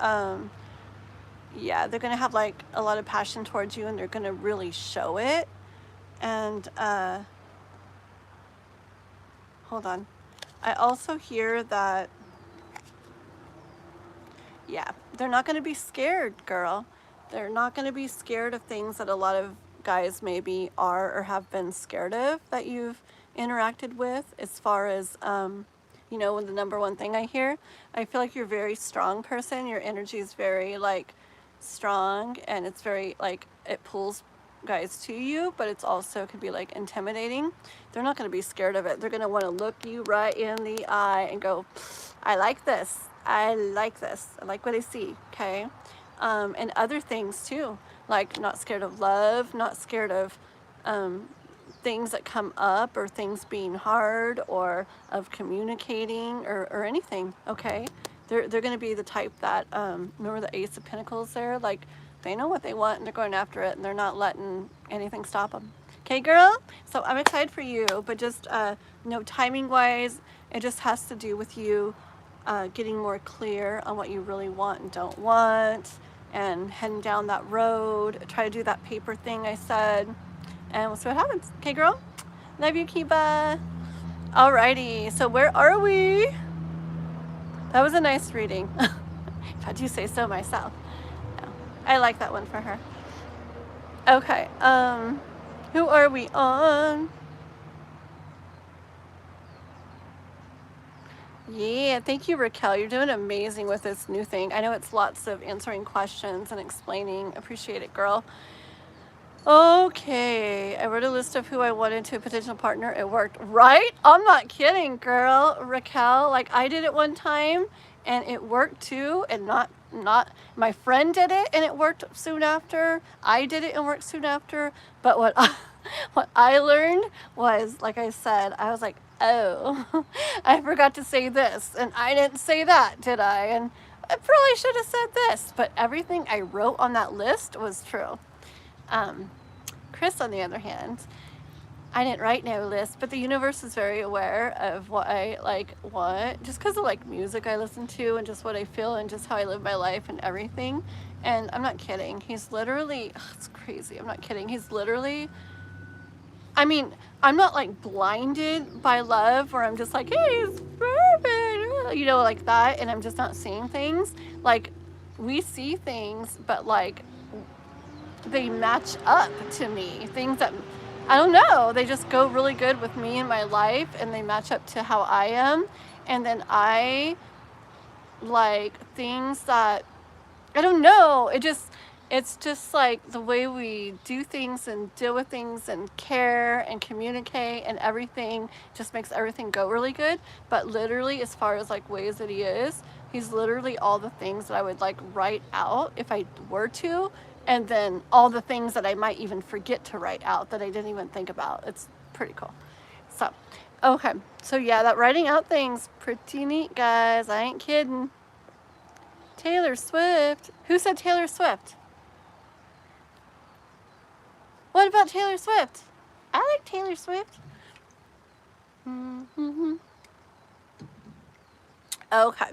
Yeah, they're going to have like a lot of passion towards you, and they're going to really show it. And hold on. I also hear that, yeah, they're not going to be scared, girl. They're not going to be scared of things that a lot of guys maybe are or have been scared of that you've interacted with, as far as, you know, the number one thing I hear. I feel like you're a very strong person. Your energy is very, like, strong, and it's very, like, it pulls guys to you, but it's also could be like intimidating. They're not going to be scared of it. They're going to want to look you right in the eye and go, I like this. I like this. I like what I see. Okay. And other things too, like not scared of love, not scared of things that come up, or things being hard, or of communicating, or anything. Okay. They're going to be the type that, remember the Ace of Pentacles there? Like, they know what they want, and they're going after it, and they're not letting anything stop them. Okay, girl? So I'm excited for you, but just, timing-wise, it just has to do with you getting more clear on what you really want and don't want, and heading down that road. Try to do that paper thing I said, and we'll see what happens. Okay, girl? Love you, Kiba. Alrighty, so where are we? That was a nice reading, if I do say so myself. I like that one for her. Okay, who are we on? Yeah, thank you, Raquel. You're doing amazing with this new thing. I know it's lots of answering questions and explaining. Appreciate it, girl. Okay, I wrote a list of who I wanted to a potential partner. It worked, right? I'm not kidding, girl. Raquel, like I did it one time and it worked too, and not my friend did it and it worked soon after. I did it and worked soon after. But what I learned was, like I said, I was like, oh, I forgot to say this, and I didn't say that, did I? And I probably should have said this, but everything I wrote on that list was true. Chris, on the other hand, I didn't write no list, but the universe is very aware of what I want, just because of like music I listen to, and just what I feel, and just how I live my life and everything. And I'm not kidding. He's literally, ugh, it's crazy. I'm not kidding. He's literally, I mean, I'm not like blinded by love where I'm just like, hey, he's perfect, you know, like that. And I'm just not seeing things. Like, we see things, but like, they match up to me. Things that, I don't know, they just go really good with me in my life and they match up to how I am. And then I like things that, I don't know, it's just like the way we do things and deal with things and care and communicate and everything just makes everything go really good. But literally, as far as like ways that he is, he's literally all the things that I would like write out if I were to, and then all the things that I might even forget to write out that I didn't even think about. It's pretty cool. So, okay. So yeah, that writing out thing's pretty neat, guys. I ain't kidding. Taylor Swift. Who said Taylor Swift? What about Taylor Swift? I like Taylor Swift. Mm-hmm. Okay.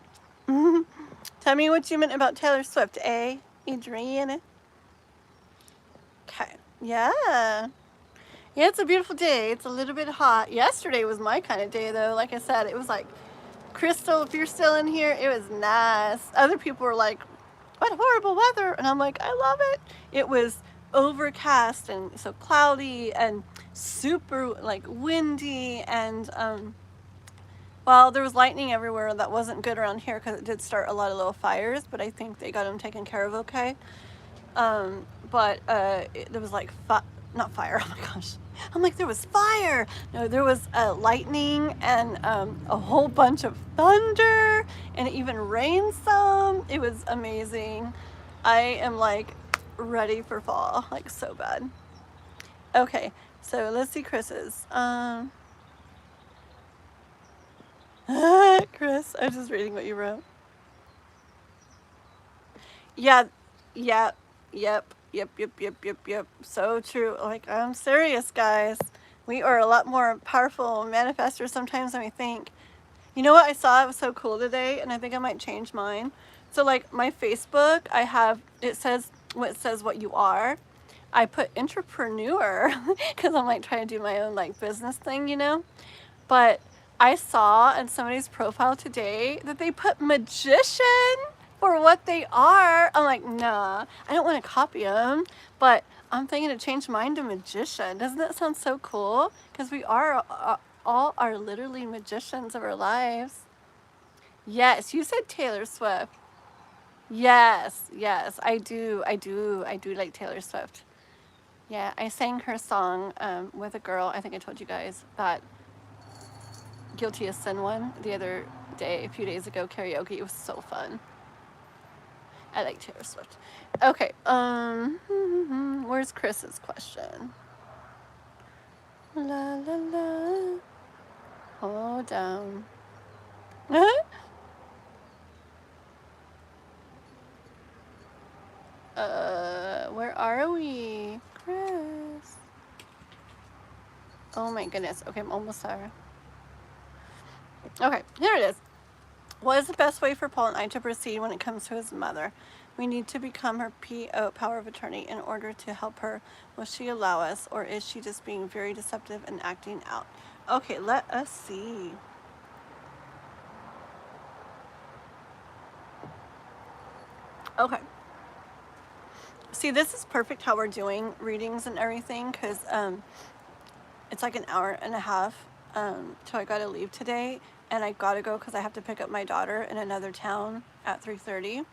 Tell me what you meant about Taylor Swift, eh, Adrien? Okay. Yeah. Yeah, it's a beautiful day. It's a little bit hot. Yesterday was my kind of day, though. Like I said, it was like, Crystal, if you're still in here, it was nice. Other people were like, what horrible weather. And I'm like, I love it. It was overcast and so cloudy and super like windy, and well, there was lightning everywhere. That wasn't good around here because it did start a lot of little fires, but I think they got them taken care of okay. But there was like not fire, oh my gosh, I'm like, there was fire. No, there was lightning and a whole bunch of thunder, and it even rained some. It was amazing. I am like ready for fall, like so bad. Okay, so let's see Chris's. Chris, I was just reading what you wrote. Yeah, yeah, yep. So true. Like, I'm serious, guys. We are a lot more powerful manifestors sometimes than we think. You know what I saw? It was so cool today, and I think I might change mine. So, like, my Facebook, I have, it says what you are. I put entrepreneur because I'm like trying to do my own like business thing, you know? But I saw on somebody's profile today that they put magician for what they are. I'm like, nah, I don't want to copy them, but I'm thinking to change mine to magician. Doesn't that sound so cool? Because we are all are literally magicians of our lives. Yes, you said Taylor Swift. Yes, I do like Taylor Swift. Yeah, I sang her song with a girl. I think I told you guys that Guilty as Sin one the other day, a few days ago, karaoke. It was so fun. I like Taylor Swift. Okay, where's Chris's question? La la la. Hold down. Where are we? Chris. Oh my goodness. Okay, I'm almost there. Okay, here it is. What is the best way for Paul and I to proceed when it comes to his mother? We need to become her PO, power of attorney, in order to help her. Will she allow us, or is she just being very deceptive and acting out? Okay, let us see. Okay. See, this is perfect how we're doing readings and everything, because it's like an hour and a half till I gotta leave today, and I gotta go because I have to pick up my daughter in another town at 3:30,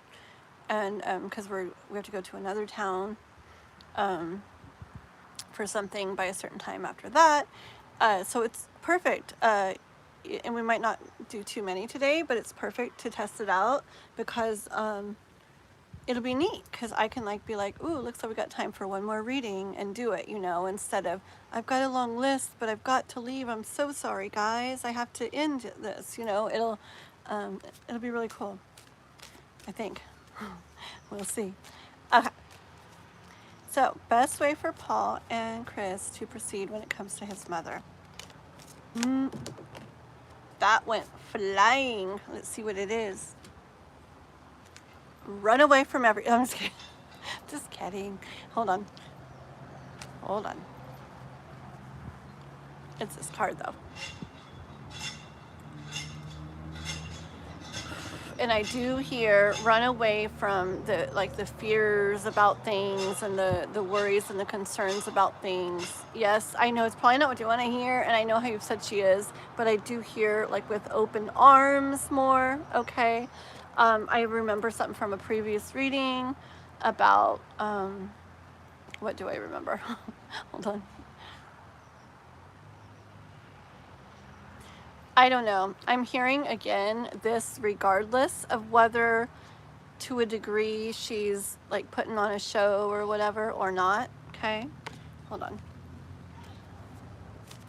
and because we have to go to another town for something by a certain time after that, so it's perfect. And we might not do too many today, but it's perfect to test it out because it'll be neat because I can like be like, ooh, looks like we got time for one more reading and do it, you know, instead of I've got a long list, but I've got to leave. I'm so sorry, guys. I have to end this, you know. It'll be really cool, I think. We'll see. Okay. So, best way for Paul and Chris to proceed when it comes to his mother. That went flying. Let's see what it is. run away from I'm just kidding. Just kidding. Hold on. Hold on. It's this card though. And I do hear run away from the fears about things and the worries and the concerns about things. Yes, I know it's probably not what you want to hear, and I know how you've said she is, but I do hear like with open arms more, okay? I remember something from a previous reading about, what do I remember? Hold on. I don't know. I'm hearing again this regardless of whether to a degree she's like putting on a show or whatever or not. Okay, hold on.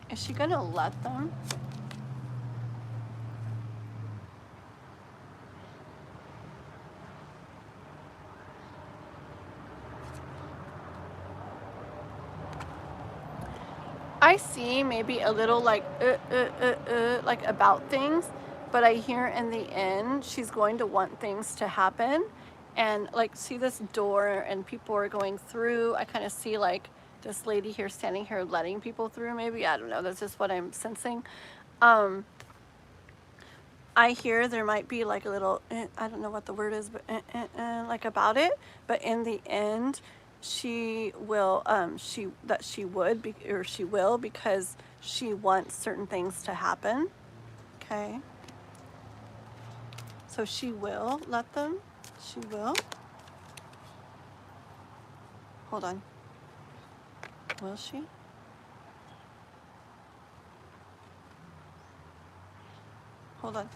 Is she gonna let them? I see maybe a little like like about things, but I hear in the end she's going to want things to happen, and like see this door and people are going through. I kind of see like this lady here standing here letting people through. Maybe, I don't know. That's just what I'm sensing. I hear there might be like a little, I don't know what the word is, but like about it. But in the end, she will, she will, because she wants certain things to happen. Okay. So she will let them. She will. Hold on. Will she? Hold on.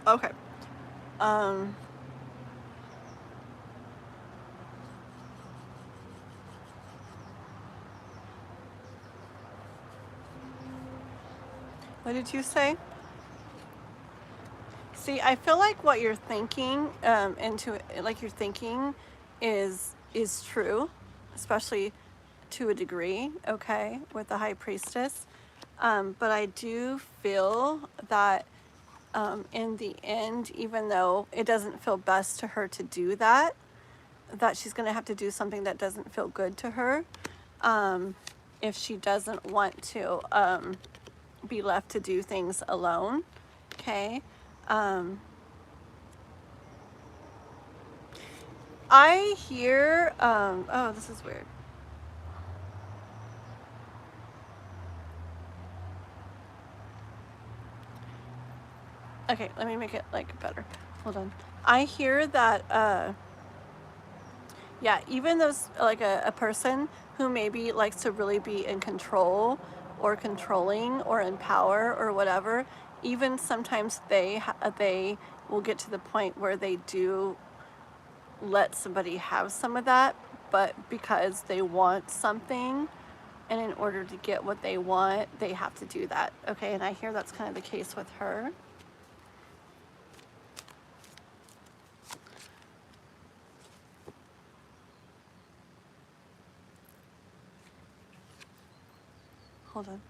Okay. What did you say? See, I feel like what you're thinking, like you're thinking is true, especially to a degree, okay, with the High Priestess. But I do feel that in the end, even though it doesn't feel best to her to do that, that she's going to have to do something that doesn't feel good to her, if she doesn't want to be left to do things alone, okay? I hear, oh, this is weird. Okay, let me make it like better. Hold on. I hear that, yeah, even those, like a person who maybe likes to really be in control or controlling or in power or whatever, even sometimes they will get to the point where they do let somebody have some of that, but because they want something, and in order to get what they want, they have to do that. Okay, and I hear that's kind of the case with her. Hold on.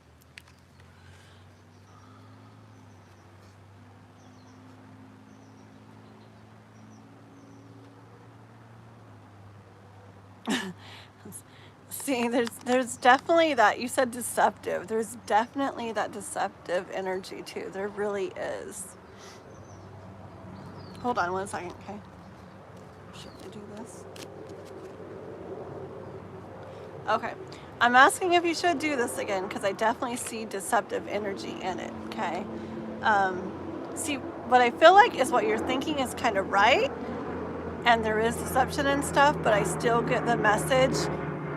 See, there's definitely that. You said deceptive. There's definitely that deceptive energy too. There really is. Hold on 1 second, okay? Should I do this? Okay. I'm asking if you should do this again because I definitely see deceptive energy in it, okay? See, what I feel like is what you're thinking is kind of right, and there is deception and stuff, but I still get the message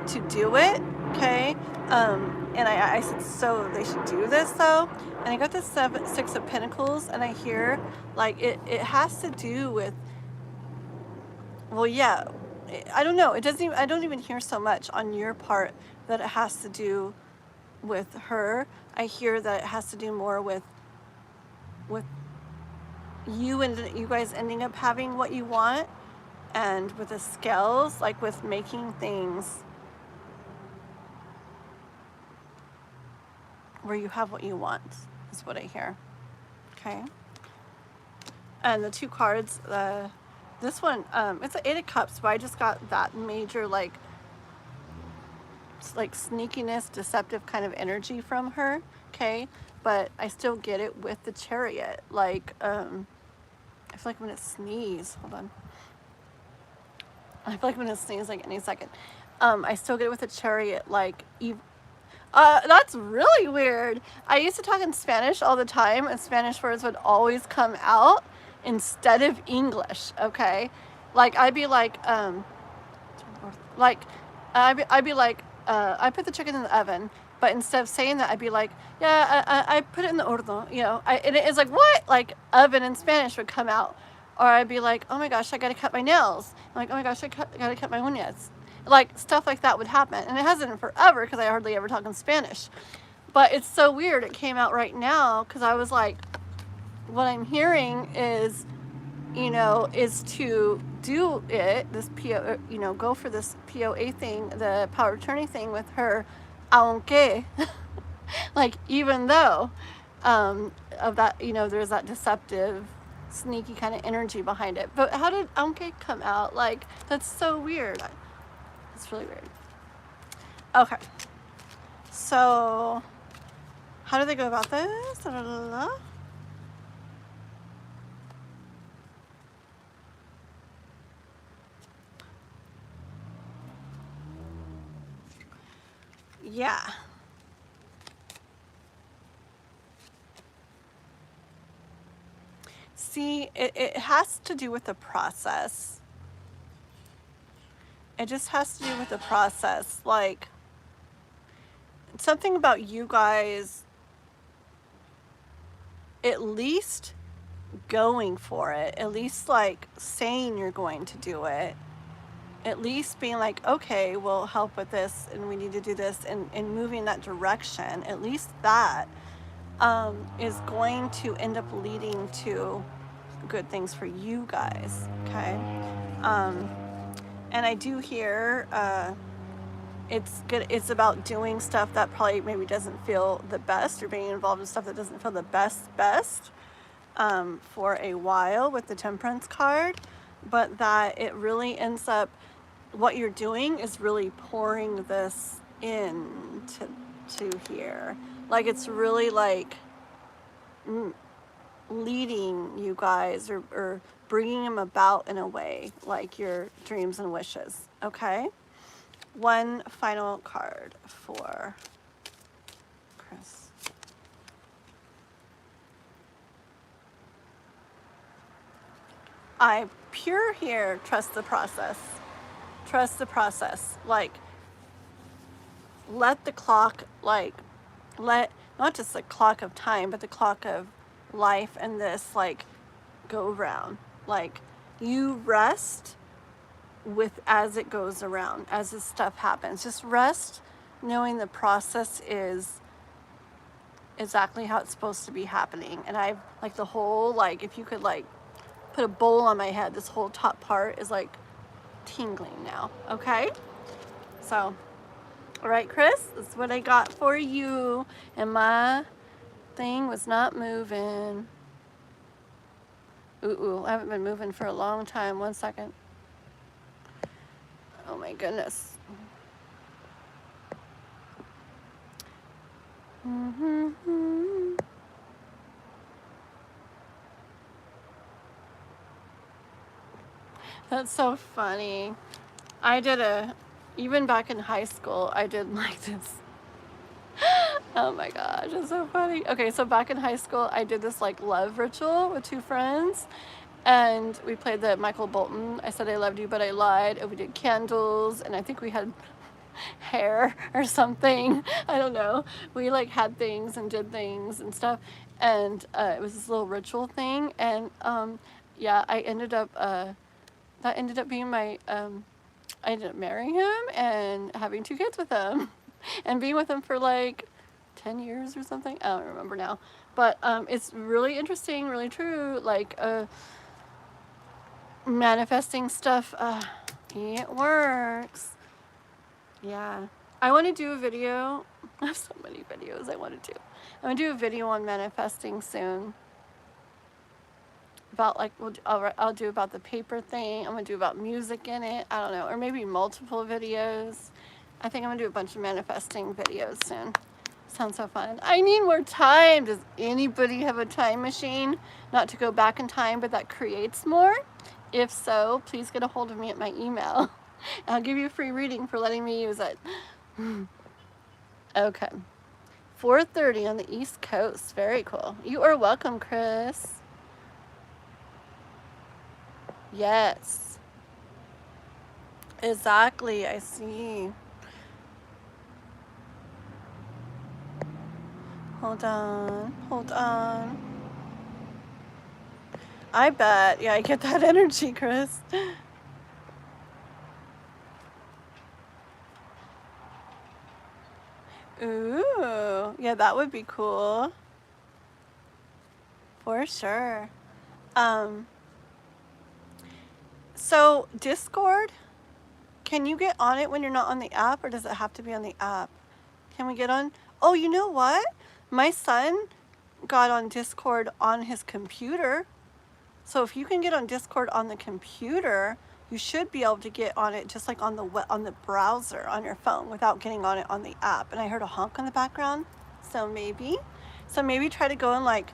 to do it, okay? And I said, so they should do this though? And I got the 6 of Pentacles, and I hear like it has to do with, well, yeah, I don't know. It doesn't even, I don't even hear so much on your part that it has to do with her. I hear that it has to do more with you and you guys ending up having what you want, and with the scales, like with making things. where you have what you want, is what I hear. Okay. And the 2 cards, this one, it's an 8 of Cups, but I just got that major, like sneakiness, deceptive kind of energy from her. Okay. But I still get it with the Chariot. Like, I feel like I'm gonna sneeze. Hold on. I feel like I'm gonna sneeze like any second. I still get it with the Chariot, like, that's really weird. I used to talk in Spanish all the time, and Spanish words would always come out instead of English, okay? Like, I'd be like, I put the chicken in the oven, but instead of saying that, I'd be like, yeah, I put it in the horno, you know? And it's like, what? Like, oven in Spanish would come out. Or I'd be like, oh my gosh, I gotta cut my nails. I'm like, oh my gosh, gotta cut my uñas. Like, stuff like that would happen. And it hasn't in forever, because I hardly ever talk in Spanish. But it's so weird. It came out right now, because I was like, what I'm hearing is, you know, is to do it, this PO, you know, go for this POA thing, the power of attorney thing with her, aunque, like, even though, of that, you know, there's that deceptive, sneaky kind of energy behind it. But how did aunque come out? Like, that's so weird. It's really weird. Okay. So, how do they go about this? Da, da, da, da. Yeah. See, it has to do with the process. It just has to do with the process. Like, something about you guys at least going for it, at least like saying you're going to do it, at least being like, okay, we'll help with this and we need to do this, and moving that direction, at least that is going to end up leading to good things for you guys, okay? And I do hear it's good. It's about doing stuff that probably maybe doesn't feel the best, or being involved in stuff that doesn't feel the best for a while with the Temperance card, but that it really ends up, what you're doing is really pouring this in to here. Like, it's really like leading you guys, or bringing them about in a way, like your dreams and wishes, okay? One final card for Chris. I pure here, trust the process. Trust the process. Like, let the clock, like, let, not just the clock of time, but the clock of life and this, like, go around. Like, you rest with as it goes around, as this stuff happens. Just rest knowing the process is exactly how it's supposed to be happening. And I've, like, the whole, like, if you could, like, put a bowl on my head, this whole top part is, like, tingling now, okay? So, all right, Chris, this is what I got for you. And my thing was not moving. Ooh, I haven't been moving for a long time. 1 second. Oh my goodness. That's so funny. I did even back in high school, I did like this. Oh my gosh, it's so funny. Okay, so back in high school, I did this like love ritual with 2 friends. And we played the Michael Bolton, I Said I Loved You, But I Lied. And we did candles, and I think we had hair or something. I don't know. We like had things and did things and stuff. And it was this little ritual thing. And yeah, I ended up, that ended up being my, I ended up marrying him and having 2 kids with him. And being with him for like 10 years or something. I don't remember now. But it's really interesting, really true. Like, manifesting stuff, it works. Yeah. I want to do a video. I have so many videos I want to do. I'm going to do a video on manifesting soon. About like, I'll do about the paper thing. I'm going to do about music in it. I don't know. Or maybe multiple videos. I think I'm going to do a bunch of manifesting videos soon. Sounds so fun. I need more time. Does anybody have a time machine? Not to go back in time, but that creates more? If so, please get a hold of me at my email. I'll give you a free reading for letting me use it. Okay. 4:30 on the East Coast. Very cool. You are welcome, Chris. Yes. Exactly. I see. Hold on. Hold on. I bet. Yeah, I get that energy, Chris. Ooh. Yeah, that would be cool. For sure. So Discord, can you get on it when you're not on the app, or does it have to be on the app? Can we get on? Oh, you know what? My son got on Discord on his computer. So if you can get on Discord on the computer, you should be able to get on it just like on the browser on your phone without getting on it on the app. And I heard a honk in the background, so maybe try to go in like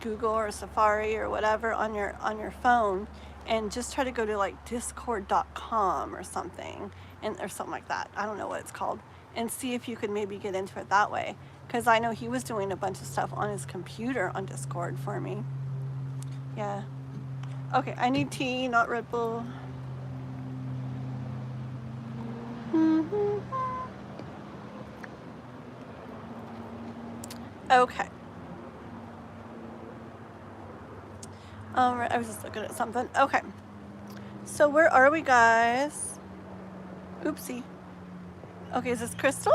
Google or Safari or whatever on your phone, and just try to go to like discord.com or something, or something like that. I don't know what it's called, and see if you could maybe get into it that way. Because I know he was doing a bunch of stuff on his computer on Discord for me. Yeah. Okay, I need tea, not Red Bull. Okay. Alright, I was just looking at something. Okay. So where are we, guys? Oopsie. Okay, is this Crystal?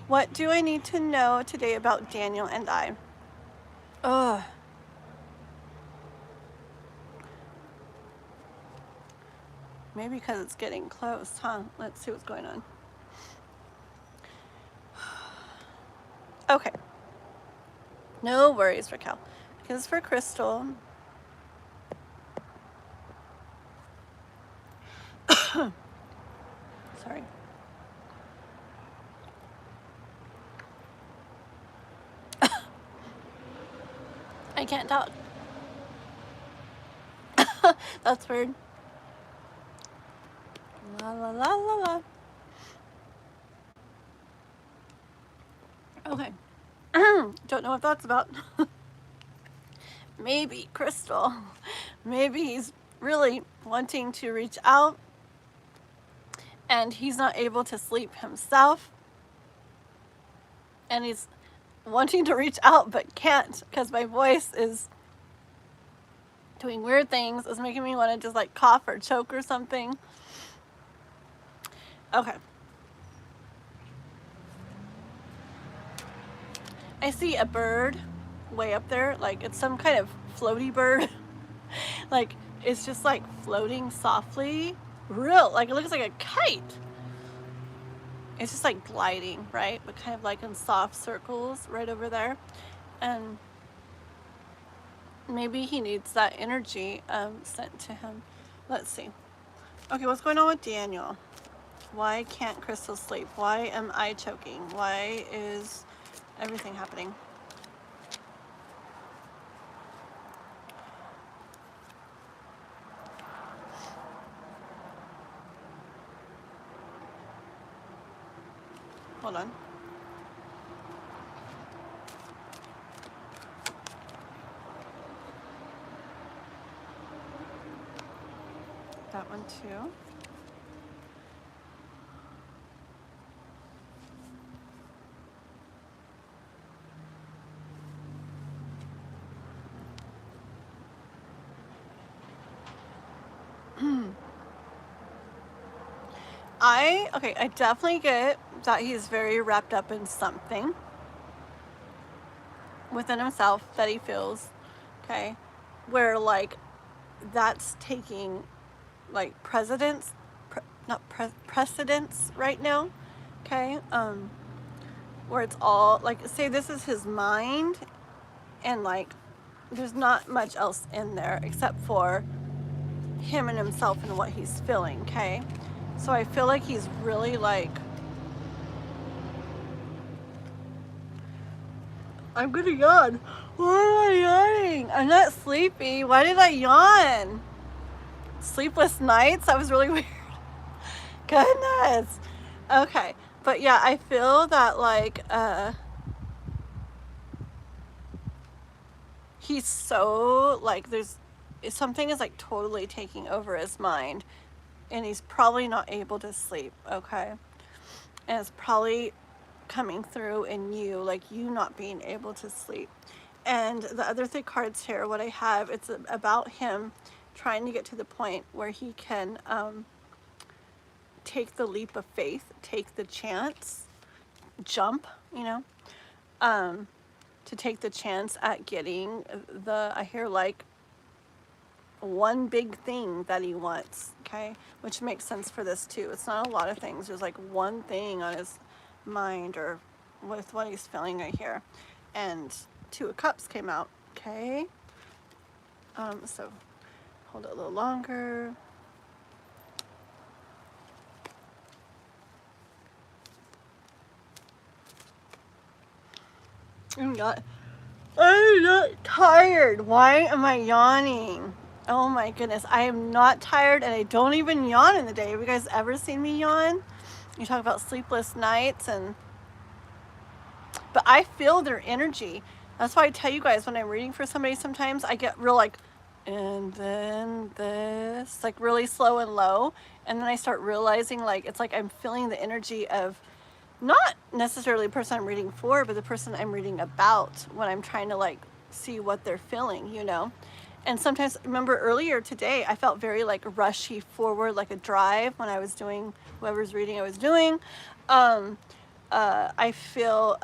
What do I need to know today about Daniel and I? Ugh. Maybe because it's getting close, huh? Let's see what's going on. Okay. No worries, Raquel. Because for Crystal. Sorry. I can't talk. That's weird. La la la la la. Okay. Don't know what that's about. Maybe Crystal. Maybe he's really wanting to reach out and he's not able to sleep himself. And he's wanting to reach out but can't because my voice is doing weird things. It's making me want to just like cough or choke or something. Okay. I see a bird way up there, like it's some kind of floaty bird. Like it's just like floating softly. Like it looks like a kite. It's just like gliding, right? But kind of like in soft circles right over there. And maybe he needs that energy sent to him. Let's see. Okay, what's going on with Daniel? Why can't Crystal sleep? Why am I choking? Why is everything happening? Hold on. That one too. I definitely get that he's very wrapped up in something within himself that he feels, okay, where like that's taking like precedence right now, okay? Where it's all, like, say this is his mind, and like, there's not much else in there except for him and himself and what he's feeling, okay? So I feel like he's really like, I'm gonna yawn. Why am I yawning? I'm not sleepy. Why did I yawn? Sleepless nights? That was really weird. Goodness. Okay. But yeah, I feel that like he's so like, there's something is like totally taking over his mind, and he's probably not able to sleep, okay? And it's probably coming through in you, like you not being able to sleep. And the other three cards here, what I have, it's about him trying to get to the point where he can take the leap of faith, take the chance, jump, you know, to take the chance at getting the, I hear like, one big thing that he wants, okay? Which makes sense for this too. It's not a lot of things. There's like one thing on his mind or with what he's feeling right here. And Two of Cups came out, okay? So hold it a little longer. I'm not tired. Why am I yawning? Oh my goodness, I am not tired, and I don't even yawn in the day. Have you guys ever seen me yawn? You talk about sleepless nights, but I feel their energy. That's why I tell you guys, when I'm reading for somebody, sometimes I get real like, and then this, like really slow and low, and then I start realizing like, it's like I'm feeling the energy of not necessarily the person I'm reading for, but the person I'm reading about, when I'm trying to like see what they're feeling, you know? And sometimes, remember earlier today, I felt very like rushy forward, like a drive when I was doing whoever's reading I was doing. I feel,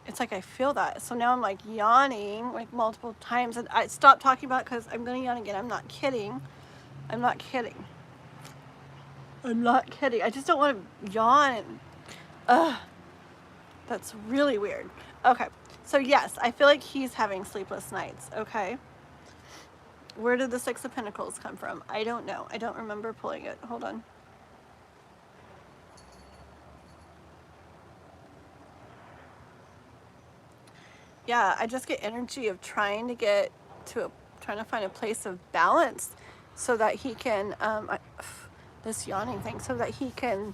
it's like I feel that. So now I'm like yawning like multiple times, and I stopped talking about it because I'm gonna yawn again. I'm not kidding. I'm not kidding. I'm not kidding. I just don't want to yawn. Ugh. That's really weird. Okay, so yes, I feel like he's having sleepless nights, okay? Where did the Six of Pentacles come from? I don't know. I don't remember pulling it. Hold on. Yeah, I just get energy of trying to trying to find a place of balance so that he can, this yawning thing, so that he can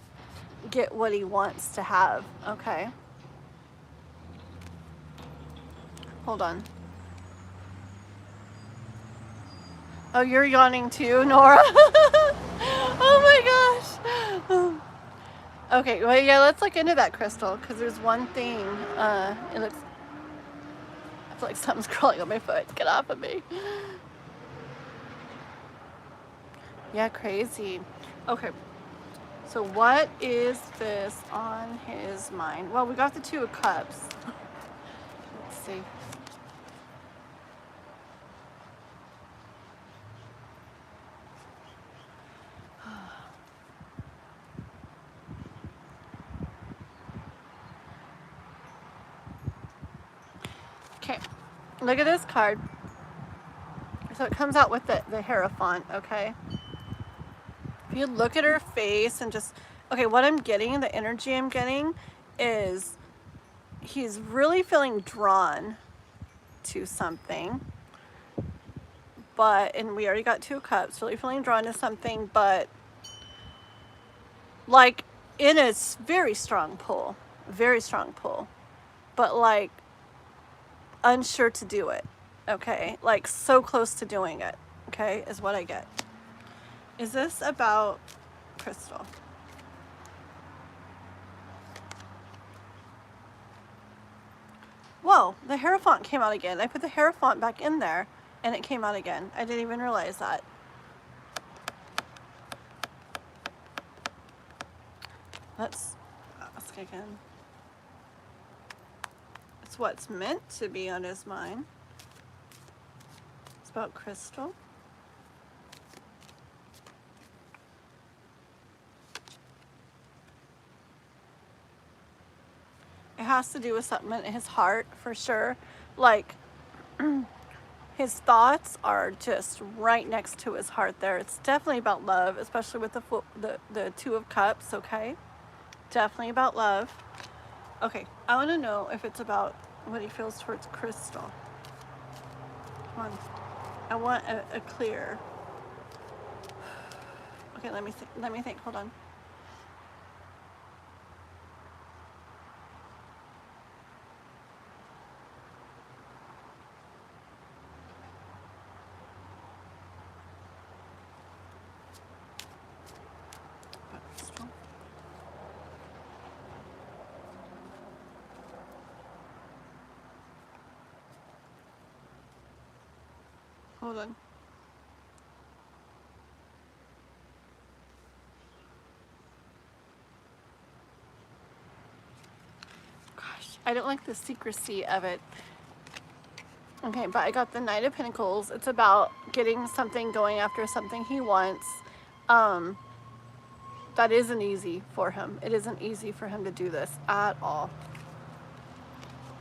get what he wants to have, okay? Hold on. Oh, you're yawning too, Nora? Oh my gosh. Okay, well, yeah, let's look into that crystal, because there's one thing, it looks, I feel like something's crawling on my foot. Get off of me. Yeah, crazy. Okay, so what is this on his mind? Well, we got the Two of Cups. Let's see. Okay, look at this card. So it comes out with the Hierophant, okay? If you look at her face and just, okay, what I'm getting, the energy I'm getting is he's really feeling drawn to something, but, and we already got Two of Cups, really feeling drawn to something, but like in a very strong pull, but like unsure to do it, okay? Like so close to doing it, okay, is what I get. Is this about crystal? Whoa, the Hierophant came out again. I put the Hierophant back in there and it came out again. I didn't even realize that. Let's ask again. It's what's meant to be on his mind. It's about crystal. has to do with something in his heart for sure. Like, his thoughts are just right next to his heart there. It's definitely about love, especially with the Two of Cups, okay? Definitely about love. Okay, I want to know if it's about what he feels towards Crystal. Come on. I want a clear. Okay, let me think. Hold on. Hold on. Gosh, I don't like the secrecy of it. Okay, but I got the Knight of Pentacles. It's about getting something, going after something he wants. That isn't easy for him. It isn't easy for him to do this at all.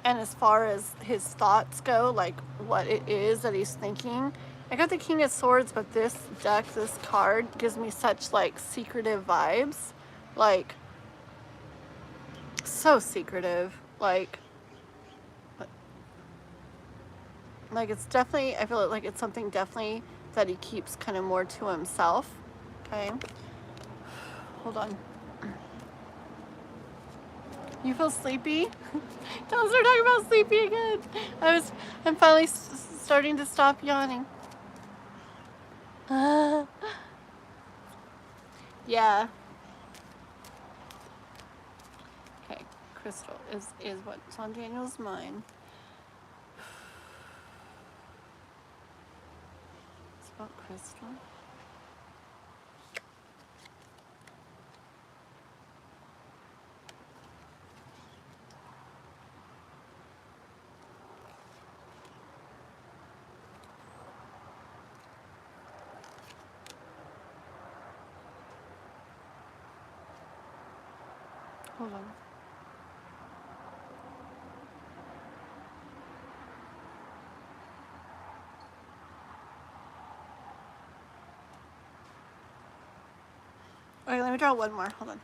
And as far as his thoughts go, like what it is that he's thinking, I got the King of Swords, but this deck, this card gives me such like secretive vibes. Like, so secretive. Like it's definitely, I feel like it's something definitely that he keeps kind of more to himself. Okay. Hold on. You feel sleepy? Don't start talking about sleepy again. I'm finally starting to stop yawning. Yeah. Okay, Crystal is what's on Daniel's mind. It's about Crystal. Hold on. Okay, let me draw one more. Hold on.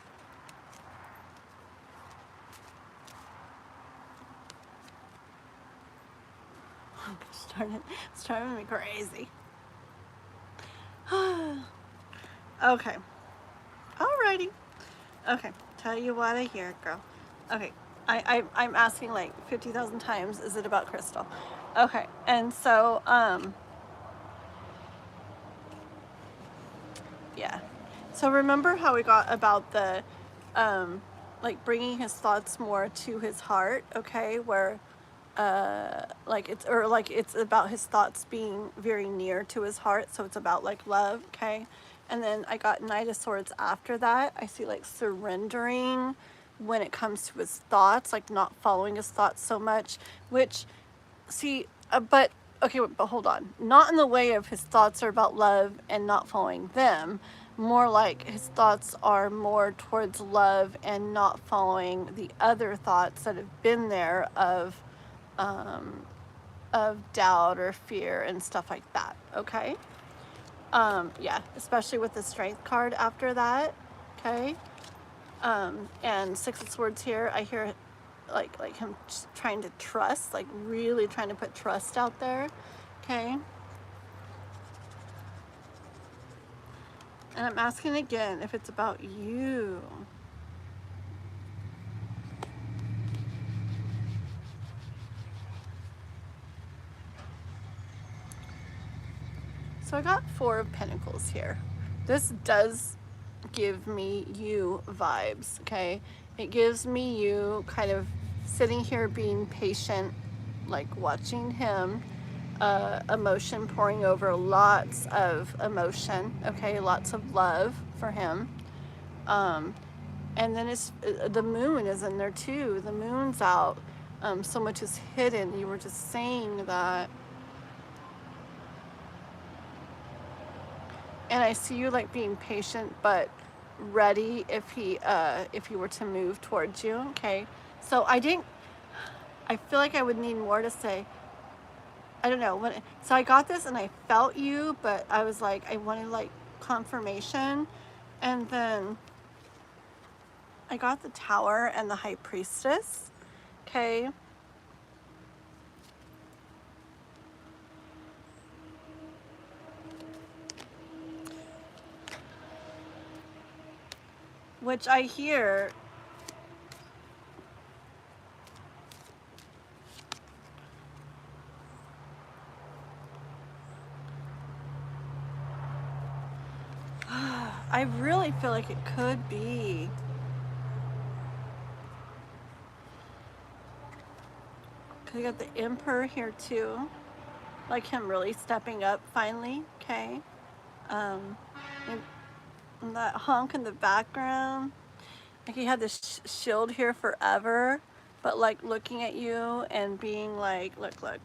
It's driving me crazy. Okay. Alrighty. Okay. Tell you what I hear, girl. Okay. I'm asking like 50,000 times, is it about Crystal? Okay. And so, yeah. So remember how we got about the, like bringing his thoughts more to his heart, okay? Where, like it's about his thoughts being very near to his heart. So it's about like love, okay? And then I got Knight of Swords after that. I see like surrendering when it comes to his thoughts, like not following his thoughts so much, which, see, but, okay, but hold on. Not in the way of his thoughts are about love and not following them. More like his thoughts are more towards love and not following the other thoughts that have been there of doubt or fear and stuff like that, okay? Yeah, especially with the Strength card after that, okay? And Six of Swords here, I hear like him trying to trust, like really trying to put trust out there, okay? And I'm asking again if it's about you. So I got Four of Pentacles here. This does give me you vibes, okay? It gives me you kind of sitting here being patient, like watching him, emotion pouring over, lots of emotion, okay? Lots of love for him. And then it's, the moon is in there too. The moon's out. So much is hidden. You were just saying that. And I see you like being patient, but ready if he were to move towards you. Okay. So I didn't, I feel like I would need more to say. I don't know. So I got this and I felt you, but I was like, I wanted like confirmation. And then I got the Tower and the High Priestess. Okay. Which I hear I really feel like it could be. Cause you got the Emperor here too. Like him really stepping up finally, okay? And that honk in the background. Like he had this shield here forever, but like looking at you and being like, look. Let's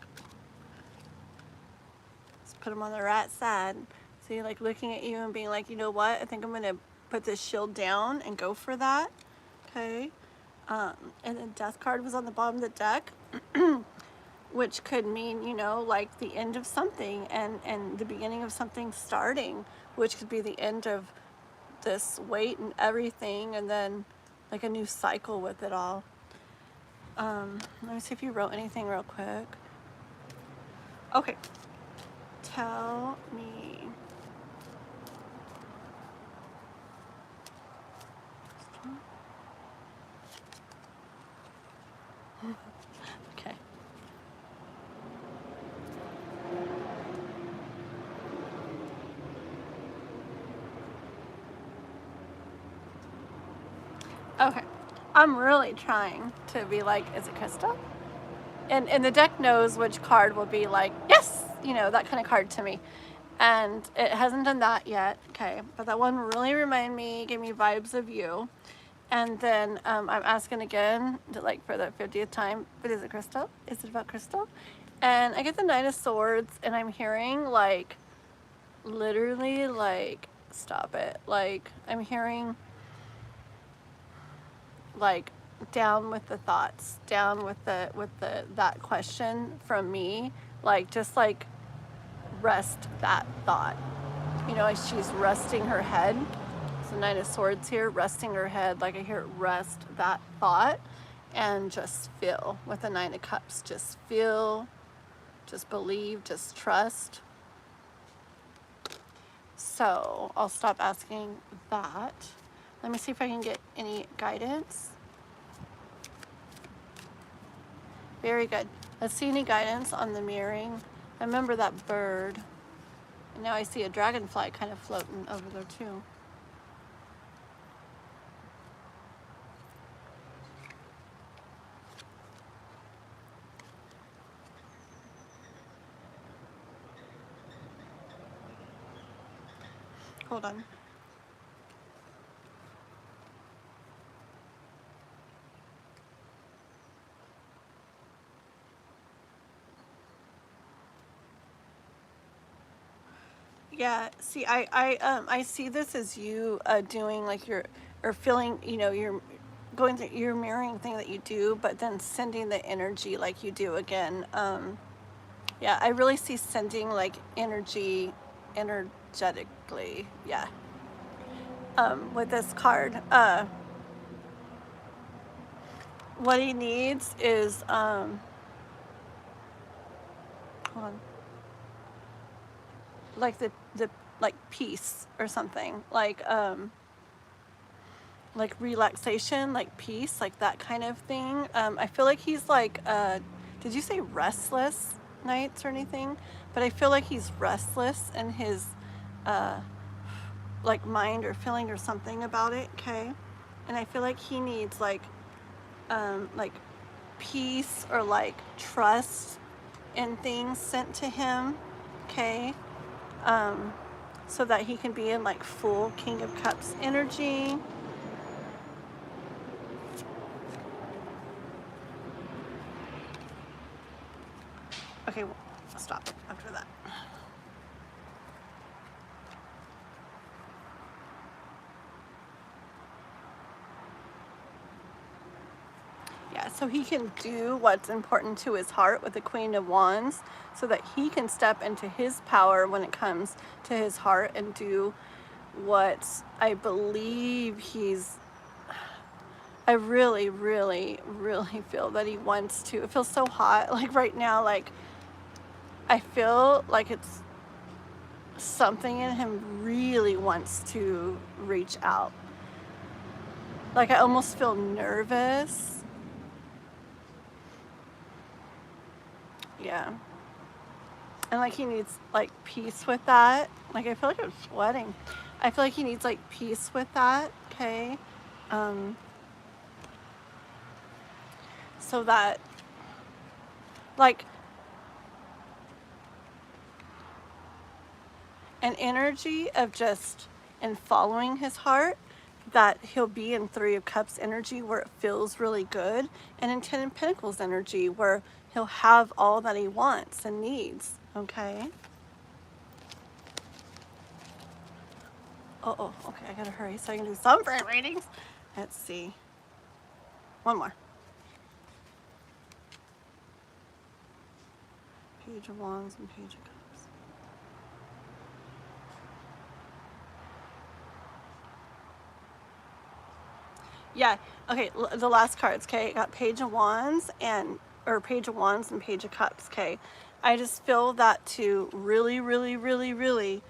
put him on the right side. See, like looking at you and being like, you know what? I think I'm gonna put this shield down and go for that, okay? And the Death card was on the bottom of the deck, which could mean, you know, like the end of something and the beginning of something starting, which could be the end of this weight and everything, and then like a new cycle with it all. Let me see if you wrote anything real quick. Okay. Tell me. Okay. Okay. I'm really trying to be like, is it crystal? And the deck knows which card will be like, yes, you know, that kind of card to me. And it hasn't done that yet, okay? But that one really reminded me, gave me vibes of you. And then I'm asking again, like for the 50th time, but is it crystal? Is it about crystal? And I get the Knight of Swords, and I'm hearing like, literally like, stop it. Like, I'm hearing like, down with the thoughts, down with that question from me, like just like rest that thought, you know, as she's resting her head. So Knight of Swords here, resting her head, like I hear it, rest that thought and just feel with the Nine of Cups. Just feel, just believe, just trust. So I'll stop asking that. Let me see if I can get any guidance. Very good. Let's see any guidance on the mirroring. I remember that bird. And now I see a dragonfly kind of floating over there too. Hold on. Yeah, see, I see this as you doing like or feeling, you know, you're going through your mirroring thing that you do, but then sending the energy like you do again. Yeah, I really see sending like energy, energetically. Yeah. With this card, what he needs is hold on. Like the like peace or something, like relaxation, like peace, like that kind of thing. I feel like he's like did you say restless nights or anything? But I feel like he's restless in his like mind or feeling or something about it, okay? And I feel like he needs like peace or like trust in things sent to him, okay? So that he can be in like full King of Cups energy. Okay, well, I'll stop after that. Yeah, so he can do what's important to his heart with the Queen of Wands, so that he can step into his power when it comes to his heart and do what I believe I really, really, really feel that he wants to. It feels so hot, like right now, like I feel like it's something in him really wants to reach out. Like I almost feel nervous. Yeah. And like he needs like peace with that. Like I feel like I'm sweating. I feel like he needs like peace with that, okay? So that like an energy of just in following his heart, that he'll be in Three of Cups energy where it feels really good, and in Ten of Pentacles energy where he'll have all that he wants and needs, okay? Oh, okay, I gotta hurry so I can do some prayer readings. Let's see. One more. Page of Wands and Page of Cups. Yeah, okay, the last cards, okay? Got Page of Wands or Page of Wands and Page of Cups, okay? I just feel that to really, really, really, really,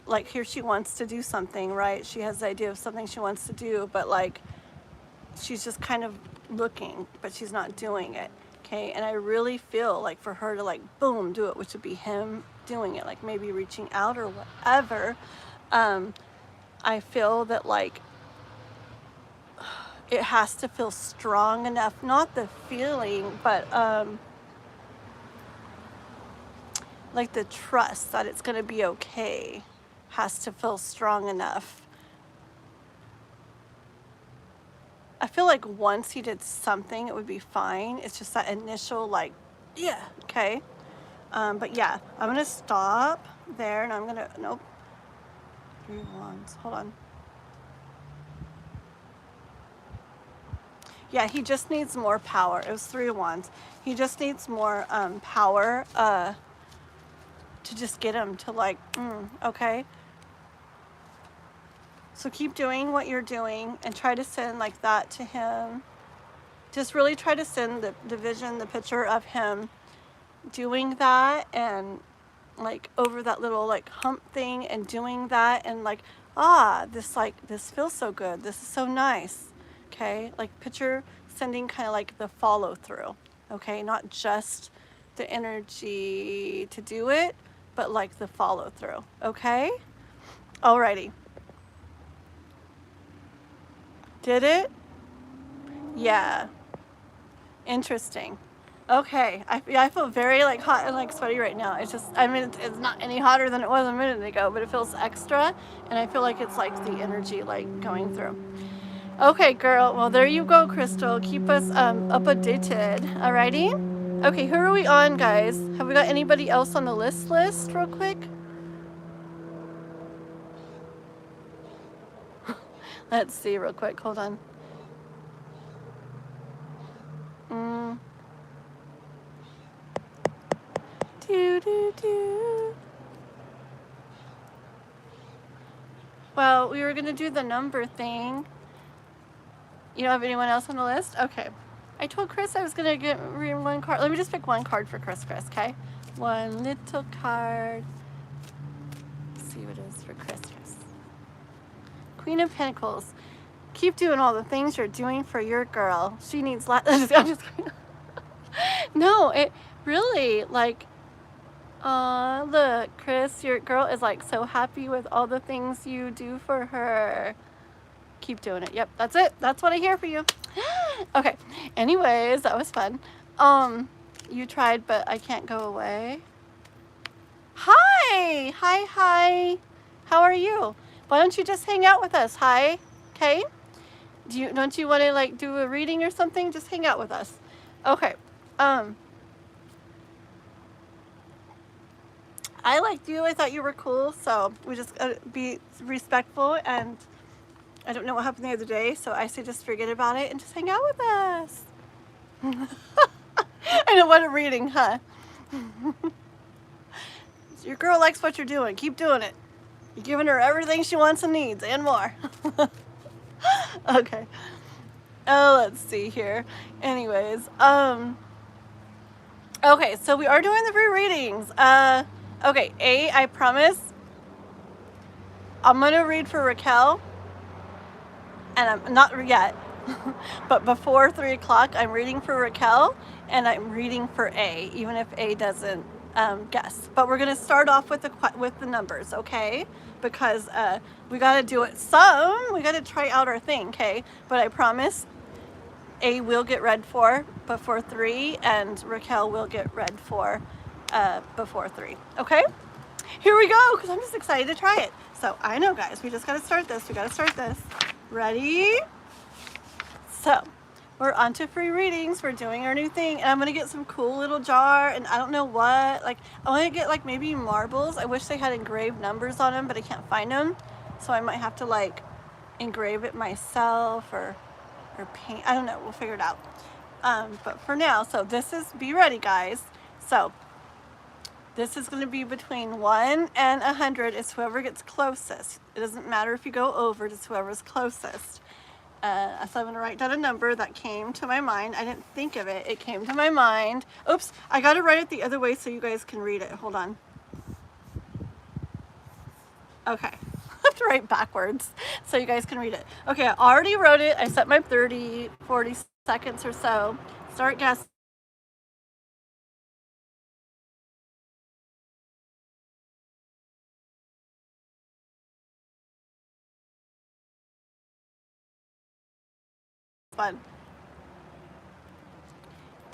like here she wants to do something, right? She has the idea of something she wants to do, but like she's just kind of looking, but she's not doing it, okay? And I really feel like for her to like, boom, do it, which would be him doing it, like maybe reaching out or whatever. I feel that like, it has to feel strong enough, not the feeling, but like the trust that it's going to be okay has to feel strong enough. I feel like once he did something, it would be fine. It's just that initial like, yeah, okay. But yeah, I'm going to stop there and I'm going to, nope. 3 Wands, hold on. Yeah, he just needs more power. It was 3 Wands. He just needs more power to just get him to like, okay. So keep doing what you're doing and try to send like that to him. Just really try to send the vision, the picture of him doing that and like over that little like hump thing and doing that and like, this feels so good. This is so nice. Okay, like picture sending kind of like the follow through, okay, not just the energy to do it, but like the follow through, okay? Alrighty. Did it? Yeah. Interesting. Okay, I feel very like hot and like sweaty right now. It's just, I mean, it's not any hotter than it was a minute ago, but it feels extra, and I feel like it's like the energy like going through. Okay, girl. Well, there you go, Crystal. Keep us updated. Alrighty? Okay, who are we on, guys? Have we got anybody else on the list real quick? Let's see real quick. Hold on. Well, we were going to do the number thing. You don't have anyone else on the list? Okay. I told Chris I was going to read one card. Let me just pick one card for Chris, okay? One little card. Let's see what it is for Chris. Queen of Pentacles. Keep doing all the things you're doing for your girl. She needs No, it really, like, look, Chris, your girl is like so happy with all the things you do for her. Keep doing it. Yep, that's it. That's what I hear for you. Okay. Anyways, that was fun. You tried, but I can't go away. Hi. How are you? Why don't you just hang out with us? Hi. Okay. Don't you want to like do a reading or something? Just hang out with us. Okay. I liked you. I thought you were cool. So we just gotta be respectful, and I don't know what happened the other day, so I say just forget about it and just hang out with us. I know, what a reading, huh? Your girl likes what you're doing. Keep doing it. You're giving her everything she wants and needs and more. Okay. Oh, let's see here. Anyways, okay, so we are doing the free readings. Okay, I promise I'm gonna read for Raquel, and I'm not yet, but before 3 o'clock, I'm reading for Raquel, and I'm reading for A, even if A doesn't guess. But we're gonna start off with the numbers, okay? Because we gotta do it some. We gotta try out our thing, okay? But I promise, A will get read for before 3, and Raquel will get read for before 3. Okay? Here we go, because I'm just excited to try it. So I know, guys, we just got to start this. We got to start this. Ready? So we're on to free readings. We're doing our new thing, and I'm going to get some cool little jar, and I don't know what. Like, I want to get, like, maybe marbles. I wish they had engraved numbers on them, but I can't find them. So I might have to, like, engrave it myself or paint. I don't know. We'll figure it out. But for now, so this is, be ready, guys. So this is going to be between 1 and 100. It's whoever gets closest. It doesn't matter if you go over, just whoever's closest. So I'm going to write down a number that came to my mind. I didn't think of it. It came to my mind. Oops, I got to write it the other way so you guys can read it. Hold on. Okay. I have to write backwards so you guys can read it. Okay, I already wrote it. I set my 30, 40 seconds or so. Start guessing. Fun.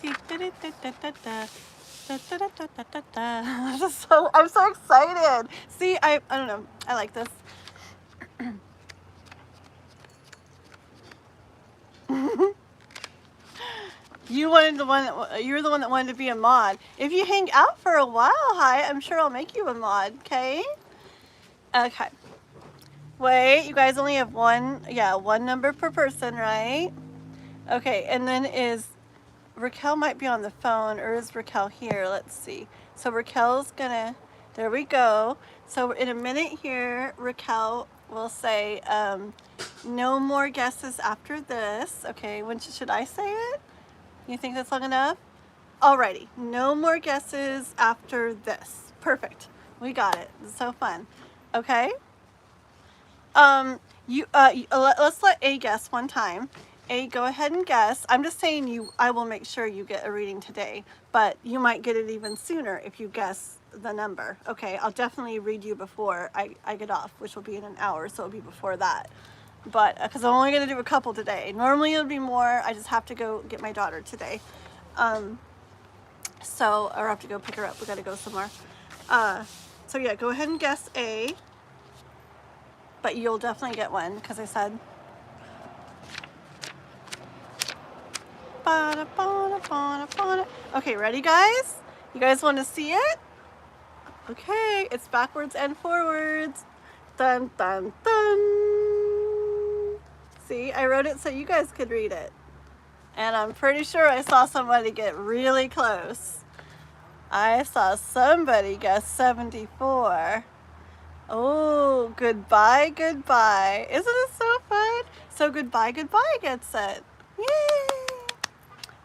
I'm so excited. See, I don't know. I like this. You're the one that wanted to be a mod. If you hang out for a while, hi, I'm sure I'll make you a mod, okay? Okay. Wait, you guys only have one number per person, right? Okay, and then Raquel might be on the phone, or is Raquel here? Let's see. So Raquel's gonna, there we go. So in a minute here, Raquel will say, no more guesses after this. Okay, when should I say it? You think that's long enough? Alrighty, no more guesses after this. Perfect. We got it. It's so fun. Okay. Let's let A guess one time. A, go ahead and guess. I'm just saying I will make sure you get a reading today, but you might get it even sooner if you guess the number. Okay, I'll definitely read you before I get off, which will be in an hour, so it'll be before that. But, because I'm only going to do a couple today. Normally it would be more. I just have to go get my daughter today. Or I have to go pick her up. We got to go somewhere. So yeah, go ahead and guess A. But you'll definitely get one, because I said. Okay, ready, guys? You guys want to see it? Okay, it's backwards and forwards. Dun, dun, dun. See, I wrote it so you guys could read it. And I'm pretty sure I saw somebody get really close. I saw somebody guess 74. Oh, goodbye, goodbye. Isn't it so fun? So goodbye, goodbye gets it. Yay!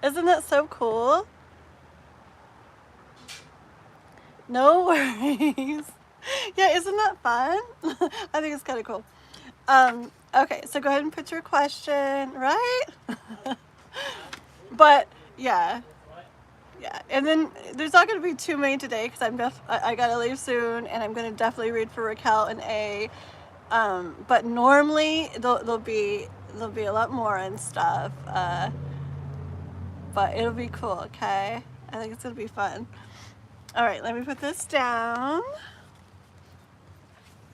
Isn't that so cool? No worries. Yeah, isn't that fun? I think it's kind of cool. Okay, so go ahead and put your question, right? But yeah, and then there's not going to be too many today because I gotta leave soon, and I'm going to definitely read for Raquel and A. But normally there'll be a lot more and stuff. But it'll be cool, okay? I think it's going to be fun. All right, let me put this down.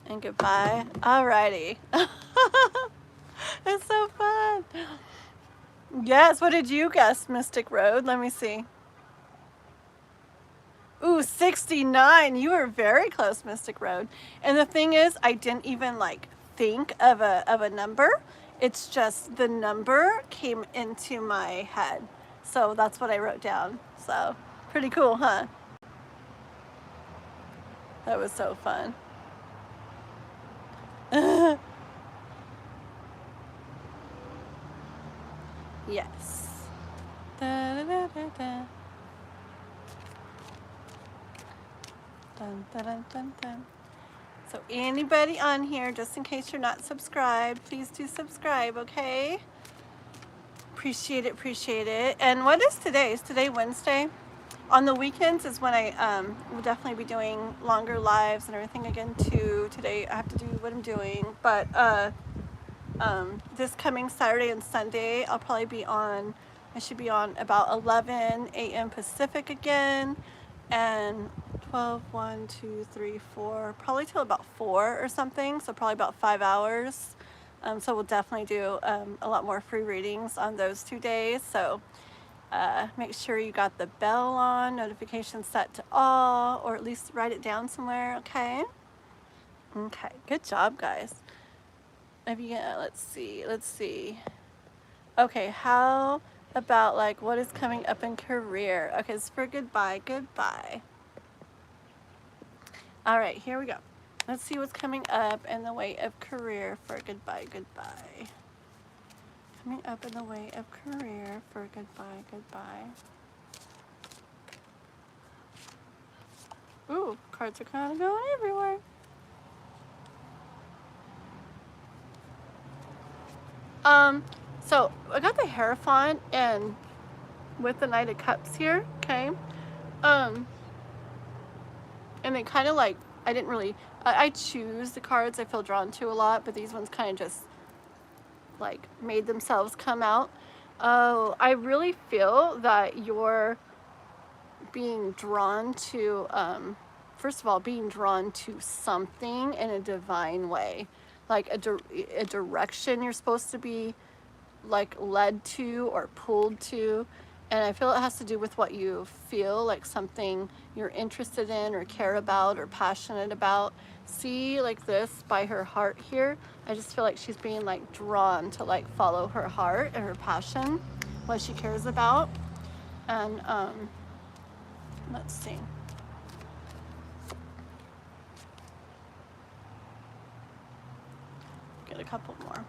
And goodbye. Alrighty. It's so fun. Yes, what did you guess, Mystic Road? Let me see. Ooh, 69. You were very close, Mystic Road. And the thing is, I didn't even think of a number. It's just the number came into my head. So that's what I wrote down. So pretty cool, huh? That was so fun. Yes. Da, da, da, da, da. Dun, dun, dun, dun, dun. So anybody on here, just in case you're not subscribed, please do subscribe, okay? Appreciate it, appreciate it. And what is today? Is today Wednesday? On the weekends is when I will definitely be doing longer lives and everything again too. Today I have to do what I'm doing, but this coming Saturday and Sunday I'll probably be on, I should be on about 11 a.m. Pacific again, and 12, 1, 2, 3, 4, probably till about 4 or something, so probably about 5 hours. So we'll definitely do a lot more free readings on those 2 days. So make sure you got the bell on, notifications set to all, or at least write it down somewhere, okay? Okay, good job, guys. Maybe, let's see. Okay, how about like what is coming up in career? Okay, it's for goodbye. All right, here we go. Let's see what's coming up in the way of career for goodbye. Coming up in the way of career for goodbye. Ooh, cards are kind of going everywhere. So I got the Hierophant and with the Knight of Cups here, okay? And they kind of like, I didn't really, I choose the cards I feel drawn to a lot, but these ones kind of just like made themselves come out. Oh, I really feel that you're being drawn to, first of all, being drawn to something in a divine way, like a direction you're supposed to be like led to or pulled to. And I feel it has to do with what you feel, like something you're interested in or care about or passionate about. See, like this by her heart here, I just feel like she's being like drawn to like follow her heart and her passion, what she cares about. And let's see. Get a couple more.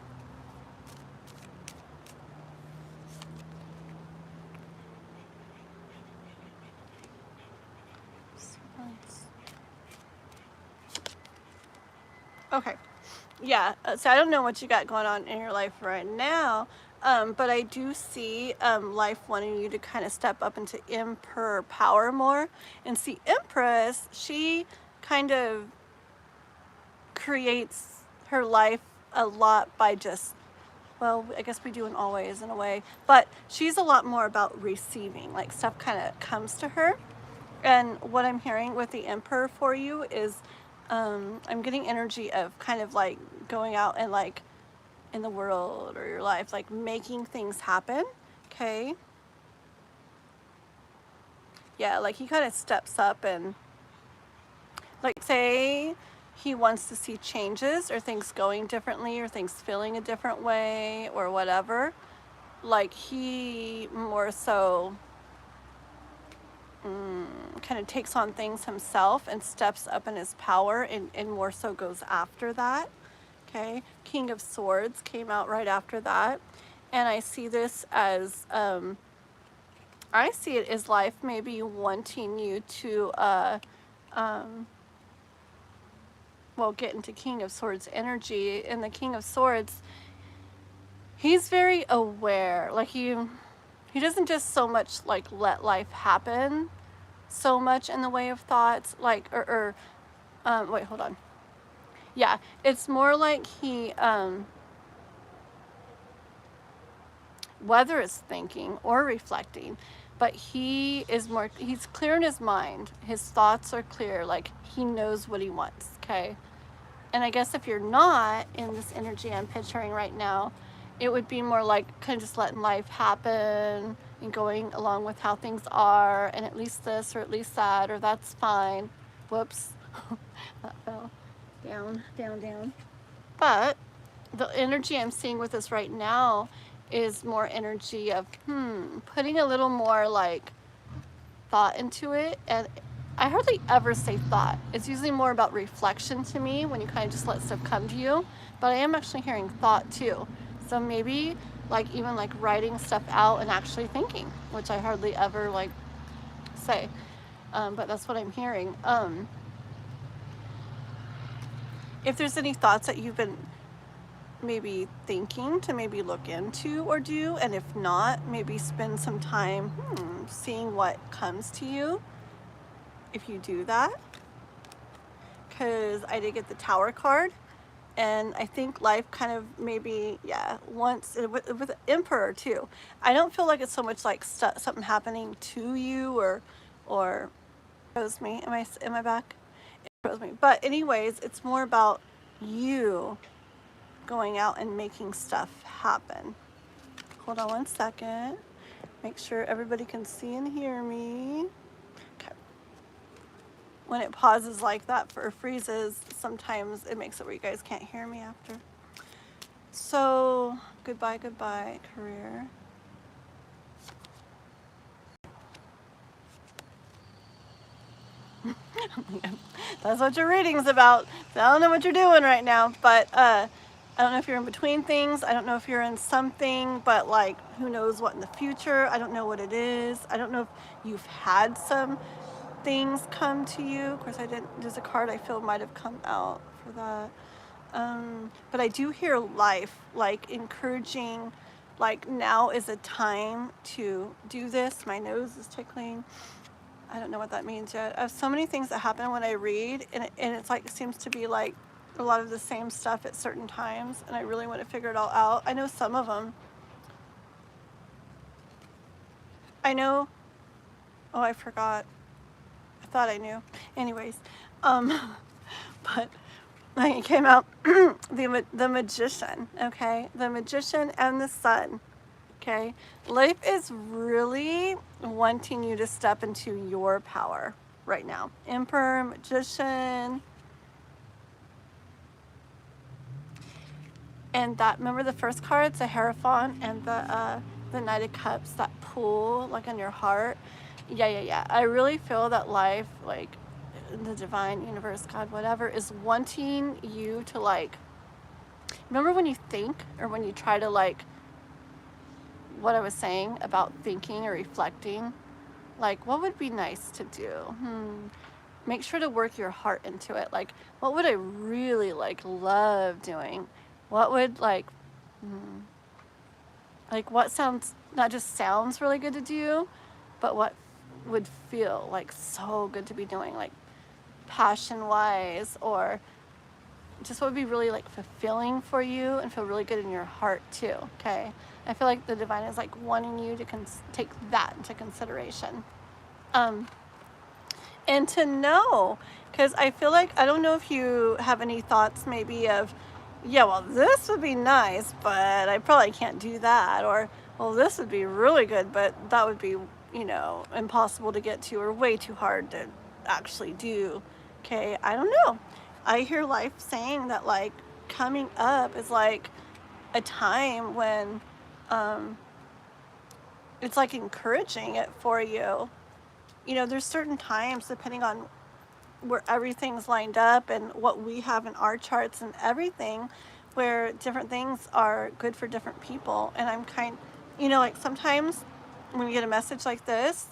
Okay, yeah, so I don't know what you got going on in your life right now, but I do see life wanting you to kind of step up into Emperor power more. And see, Empress, she kind of creates her life a lot by just, well, I guess we do in always in a way, but she's a lot more about receiving, like stuff kind of comes to her. And what I'm hearing with the Emperor for you is I'm getting energy of kind of like going out and like in the world or your life, like making things happen, okay? Yeah, like he kind of steps up and like say he wants to see changes or things going differently or things feeling a different way or whatever. Like he more so kind of takes on things himself and steps up in his power and more so goes after that. Okay, King of Swords came out right after that. And I see this as, I see it as life maybe wanting you to, well, get into King of Swords energy. And the King of Swords, he's very aware. Like he doesn't just so much like let life happen so much in the way of thoughts, like, wait, hold on. Yeah, it's more like he, whether it's thinking or reflecting, but he is more, he's clear in his mind. His thoughts are clear, like he knows what he wants, okay? And I guess if you're not in this energy I'm picturing right now, it would be more like kind of just letting life happen and going along with how things are, and at least this or at least that, or that's fine. Whoops, that fell down. But the energy I'm seeing with this right now is more energy of putting a little more like thought into it. And I hardly ever say thought. It's usually more about reflection to me when you kind of just let stuff come to you. But I am actually hearing thought too. So maybe like even like writing stuff out and actually thinking, which I hardly ever like say. But that's what I'm hearing. If there's any thoughts that you've been maybe thinking to maybe look into or do, and if not, maybe spend some time seeing what comes to you if you do that. Because I did get the Tower card, and I think life kind of maybe, yeah, once with Emperor too. I don't feel like it's so much like something happening to you or shows me. Am I back? It shows me. But anyways, it's more about you going out and making stuff happen. Hold on one second. Make sure everybody can see and hear me. Okay. When it pauses like that or freezes, sometimes it makes it where you guys can't hear me after. So, goodbye, career. That's what your reading's about. So I don't know what you're doing right now, but I don't know if you're in between things. I don't know if you're in something, but like who knows what in the future. I don't know what it is. I don't know if you've had some things come to you. Of course, I didn't. There's a card I feel might have come out for that. But I do hear life, like encouraging, like now is a time to do this. My nose is tickling. I don't know what that means yet. I have so many things that happen when I read, and it's like, it seems to be like a lot of the same stuff at certain times, and I really want to figure it all out. I know some of them. I know, oh, I forgot. I thought I knew. Anyways, but like it came out, the Magician, okay? The Magician and the Sun. Okay, life is really wanting you to step into your power right now. Emperor, Magician, and that. Remember the first card, it's a Hierophant, and the Knight of Cups, that pull like on your heart. Yeah. I really feel that life, like the divine, universe, God, whatever, is wanting you to like. Remember when you think or when you try to like. What I was saying about thinking or reflecting, like what would be nice to do? Make sure to work your heart into it. Like what would I really like love doing? What would like what sounds, not just sounds really good to do, but what would feel like so good to be doing, like passion wise, or just what would be really like fulfilling for you and feel really good in your heart too. Okay, I feel like the divine is like wanting you to take that into consideration, and to know, because I feel like, I don't know if you have any thoughts maybe of, yeah, well this would be nice but I probably can't do that, or well this would be really good but that would be, you know, impossible to get to or way too hard to actually do. Okay, I don't know. I hear life saying that like coming up is like a time when it's like encouraging it for you. You know, there's certain times depending on where everything's lined up and what we have in our charts and everything, where different things are good for different people. And I'm you know, like sometimes when you get a message like this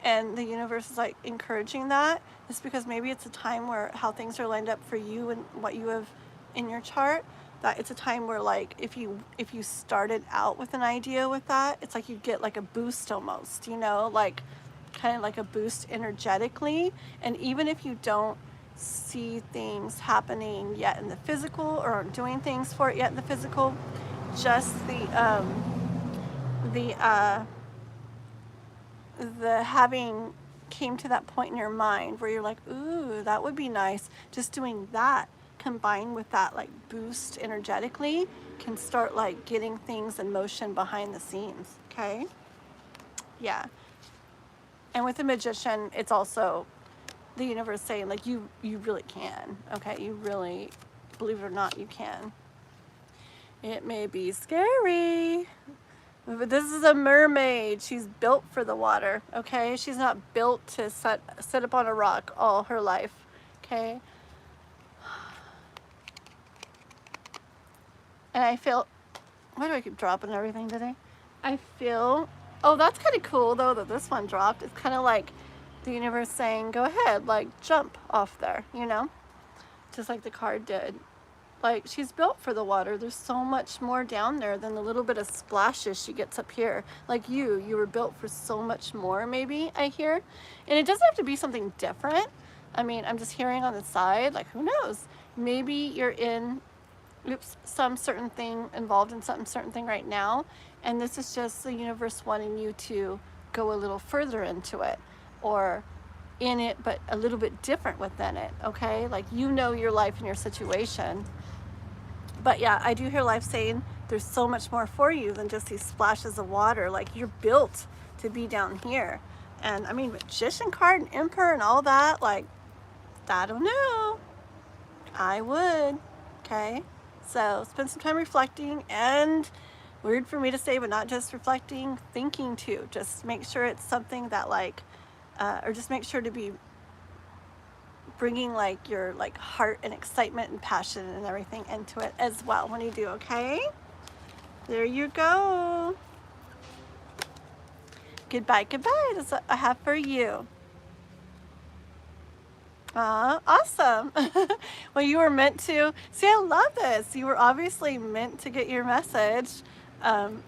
and the universe is like encouraging that, it's because maybe it's a time where how things are lined up for you and what you have in your chart, that it's a time where like if you started out with an idea with that, it's like you get like a boost almost, you know, like kind of like a boost energetically. And even if you don't see things happening yet in the physical or doing things for it yet in the physical, just the having came to that point in your mind where you're like, ooh, that would be nice. Just doing that combined with that like boost energetically can start like getting things in motion behind the scenes. Okay, yeah. And with the Magician, it's also the universe saying like you really can. Okay, you really, believe it or not, you can. It may be scary, But this is a mermaid. She's built for the water, okay? She's not built to sit up on a rock all her life, okay? And I feel, why do I keep dropping everything today? I feel, oh, that's kind of cool though that this one dropped. It's kind of like the universe saying, go ahead, like jump off there, you know? Just like the card did. Like, she's built for the water. There's so much more down there than the little bit of splashes she gets up here. Like you were built for so much more, maybe, I hear. And it doesn't have to be something different. I mean, I'm just hearing on the side, like, who knows? Maybe you're in, some certain thing, involved in some certain thing right now, and this is just the universe wanting you to go a little further into it, or in it, but a little bit different within it, okay? Like, you know your life and your situation. But yeah, I do hear life saying there's so much more for you than just these splashes of water. Like, you're built to be down here. And I mean, Magician card and Emperor and all that, like, I don't know. I would, okay? So spend some time reflecting, and weird for me to say, but not just reflecting, thinking too. Just make sure it's something that like, or just make sure to be bringing like your like heart and excitement and passion and everything into it as well when you do, okay? There you go. Goodbye, goodbye. That's what I have for you. Awesome. Well, you were meant to. See, I love this. You were obviously meant to get your message.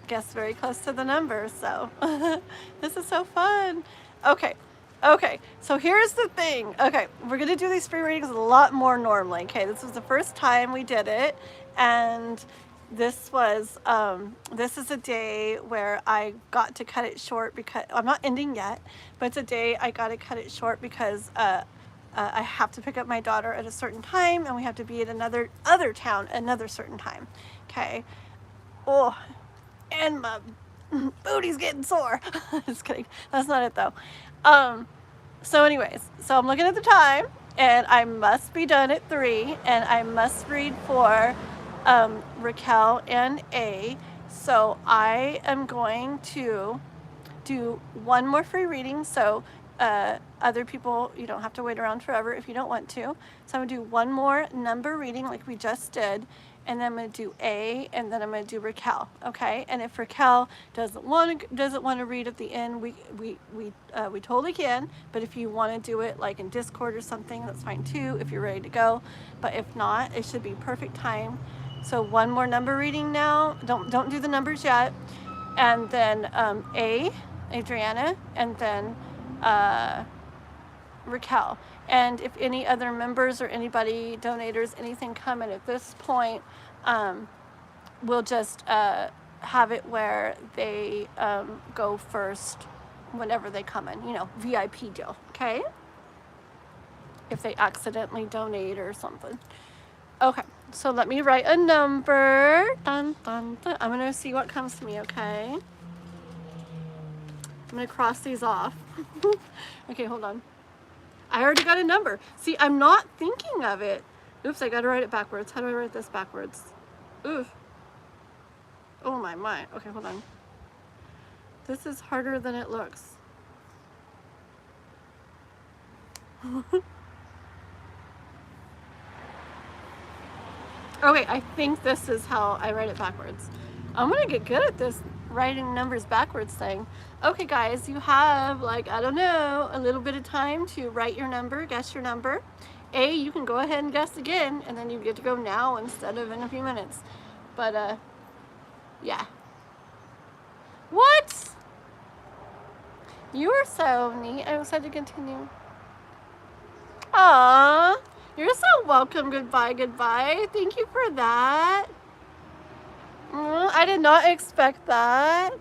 Guess very close to the number, so this is so fun. Okay, so here's the thing. Okay, we're gonna do these free readings a lot more normally. Okay, this was the first time we did it, and this was this is a day where I got to cut it short because I'm not ending yet, but it's a day I got to cut it short because I have to pick up my daughter at a certain time, and we have to be at another town another certain time. Okay. Oh, and my booty's getting sore. Just kidding. That's not it though. So anyways, so I'm looking at the time, and I must be done at 3, and I must read for Raquel and A. So I am going to do one more free reading. So other people, you don't have to wait around forever if you don't want to. So I'm gonna do one more number reading like we just did, and then I'm gonna do A, and then I'm gonna do Raquel, okay? And if Raquel doesn't want to read at the end, we totally can. But if you want to do it like in Discord or something, that's fine too. If you're ready to go, but if not, it should be perfect time. So one more number reading now. Don't do the numbers yet, and then A, Adriana, and then Raquel. And if any other members or anybody, donators, anything come in at this point, we'll just have it where they go first whenever they come in, you know, VIP deal, okay? If they accidentally donate or something. Okay, so let me write a number. Dun, dun, dun. I'm gonna see what comes to me, okay? I'm gonna cross these off. Okay, hold on. I already got a number. See, I'm not thinking of it. Oops, I gotta write it backwards. How do I write this backwards? Oof. Oh my. Okay, hold on. This is harder than it looks. Okay, I think this is how I write it backwards. I'm gonna get good at this writing numbers backwards thing. Okay guys, you have like, I don't know, a little bit of time to write your number, guess your number. A, you can go ahead and guess again, and then you get to go now instead of in a few minutes. But yeah. What? You are so neat. I'm excited to continue. Aww, you're so welcome. Goodbye. Thank you for that. I did not expect that.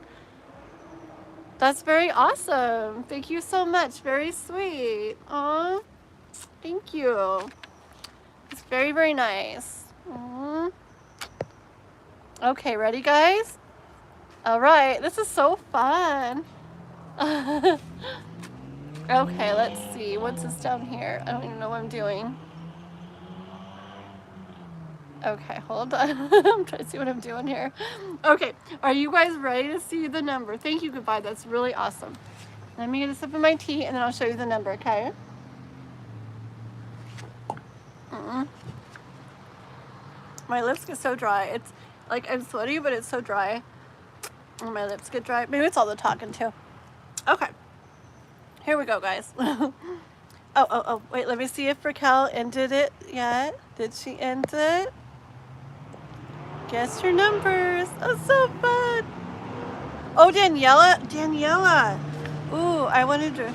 That's very awesome. Thank you so much. Very sweet. Aw, thank you. It's very, very nice. Aww. Okay, ready guys? All right, this is so fun. Okay, let's see. What's this down here? I don't even know what I'm doing. Okay, hold on. I'm trying to see what I'm doing here. Okay, are you guys ready to see the number? Thank you, goodbye. That's really awesome. Let me get a sip of my tea and then I'll show you the number, okay? My lips get so dry. It's like I'm sweaty, but it's so dry. And my lips get dry. Maybe it's all the talking too. Okay. Here we go, guys. Oh, wait, let me see if Raquel ended it yet. Did she end it? Guess your numbers. Oh, so fun. Oh, Daniela. Ooh, I wanted to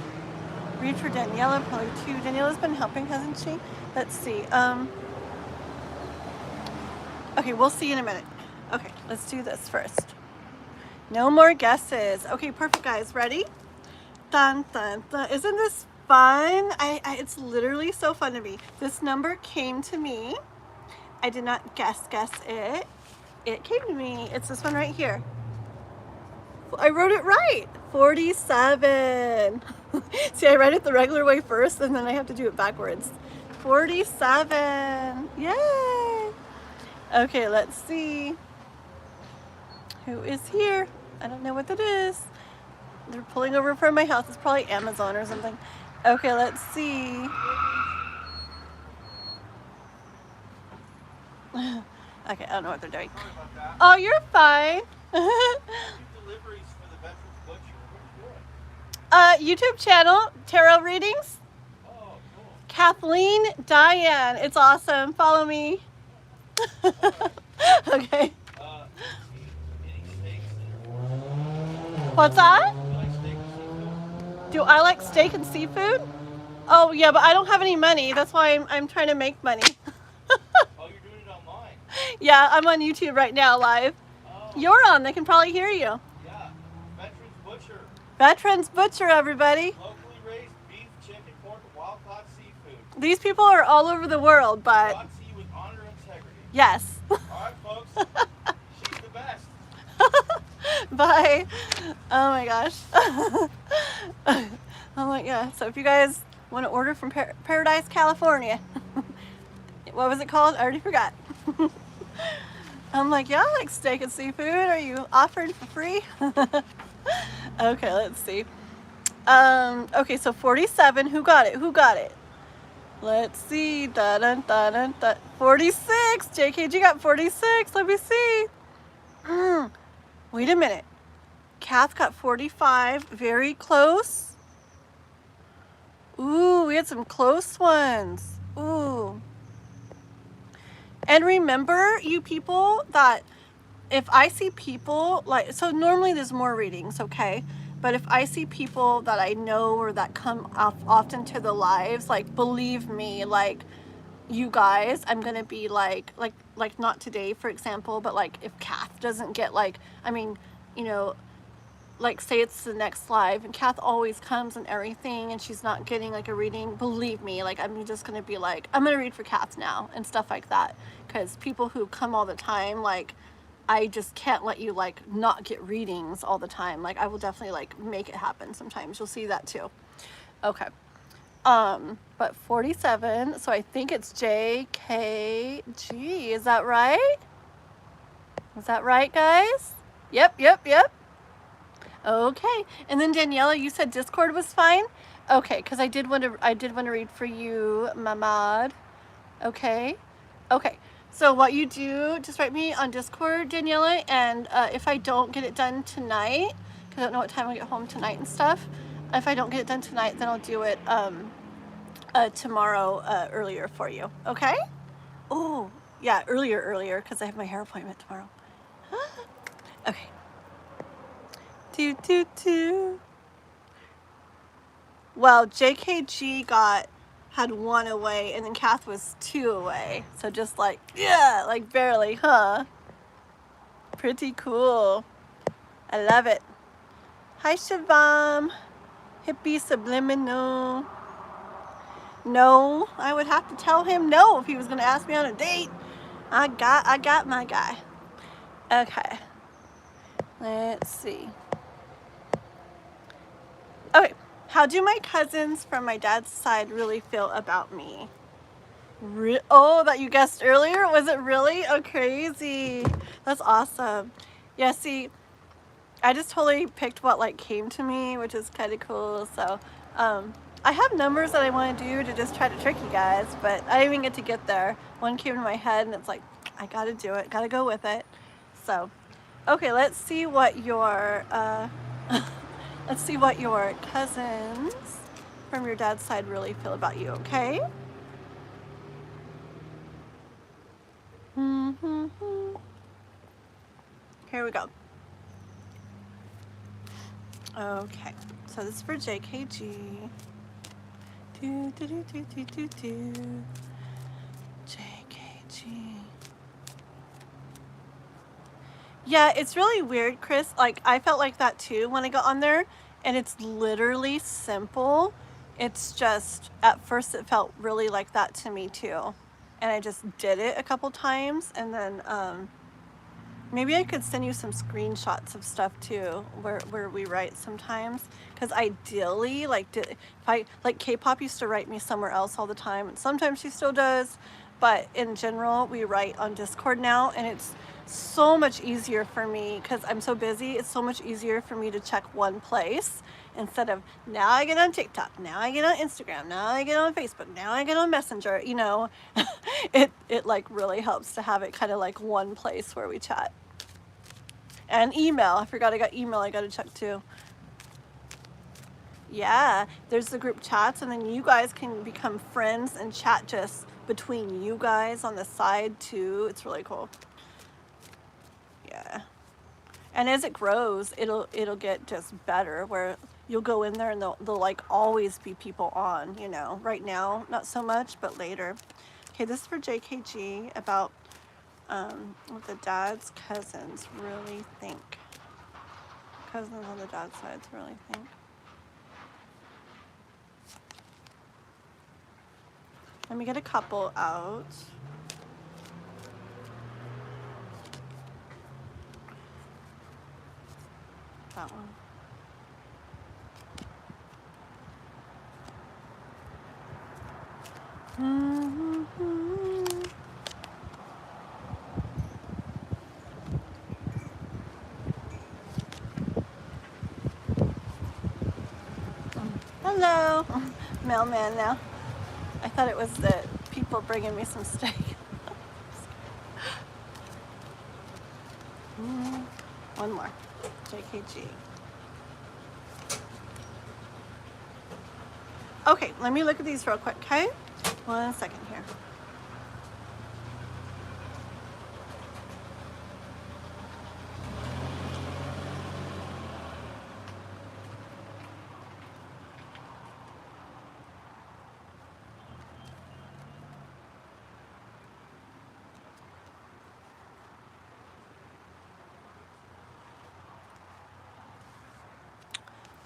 read for Daniela probably too. Daniela's been helping, hasn't she? Let's see. Okay, we'll see in a minute. Okay, let's do this first. No more guesses. Okay, perfect, guys. Ready? Dun, dun, dun. Isn't this fun? It's literally so fun to me. This number came to me. I did not guess it. It came to me. It's this one right here. I wrote it right. 47. See, I write it the regular way first, and then I have to do it backwards. 47. Yay! Okay, let's see. Who is here? I don't know what that is. They're pulling over from my house. It's probably Amazon or something. Okay, let's see. Okay, I don't know what they're doing. Oh, you're fine. Deliveries for the Veterans Butcher. What are you doing? YouTube channel, tarot readings. Oh, cool. Kathleen, Diane. It's awesome. Follow me. Okay. Any steaks? What's that? You like steak and seafood? Do I like steak and seafood? Oh yeah, but I don't have any money. That's why I'm trying to make money. Oh, you're doing it online? Yeah, I'm on YouTube right now live. Oh. You're on. They can probably hear you. Yeah. Veterans Butcher. Veterans Butcher, everybody. Locally raised beef, chicken, pork, and wild-caught seafood. These people are all over the world, but Brought to you with honor and integrity. yes. All right, folks. She's the best. Bye. Oh my gosh. Oh my god. So if you guys want to order from Paradise, California, what was it called? I already forgot. I'm like, yeah, I like steak and seafood. Are you offering for free? Okay, let's see. Okay, so 47. Who got it? Who got it? Let's see. Da, da, da, da, da. 46. JKG got 46. Let me see. Wait a minute. Kath got 45. Very close. Ooh, we had some close ones. Ooh. And remember, you people, that if I see people, like, so normally there's more readings, okay? But if I see people that I know or that come often to the lives, like, believe me, like, you guys, I'm gonna be like not today, for example, but like if Kath doesn't get, like, I mean, you know, like, say it's the next live and Kath always comes and everything and she's not getting like a reading, believe me, like, I'm just gonna be like, I'm gonna read for Kath now and stuff like that, because people who come all the time, like, I just can't let you like not get readings all the time. Like, I will definitely like make it happen sometimes. You'll see that too. Okay. But 47, so I think it's JKG. Is that right? Is that right, guys? Yep. Okay. And then Daniela, you said Discord was fine? Okay, because I did want to read for you, Mamad. Okay. So what you do, just write me on Discord, Daniela, and if I don't get it done tonight, because I don't know what time I get home tonight and stuff, if I don't get it done tonight, then I'll do it tomorrow earlier for you, okay? Oh, yeah, earlier, because I have my hair appointment tomorrow. Okay. Well, JKG had 1 away, and then Kath was 2 away. So just like, yeah, like barely, huh? Pretty cool. I love it. Hi, Shivam. Hippie subliminal. No, I would have to tell him no if he was going to ask me on a date. I got my guy. Okay. Let's see. Okay. How do my cousins from my dad's side really feel about me? Oh, that you guessed earlier? Was it really? Oh, crazy. That's awesome. Yeah, see, I just totally picked what like came to me, which is kind of cool. So, I have numbers that I want to do to just try to trick you guys, but I didn't even get to get there. One came in my head and it's like, I gotta do it, gotta go with it. So, okay, let's see what your, let's see what your cousins from your dad's side really feel about you, okay? Here we go. Okay, so this is for JKG. JKG. Yeah, it's really weird, Chris. Like, I felt like that too when I got on there, and it's literally simple. It's just, at first it felt really like that to me too. And I just did it a couple times, and then, maybe I could send you some screenshots of stuff too, where we write sometimes. Because ideally, like, if I, like, K-pop used to write me somewhere else all the time, and sometimes she still does. But in general, we write on Discord now, and it's so much easier for me because I'm so busy. It's so much easier for me to check one place instead of now I get on TikTok, now I get on Instagram, now I get on Facebook, now I get on Messenger. You know, it like really helps to have it kind of like one place where we chat. And email. I forgot I got email. I got to check too. Yeah, there's the group chats, and then you guys can become friends and chat just between you guys on the side too. It's really cool. Yeah. And as it grows, it'll get just better, where you'll go in there and there'll like always be people on, you know. Right now, not so much, but later. Okay, this is for JKG about what the dad's cousins really think. Cousins on the dad's sides really think. Let me get a couple out. That one. Hello, mailman now. I thought it was the people bringing me some steak. One more, JKG. Okay, let me look at these real quick, okay? 1 second here.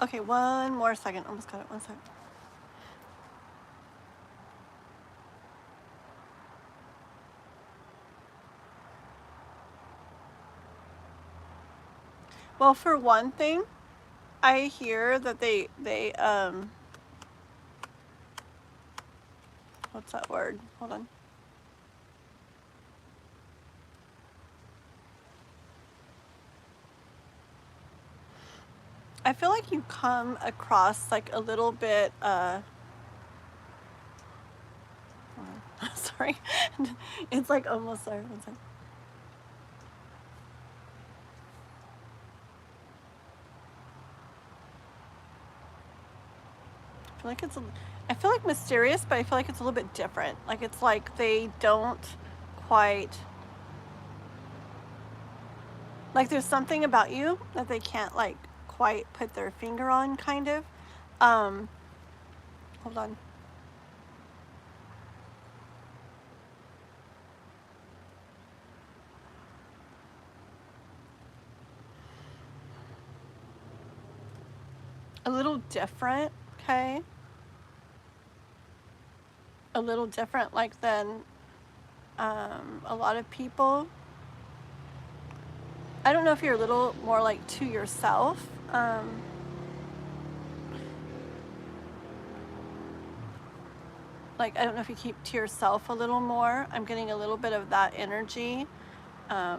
Okay, one more second. Almost got it. 1 second. Well, for one thing, I hear that they what's that word? Hold on. I feel like you come across like a little bit sorry. It's like almost there. 1 second. I feel like mysterious, but I feel like it's a little bit different. Like it's like they don't quite, like there's something about you that they can't like quite put their finger on, kind of. Hold on. A little different, okay? A little different like than a lot of people. I don't know if you're a little more like to yourself. Like, I don't know if you keep to yourself a little more. I'm getting a little bit of that energy. I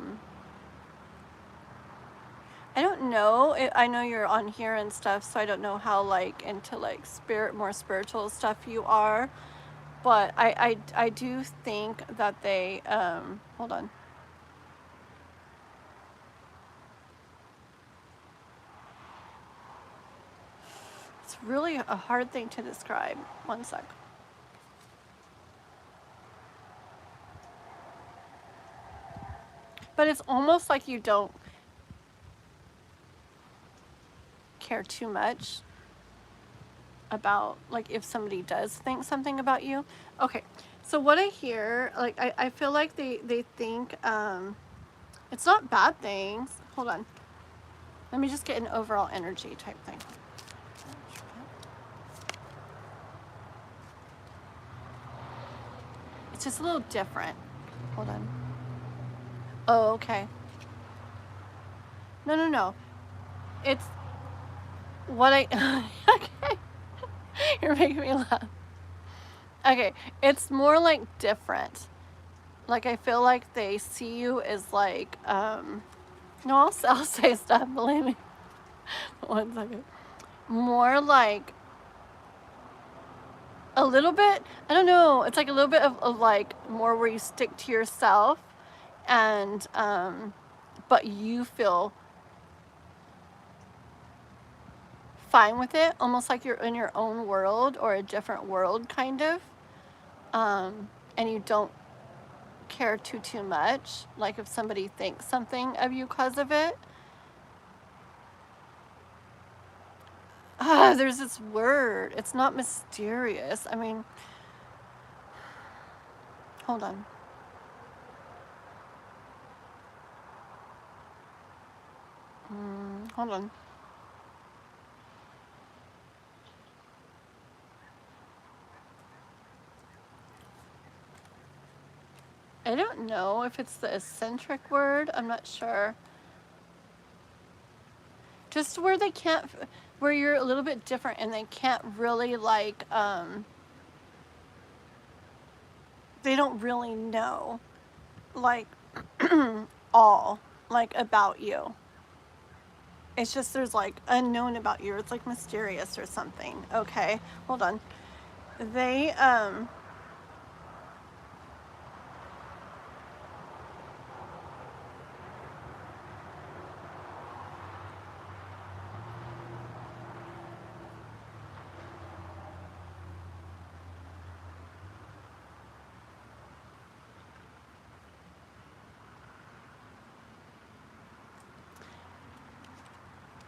don't know. I know you're on here and stuff, so I don't know how like into like more spiritual stuff you are. But I do think that they, hold on. It's really a hard thing to describe. One sec. But it's almost like you don't care too much about like if somebody does think something about you. Okay, so what I hear, like I feel like they think it's not bad things. Hold on, let me just get an overall energy type thing. It's just a little different. Hold on. Oh, okay. No. It's what I okay. You're making me laugh. Okay, it's more like different. Like I feel like they see you as like no, I'll say stuff, believe me. 1 second. More like a little bit, I don't know, it's like a little bit of like more where you stick to yourself and but you feel fine with it, almost like you're in your own world or a different world kind of, and you don't care too much like if somebody thinks something of you because of it. There's this word, it's not mysterious, I mean, hold on. Hold on. I don't know if it's the eccentric word. I'm not sure. Just where they can't, where you're a little bit different and they can't really like, they don't really know, like, all, like, about you. It's just there's like unknown about you. It's like mysterious or something. Okay, hold on. They,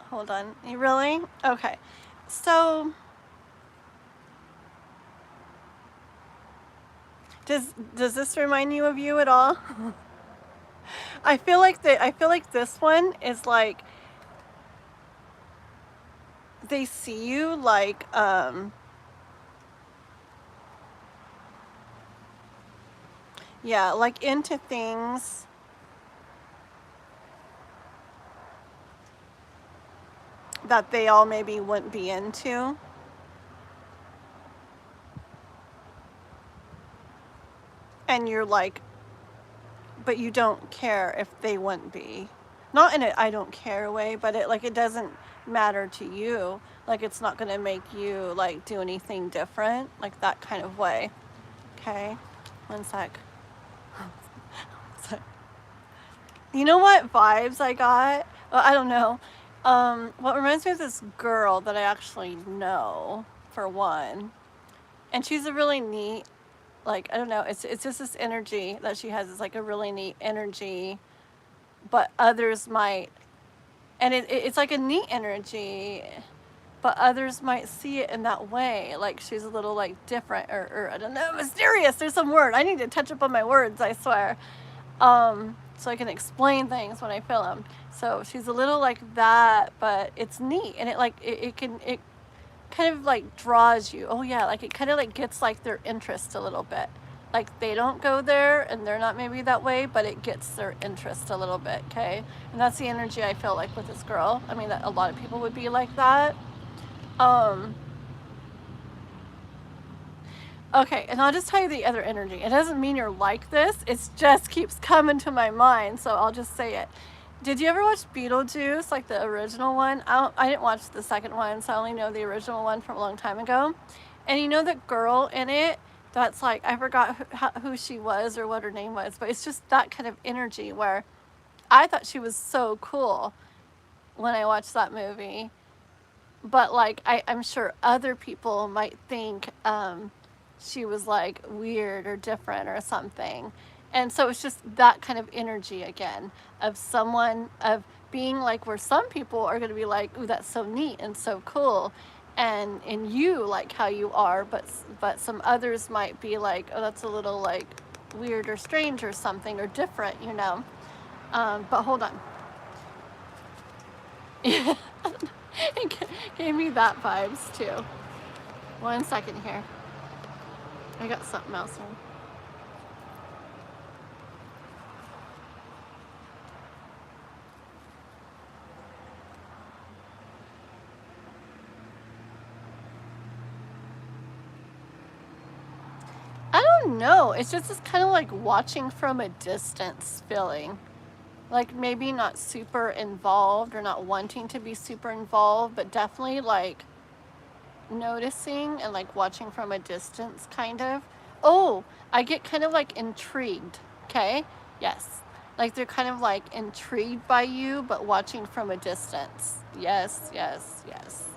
hold on. You really? Okay. So does this remind you of you at all? I feel like this one is like they see you like yeah, like into things that they all maybe wouldn't be into. And you're like, but you don't care if they wouldn't be. Not in a I don't care way, but it doesn't matter to you. Like it's not gonna make you like do anything different, like that kind of way. Okay, 1 sec. You know what vibes I got? Well, I don't know. What reminds me of this girl that I actually know, for one. And she's a really neat, like, I don't know, it's just this energy that she has. It's like a really neat energy, but others might, and it's like a neat energy, but others might see it in that way. Like she's a little like different or I don't know, mysterious. There's some word. I need to touch up on my words, I swear. So I can explain things when I feel them. So she's a little like that, but it's neat. And it kind of like draws you. Oh yeah, like it kind of like gets like their interest a little bit. Like they don't go there and they're not maybe that way, but it gets their interest a little bit, okay? And that's the energy I feel like with this girl. I mean, that a lot of people would be like that. Okay, and I'll just tell you the other energy. It doesn't mean you're like this. It just keeps coming to my mind, so I'll just say it. Did you ever watch Beetlejuice, like the original one? I didn't watch the second one, so I only know the original one from a long time ago. And you know the girl in it that's like, I forgot who she was or what her name was, but it's just that kind of energy where I thought she was so cool when I watched that movie. But like, I'm sure other people might think she was like weird or different or something. And so it's just that kind of energy again of someone, of being like where some people are going to be like, ooh, that's so neat and so cool. And you like how you are, but some others might be like, oh, that's a little like weird or strange or something or different, you know. But hold on. Yeah. It gave me that vibes too. 1 second here. I got something else in. I don't know. It's just this kind of like watching from a distance feeling. Like maybe not super involved or not wanting to be super involved, but definitely like noticing and like watching from a distance kind of. Oh, I get kind of like intrigued. Okay? Yes. Like they're kind of like intrigued by you, but watching from a distance. Yes, yes, yes.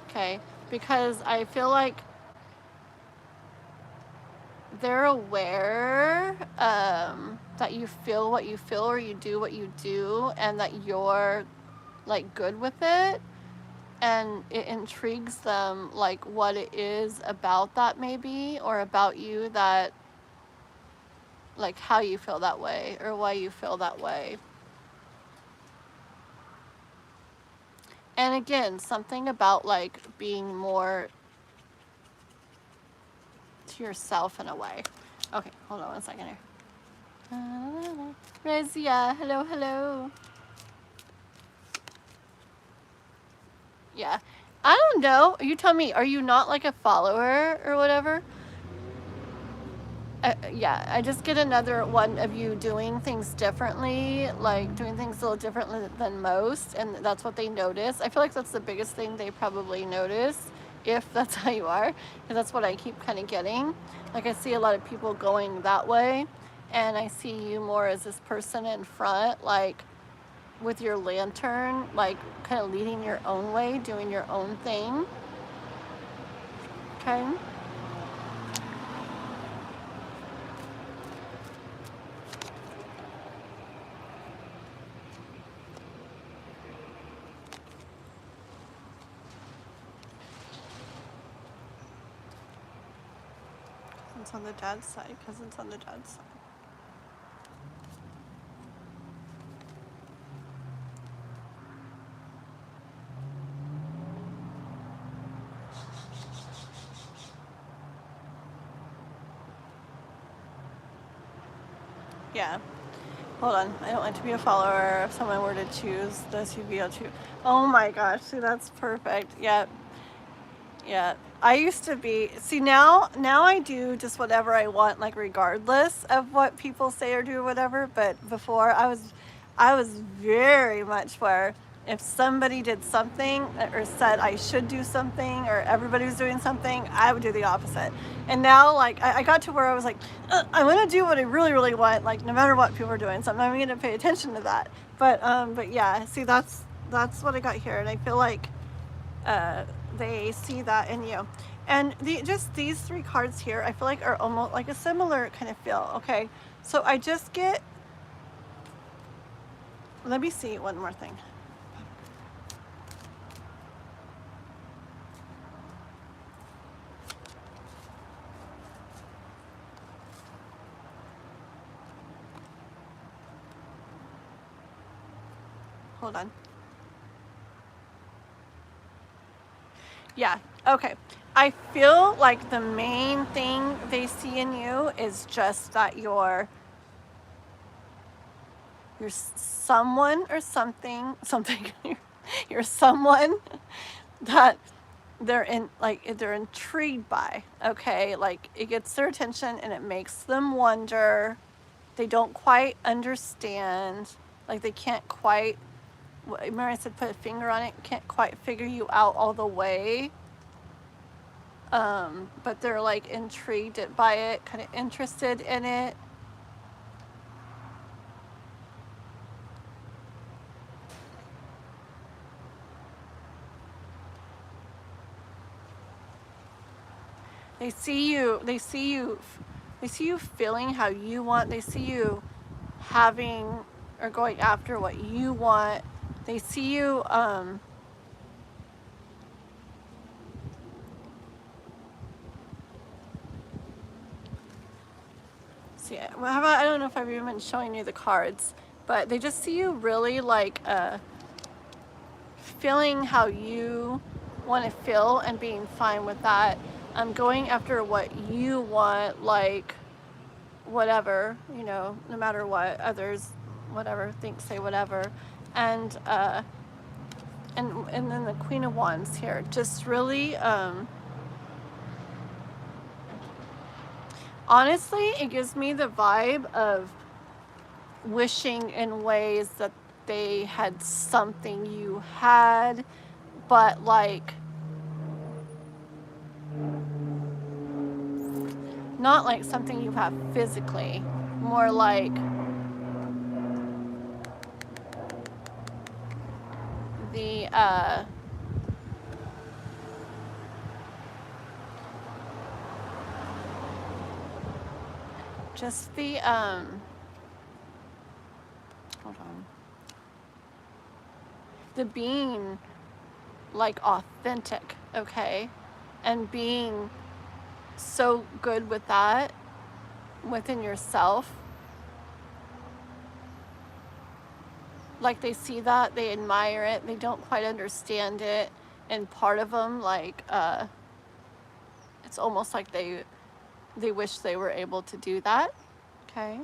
Okay? Because I feel like they're aware that you feel what you feel or you do what you do and that you're like good with it, and it intrigues them like what it is about that maybe or about you that like how you feel that way or why you feel that way. And again, something about like being more to yourself in a way. Okay, hold on 1 second here. Rezia, hello, hello. Yeah. I don't know. You tell me, are you not like a follower or whatever? Yeah, I just get another one of you doing things differently, like doing things a little differently than most, and that's what they notice. I feel like that's the biggest thing they probably notice, if that's how you are, because that's what I keep kind of getting. Like I see a lot of people going that way, and I see you more as this person in front, like with your lantern, like kind of leading your own way, doing your own thing. Okay. Cousins on the dad's side, cousins on the dad's side. Yeah. Hold on. I don't want to be a follower. If someone were to choose this, you'd be able to. Oh my gosh. See, that's perfect. Yeah. Yeah. I used to be. See, now I do just whatever I want, like regardless of what people say or do or whatever. But before, I was very much where if somebody did something or said I should do something or everybody was doing something, I would do the opposite. And now, like, I got to where I was like, I'm going to do what I really, really want, like, no matter what people are doing. So I'm not going to pay attention to that. But yeah, see, that's what I got here. And I feel like they see that in you. And just these 3 cards here, I feel like are almost like a similar kind of feel. Okay, so I just get, let me see one more thing. Hold on. Yeah, okay. I feel like the main thing they see in you is just that you're someone or something, you're someone that they're intrigued by, okay? Like it gets their attention and it makes them wonder. They don't quite understand, like they can't quite, remember I said put a finger on it, can't quite figure you out all the way. But they're like intrigued by it, kind of interested in it. They see you feeling how you want. They see you having or going after what you want. They see you, see, well, how about, I don't know if I've even been showing you the cards, but they just see you really like, feeling how you want to feel and being fine with that. Going after what you want, like whatever, you know, no matter what others, whatever, think, say, whatever. And then the Queen of Wands here, just really, honestly, it gives me the vibe of wishing in ways that they had something you had, but like, not like something you have physically, more like the, just the, hold on, the being like authentic, okay, and being so good with that within yourself. Like they see that, they admire it, they don't quite understand it, and part of them, like, it's almost like they wish they were able to do that, okay?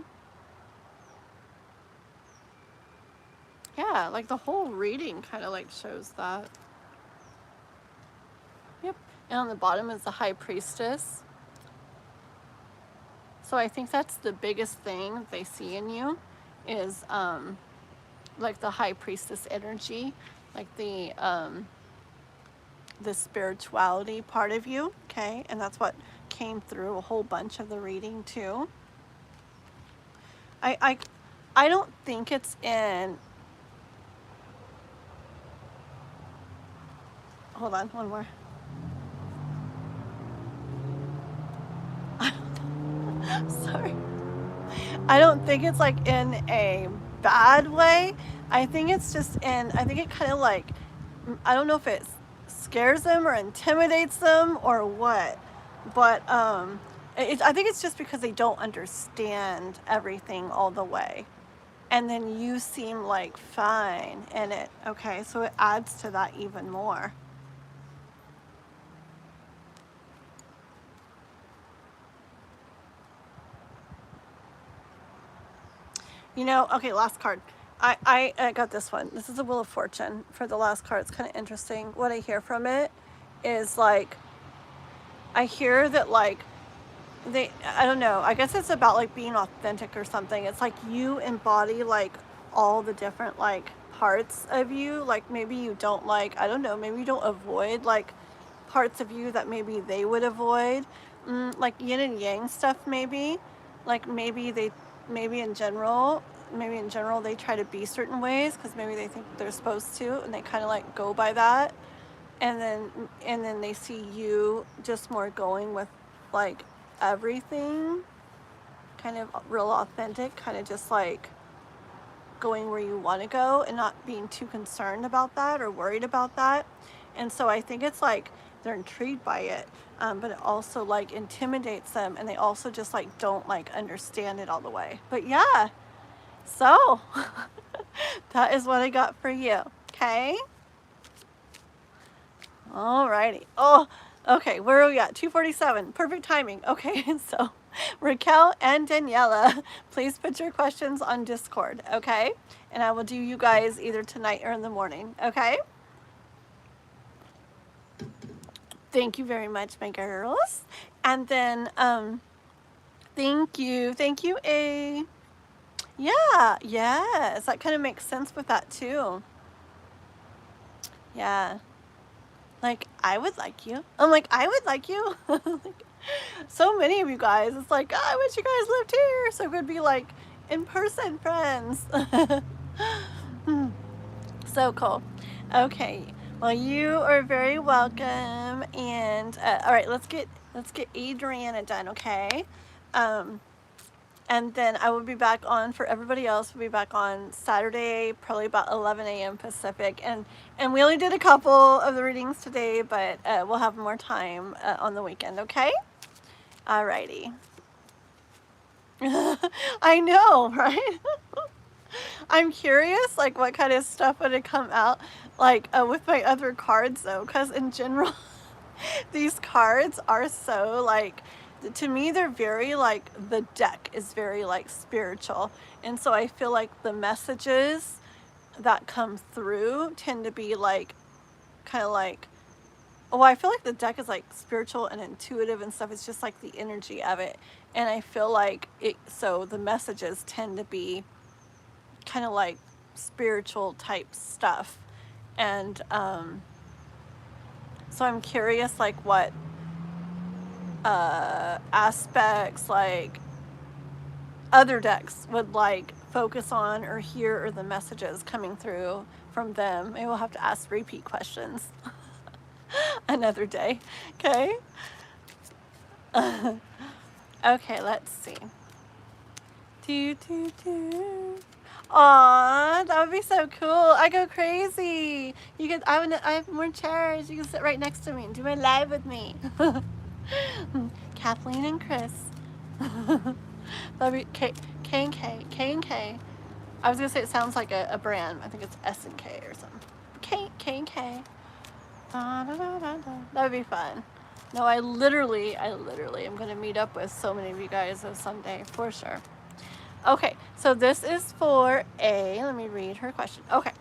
Yeah, like the whole reading kind of like shows that. Yep, and on the bottom is the High Priestess. So I think that's the biggest thing they see in you is, like the High Priestess energy, like the spirituality part of you, okay? And that's what came through a whole bunch of the reading too. I don't think it's in, hold on, one more. Sorry. I don't think it's like in a bad way. I think it's just in, I think it kind of like, I don't know if it scares them or intimidates them or what, but I think it's just because they don't understand everything all the way. And then you seem like fine in it, okay? So it adds to that even more. You know, okay, last card. I got this one. This is the Wheel of Fortune for the last card. It's kind of interesting. What I hear from it is like, I hear that like, I don't know, I guess it's about like being authentic or something. It's like you embody like all the different like parts of you. Like maybe you don't like, I don't know, maybe you don't avoid like parts of you that maybe they would avoid. Like yin and yang stuff maybe. Like maybe in general they try to be certain ways because maybe they think they're supposed to and they kind of like go by that. And then they see you just more going with like everything, kind of real authentic, kind of just like going where you want to go and not being too concerned about that or worried about that. And so I think it's like they're intrigued by it, but it also like intimidates them, and they also just like don't like understand it all the way. But yeah, so that is what I got for you. Okay. Alrighty. Oh, okay. Where are we at? 2:47. Perfect timing. Okay. So Raquel and Daniela, please put your questions on Discord. Okay. And I will do you guys either tonight or in the morning. Okay. Thank you very much, my girls. And then, thank you, A. Yeah, yes, that kind of makes sense with that too. Yeah, like I would like you. I'm like, I would like you. Like, so many of you guys. It's like, oh, I wish you guys lived here so we'd be like in-person friends. So cool. Okay. Well, you are very welcome. And all right, let's get Adriana done, okay? And then I will be back on for everybody else. We'll be back on Saturday, probably about 11 a.m. Pacific. And we only did a couple of the readings today, but we'll have more time on the weekend, okay? Alrighty. I know, right? I'm curious, like, what kind of stuff would have come out, like, with my other cards, though, because in general, these cards are so, like, to me, they're very, like, the deck is very, like, spiritual, and so I feel like the messages that come through tend to be, like, kind of like, oh, I feel like the deck is, like, spiritual and intuitive and stuff. It's just, like, the energy of it, and I feel like it, so the messages tend to be kind of like spiritual type stuff. And so I'm curious, like, what aspects, like, other decks would, like, focus on or hear, or the messages coming through from them. Maybe we'll have to ask repeat questions another day. Okay. Okay, let's see. Aw, that would be so cool. I go crazy. You can. I have more chairs. You can sit right next to me and do my live with me. Kathleen and Chris. That'd be K and K. K and K. I was gonna say it sounds like a brand. I think it's S and K or something. K and K. Da, da, da, da, da. That would be fun. No, I literally am gonna meet up with so many of you guys someday for sure. Okay, so this is for A. Let me read her question. Okay.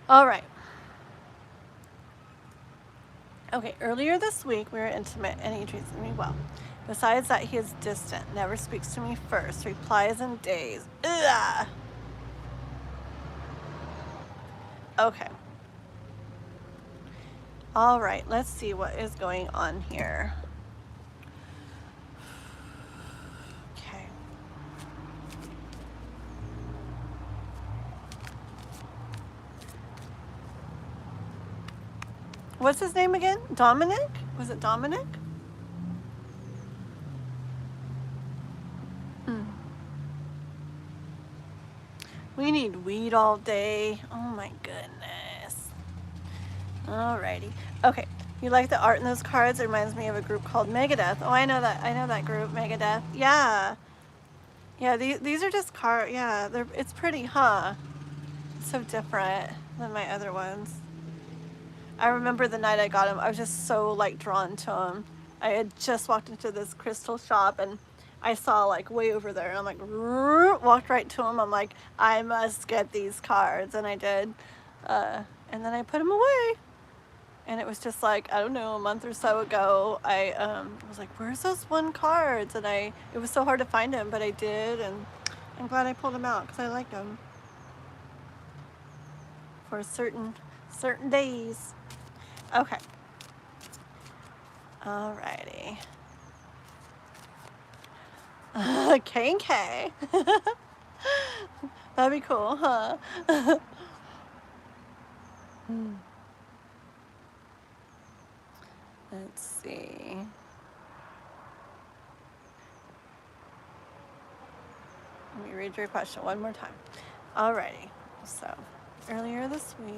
All right. Okay, earlier this week we were intimate and he treats me well. Besides that, he is distant, never speaks to me first, replies in days. Ugh. Okay. All right, let's see what is going on here. Okay. What's his name again? Dominic? Was it Dominic? We need weed all day. Oh my goodness. Alrighty. Okay. You like the art in those cards? It reminds me of a group called Megadeth. Oh, I know that group, Megadeth. Yeah. Yeah, these are just cards. Yeah, it's pretty, huh? So different than my other ones. I remember the night I got him, I was just so, like, drawn to him. I had just walked into this crystal shop and I saw, like, way over there, and I'm like, walked right to him. I'm like, I must get these cards, and I did. And then I put them away. And it was just like, I don't know, a month or so ago, I was like, where's those one cards? And it was so hard to find them, but I did, and I'm glad I pulled them out because I like them for certain days. Okay. Alrighty. K and K. That'd be cool, huh? Let's see. Let me read your question one more time. Alrighty. So, earlier this week.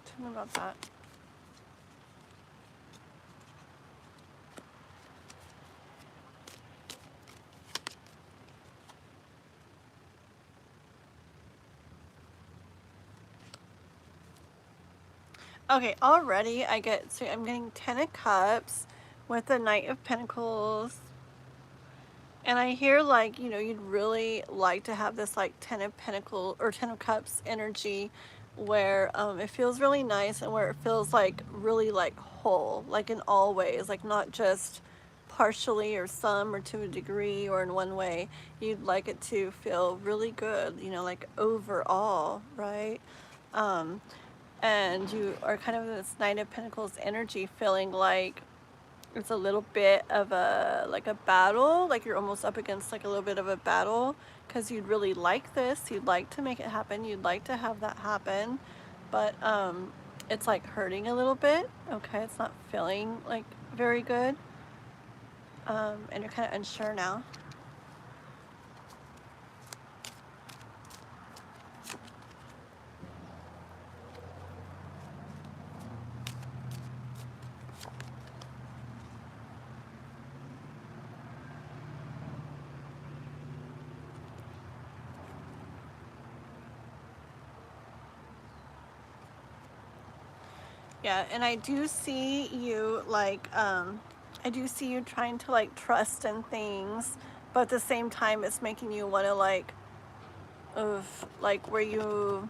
Tell me about that. Okay, already I'm getting 10 of Cups with the Knight of Pentacles. And I hear, like, you know, you'd really like to have this like 10 of Pentacles or 10 of Cups energy where it feels really nice and where it feels like really like whole, like in all ways, like not just partially or some or to a degree or in one way. You'd like it to feel really good, you know, like overall, right? And you are kind of in this Knight of Pentacles energy, feeling like it's a little bit of a like a battle, like you're almost up against like a little bit of a battle, because you'd really like this, you'd like to make it happen, you'd like to have that happen, but it's like hurting a little bit. Okay, it's not feeling like very good, and you're kind of unsure now. Yeah, and I do see you like I do see you trying to like trust in things, but at the same time it's making you want to like where you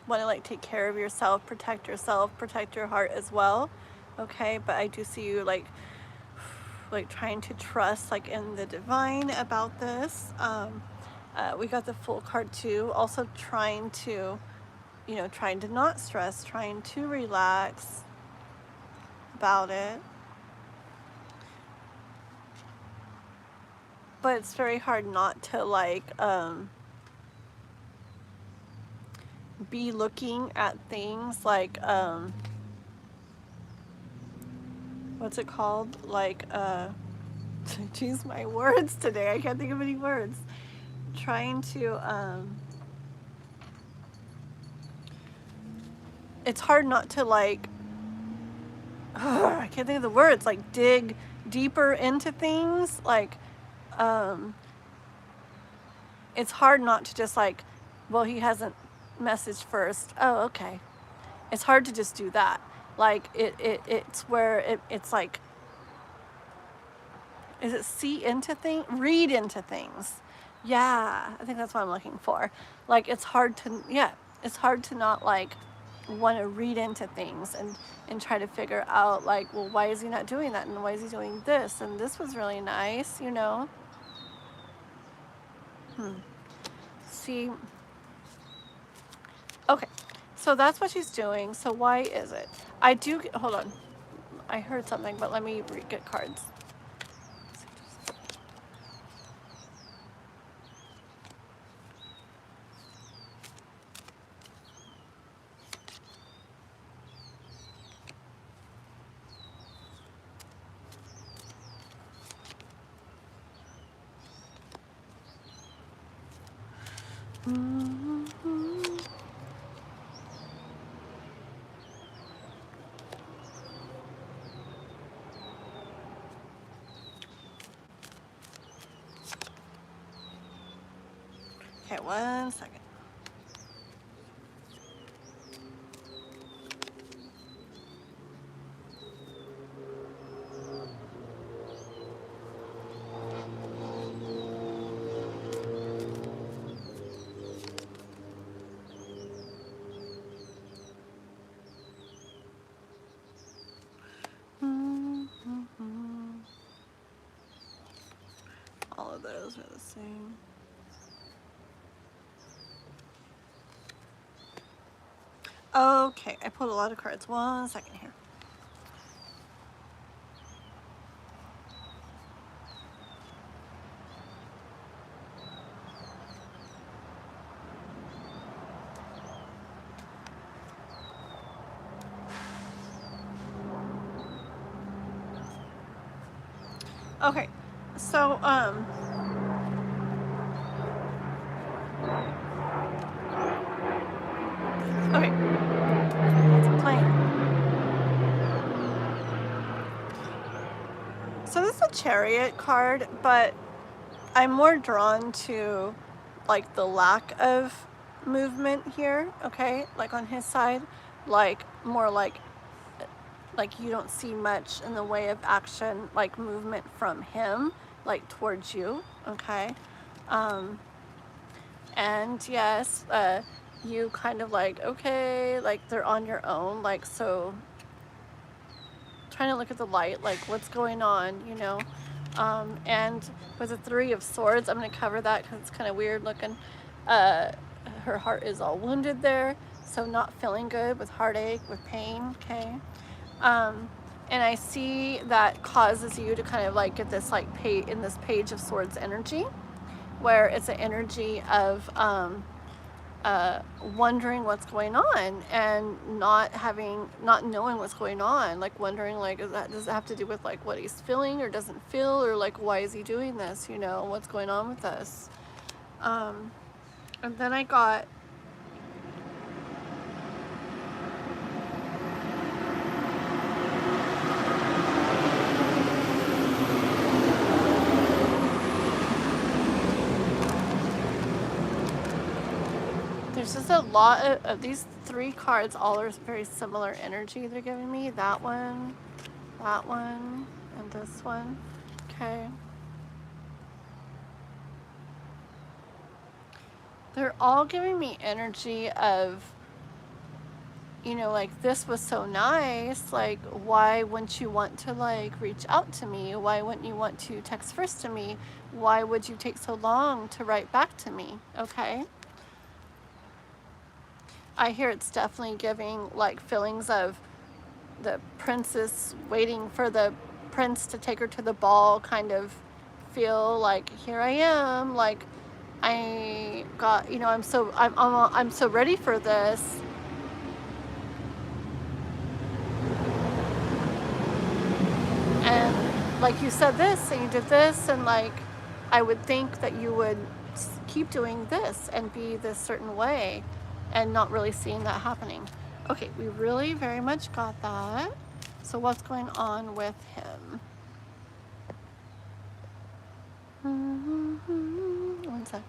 want to like take care of yourself, protect your heart as well. Okay, but I do see you like trying to trust like in the divine about this. We got the Fool card too, also trying to, you know, trying to not stress, trying to relax about it. But it's very hard not to like be looking at things like what's it called, like geez, my words today, I can't think of any words. Trying to it's hard not to like I can't think of the words, like dig deeper into things, like it's hard not to just like, well, he hasn't messaged first, oh okay. It's hard to just do that. Like it's where it's like, is it see into things, read into things? Yeah, I think that's what I'm looking for. Like it's hard to, yeah, it's hard to not like want to read into things and try to figure out like, well, why is he not doing that, and why is he doing this, and this was really nice, you know. See, okay, so that's what she's doing. So why is it? I do, hold on, I heard something, but let me get cards. Okay, 1 second. All of those are the same. Okay, I pulled a lot of cards. 1 second here. Okay, so okay, it's playing. So this is a Chariot card, but I'm more drawn to like the lack of movement here, okay, like on his side, like more like you don't see much in the way of action, like movement from him, like towards you, okay? And yes, you kind of like, okay, like they're on your own, like, so trying to look at the light, like what's going on, you know? And with the Three of Swords, I'm going to cover that because it's kind of weird looking. Her heart is all wounded there, so not feeling good, with heartache, with pain, okay? And I see that causes you to kind of like get this like in this Page of Swords energy, where it's an energy of wondering what's going on and not knowing what's going on, like wondering like, does it have to do with like what he's feeling or doesn't feel, or like why is he doing this, you know, what's going on with this. And then I got there's just a lot of these three cards, all are very similar energy they're giving me. That one, and this one. Okay. They're all giving me energy of, you know, like, this was so nice, like, why wouldn't you want to like reach out to me? Why wouldn't you want to text first to me? Why would you take so long to write back to me? Okay. I hear it's definitely giving like feelings of the princess waiting for the prince to take her to the ball, kind of feel like, here I am, like I got, you know, I'm so ready for this. And like, you said this and you did this, and like I would think that you would keep doing this and be this certain way, and not really seeing that happening. Okay, we really very much got that. So what's going on with him? One sec.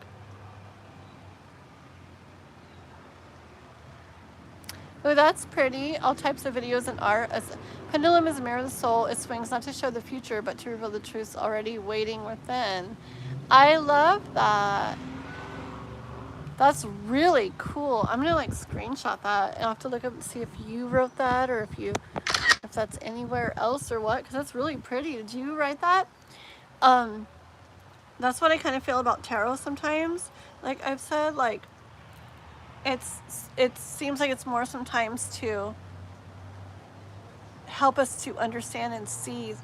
Oh, that's pretty. All types of videos and art. A pendulum is a mirror of the soul. It swings not to show the future, but to reveal the truths already waiting within. I love that. That's really cool. I'm gonna like screenshot that. I'll have to look up and see if you wrote that, or if that's anywhere else or what, because that's really pretty. Did you write that? That's what I kind of feel about tarot sometimes. Like I've said, like it seems like it's more sometimes to help us to understand and see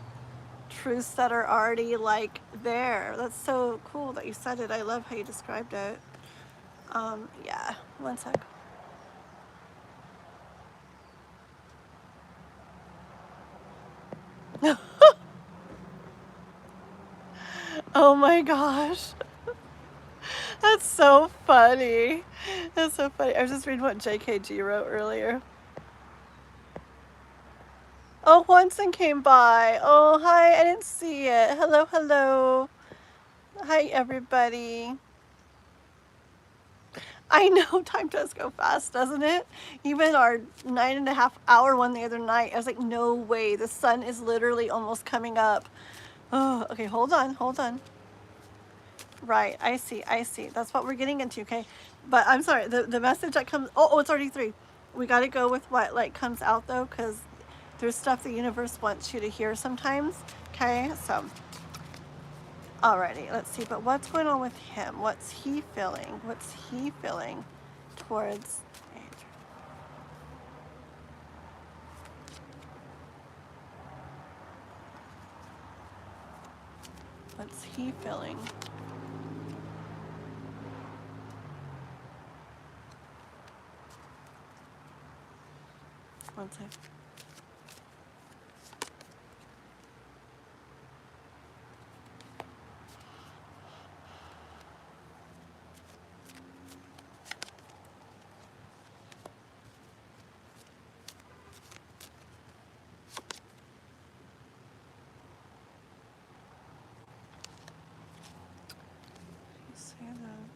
truths that are already like there. That's so cool that you said it. I love how you described it. Yeah, one sec. Oh my gosh. That's so funny. That's so funny. I was just reading what JKG wrote earlier. Oh, Juanson came by. Oh, hi. I didn't see it. Hello, hello. Hi, everybody. I know, time does go fast, doesn't it? Even our 9.5 hour one the other night, I was like, no way. The sun is literally almost coming up. Oh, okay, hold on, hold on. Right, I see. That's what we're getting into, okay? But I'm sorry, the message that comes, oh, it's already 3. We got to go with what like comes out though, because there's stuff the universe wants you to hear sometimes, okay? So, alrighty, let's see. But what's going on with him? What's he feeling? What's he feeling towards Adrien? What's he feeling? One sec. Say that.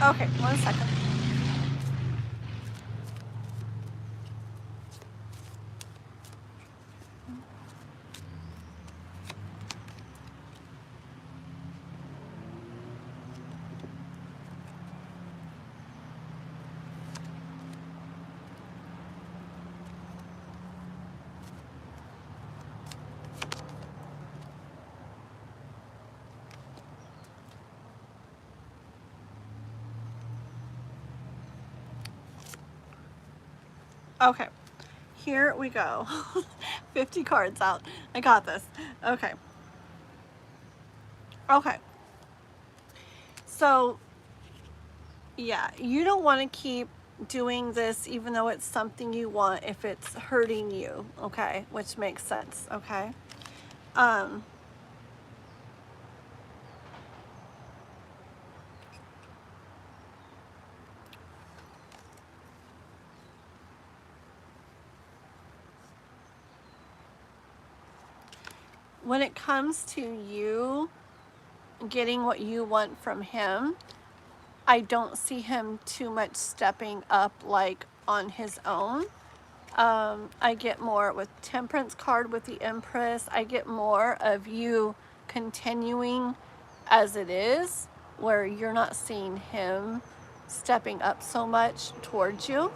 Okay, 1 second. Okay, here we go. 50 cards out. I got this. Okay. Okay. So, yeah, you don't want to keep doing this even though it's something you want if it's hurting you, okay? Which makes sense, okay? When it comes to you getting what you want from him, I don't see him too much stepping up like on his own. I get more with Temperance card with the Empress. I get more of you continuing as it is, where you're not seeing him stepping up so much towards you.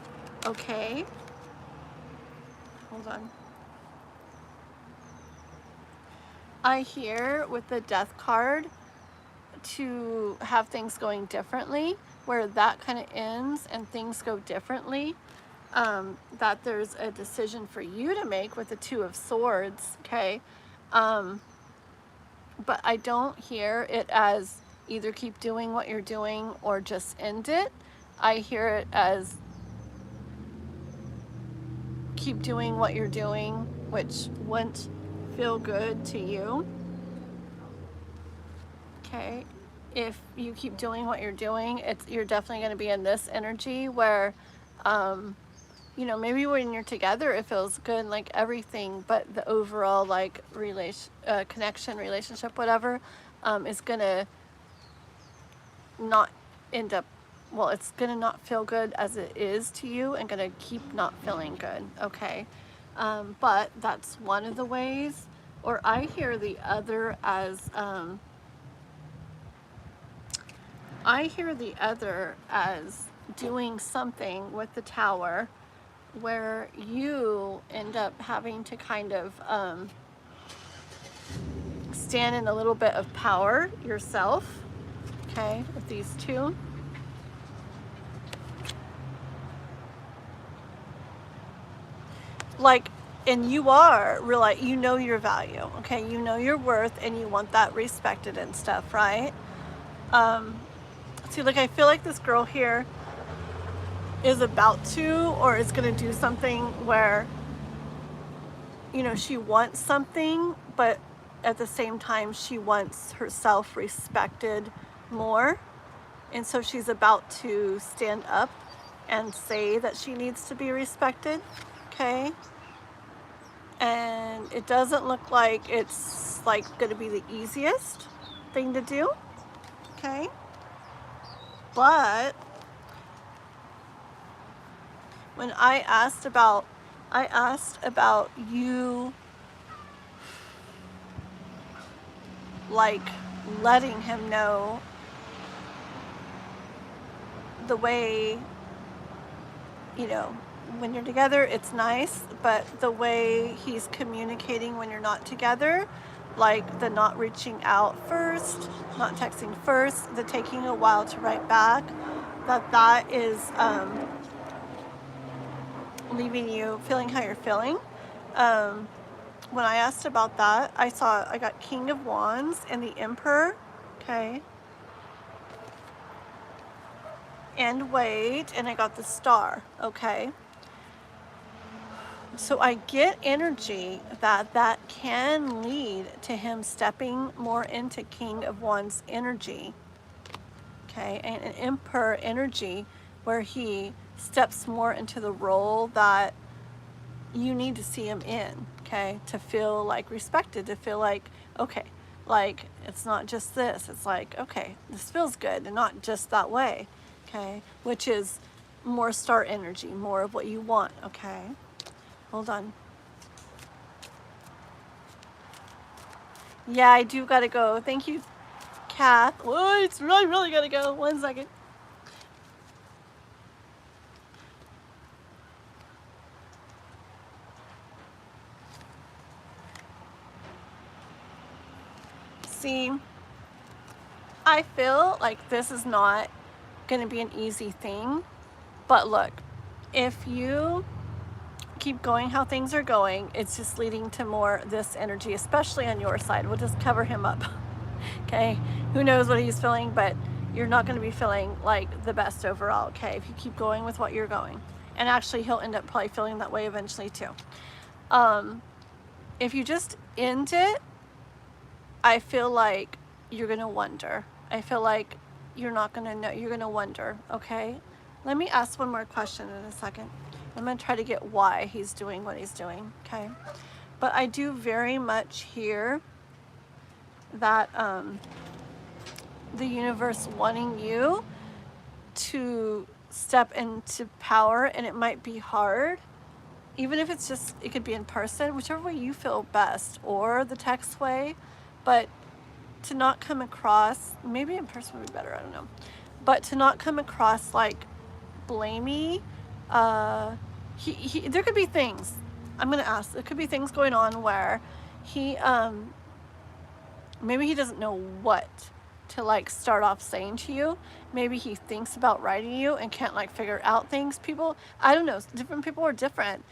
Okay. Hold on. I hear with the Death card to have things going differently, where that kind of ends and things go differently. That there's a decision for you to make with the Two of Swords, okay? But I don't hear it as either keep doing what you're doing or just end it. I hear it as keep doing what you're doing, which wouldn't feel good to you. Okay, if you keep doing what you're doing, you're definitely going to be in this energy where, you know, maybe when you're together it feels good, like everything, but the overall like connection, relationship, whatever, is gonna not end up, well, it's gonna not feel good as it is to you and gonna keep not feeling good, okay? But that's one of the ways. Or I hear the other as, doing something with the Tower where you end up having to kind of stand in a little bit of power yourself, okay, with these two. Like, and you are really, you know your value, okay, you know your worth, and you want that respected and stuff, right? See, like, I feel like this girl here is about to, or is going to do something where, you know, she wants something, but at the same time she wants herself respected more, and so she's about to stand up and say that she needs to be respected, okay? And it doesn't look like it's like going to be the easiest thing to do, okay? But when I asked about you like letting him know the way, you know, when you're together it's nice, but the way he's communicating when you're not together, like the not reaching out first, not texting first, the taking a while to write back, that is leaving you feeling how you're feeling. When I asked about that, I got King of Wands and the Emperor, okay, and wait, and I got the Star, okay. So I get energy that can lead to him stepping more into King of Wands energy, okay, and an Emperor energy where he steps more into the role that you need to see him in, okay, to feel like respected, to feel like, okay, like it's not just this, it's like, okay, this feels good, and not just that way, okay? Which is more star energy, more of what you want, okay? Hold on. Yeah, I do gotta go. Thank you, Kath. Oh, it's really gotta go. 1 second. See, I feel like this is not gonna be an easy thing, but look, if you keep going how things are going, it's just leading to more this energy, especially on your side. We'll just cover him up. Okay, who knows what he's feeling, but you're not going to be feeling like the best overall, okay, if you keep going with what you're going. And actually he'll end up probably feeling that way eventually too. If you just end it, I feel like you're going to wonder. I feel like you're not going to know. You're going to wonder, okay? Let me ask one more question in a second. I'm going to try to get why he's doing what he's doing, okay? But I do very much hear that the universe wanting you to step into power, and it might be hard, even if it's just, it could be in person, whichever way you feel best, or the text way, but to not come across, maybe in person would be better, I don't know, but to not come across like blamey. There could be things, I'm gonna ask, there could be things going on where he maybe he doesn't know what to like start off saying to you. Maybe he thinks about writing you and can't like figure out things. People, I don't know, different people are different.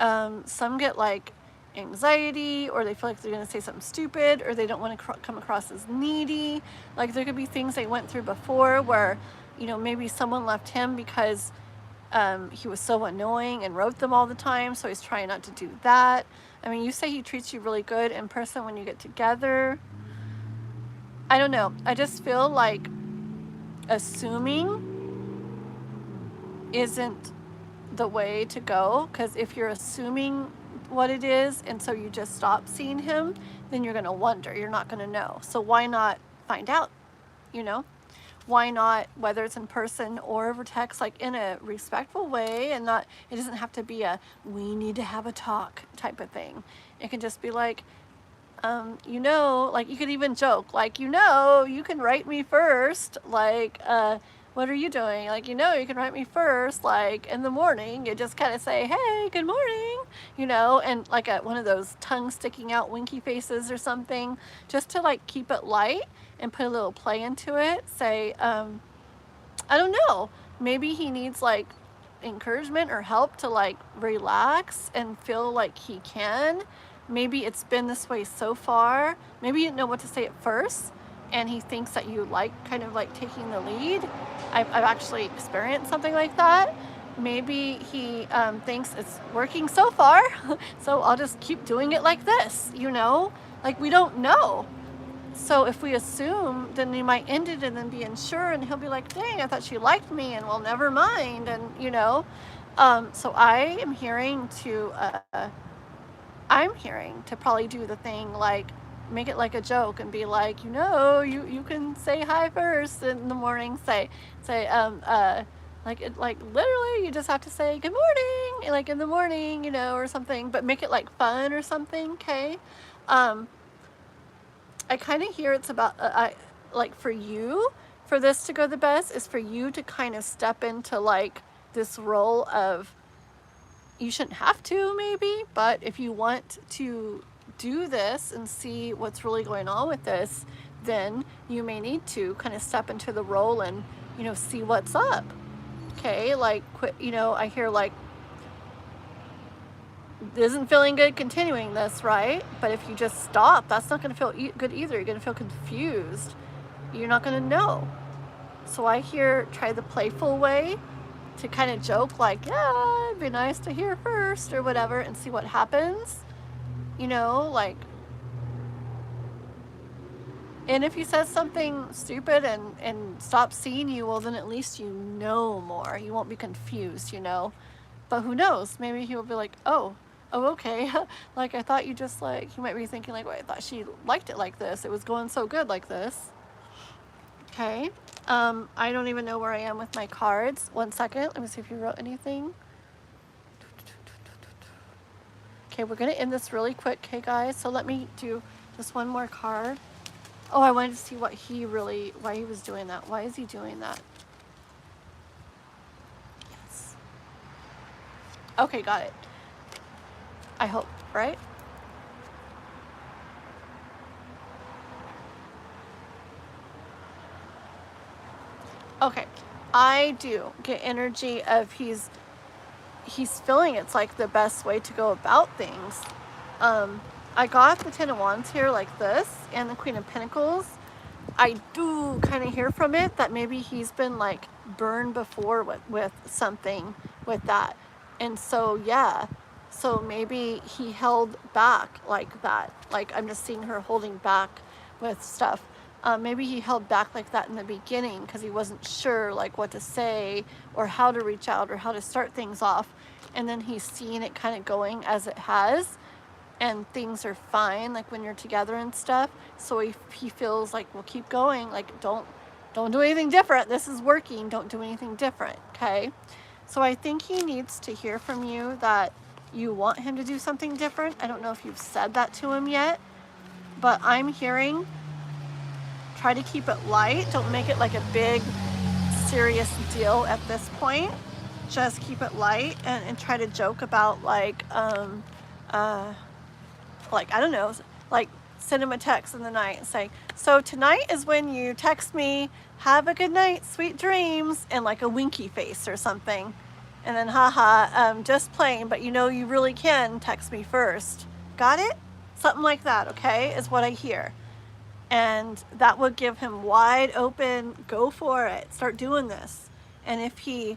Some get like anxiety, or they feel like they're going to say something stupid, or they don't want to come across as needy. Like there could be things they went through before where, you know, maybe someone left him because he was so annoying and wrote them all the time, so he's trying not to do that. I mean, you say he treats you really good in person when you get together. I don't know. I just feel like assuming isn't the way to go, because if you're assuming what it is and so you just stop seeing him, then you're going to wonder. You're not going to know. So why not find out, you know? Why not, whether it's in person or over text, like in a respectful way, and not, it doesn't have to be a, we need to have a talk type of thing. It can just be like, you know, like you could even joke, like, you know, you can write me first, like, what are you doing? Like, you know, you can write me first, like in the morning, you just kind of say, hey, good morning, you know, and like one of those tongue sticking out winky faces or something, just to like keep it light and put a little play into it. Say, I don't know, maybe he needs like encouragement or help to like relax and feel like he can. Maybe it's been this way so far. Maybe you didn't know what to say at first, and he thinks that you like kind of like taking the lead. I've actually experienced something like that. Maybe he thinks it's working so far, so I'll just keep doing it like this, you know? Like, we don't know. So if we assume, then we might end it and then be unsure, and he'll be like, dang, I thought she liked me, and well, never mind, and you know? So I am hearing to probably do the thing, like make it like a joke and be like, you know, you can say hi first in the morning, say like literally you just have to say good morning, like in the morning, you know, or something, but make it like fun or something, okay? I kind of hear it's about like for you, for this to go the best is for you to kind of step into like this role of, you shouldn't have to maybe, but if you want to do this and see what's really going on with this, then you may need to kind of step into the role and, you know, see what's up. Okay, like quit, you know, I hear like, isn't feeling good continuing this, right? But if you just stop, that's not going to feel good either. You're going to feel confused. You're not going to know. So I hear, try the playful way to kind of joke like, yeah, it'd be nice to hear first or whatever, and see what happens, you know, like, and if he says something stupid and stops seeing you, well, then at least you know more. You won't be confused, you know. But who knows? Maybe he will be like, oh, okay. Like, I thought you just like, he might be thinking like, wait, I thought she liked it like this. It was going so good like this. Okay. I don't even know where I am with my cards. 1 second. Let me see if you wrote anything. Okay, we're going to end this really quick, okay, guys? So let me do just one more card. Oh, I wanted to see why he was doing that. Why is he doing that? Yes. Okay, got it. I hope, right? Okay, I do get energy of he's feeling it's like the best way to go about things. I got the Ten of Wands here like this and the Queen of Pentacles. I do kind of hear from it that maybe he's been like burned before with something with that. And so, yeah, so maybe he held back like that. Like I'm just seeing her holding back with stuff. Maybe he held back like that in the beginning because he wasn't sure like what to say or how to reach out or how to start things off. And then he's seeing it kind of going as it has. And things are fine, like when you're together and stuff. So he feels like, well, keep going. Like, don't do anything different. This is working. Don't do anything different, okay? So I think he needs to hear from you that you want him to do something different. I don't know if you've said that to him yet, but I'm hearing try to keep it light. Don't make it like a big, serious deal at this point. Just keep it light and try to joke about like I don't know, like send him a text in the night and say, so tonight is when you text me, have a good night, sweet dreams, and like a winky face or something. And then, haha, just playing, but you know you really can text me first. Got it? Something like that, okay, is what I hear. And that would give him wide open, go for it, start doing this. And if he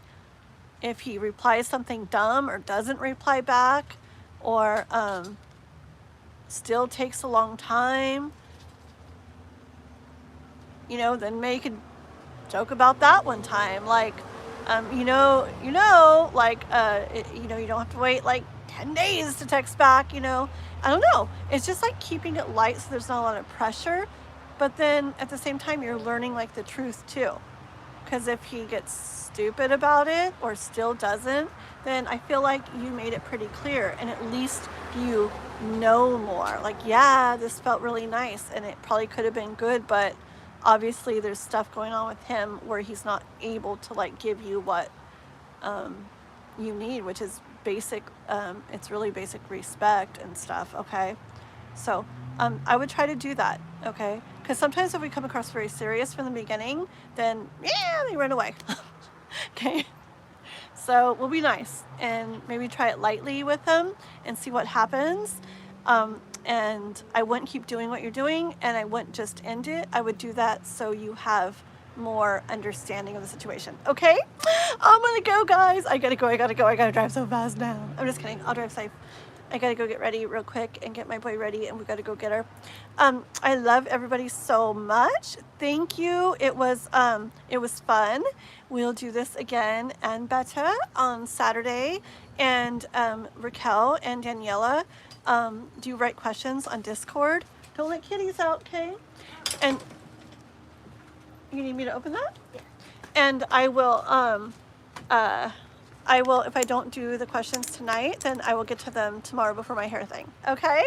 replies something dumb or doesn't reply back or still takes a long time, you know, then make a joke about that one time. Like, you know, like, you know, you don't have to wait like 10 days to text back, you know. I don't know. It's just like keeping it light so there's not a lot of pressure. But then at the same time, you're learning like the truth too. Because if he gets stupid about it or still doesn't, then I feel like you made it pretty clear and at least you know more. Like, yeah, this felt really nice and it probably could have been good, but obviously there's stuff going on with him where he's not able to like give you what you need, which is basic, it's really basic respect and stuff, okay? So I would try to do that, okay? Because sometimes if we come across very serious from the beginning, then yeah, they run away. Okay? So we'll be nice and maybe try it lightly with them and see what happens. And I wouldn't keep doing what you're doing and I wouldn't just end it. I would do that so you have more understanding of the situation. Okay? I'm gonna go, guys. I gotta go. Drive so fast now. I'm just kidding. I'll drive safe. I gotta go get ready real quick and get my boy ready and we gotta go get her. I love everybody so much. Thank you. It was fun. We'll do this again and better on Saturday. And Raquel and Daniela, do you write questions on Discord? Don't let kitties out, okay? And you need me to open that? Yeah. And I will, if I don't do the questions tonight, then I will get to them tomorrow before my hair thing. Okay?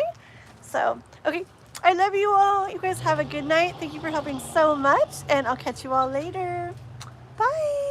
So, okay. I love you all. You guys have a good night. Thank you for helping so much. And I'll catch you all later. Bye.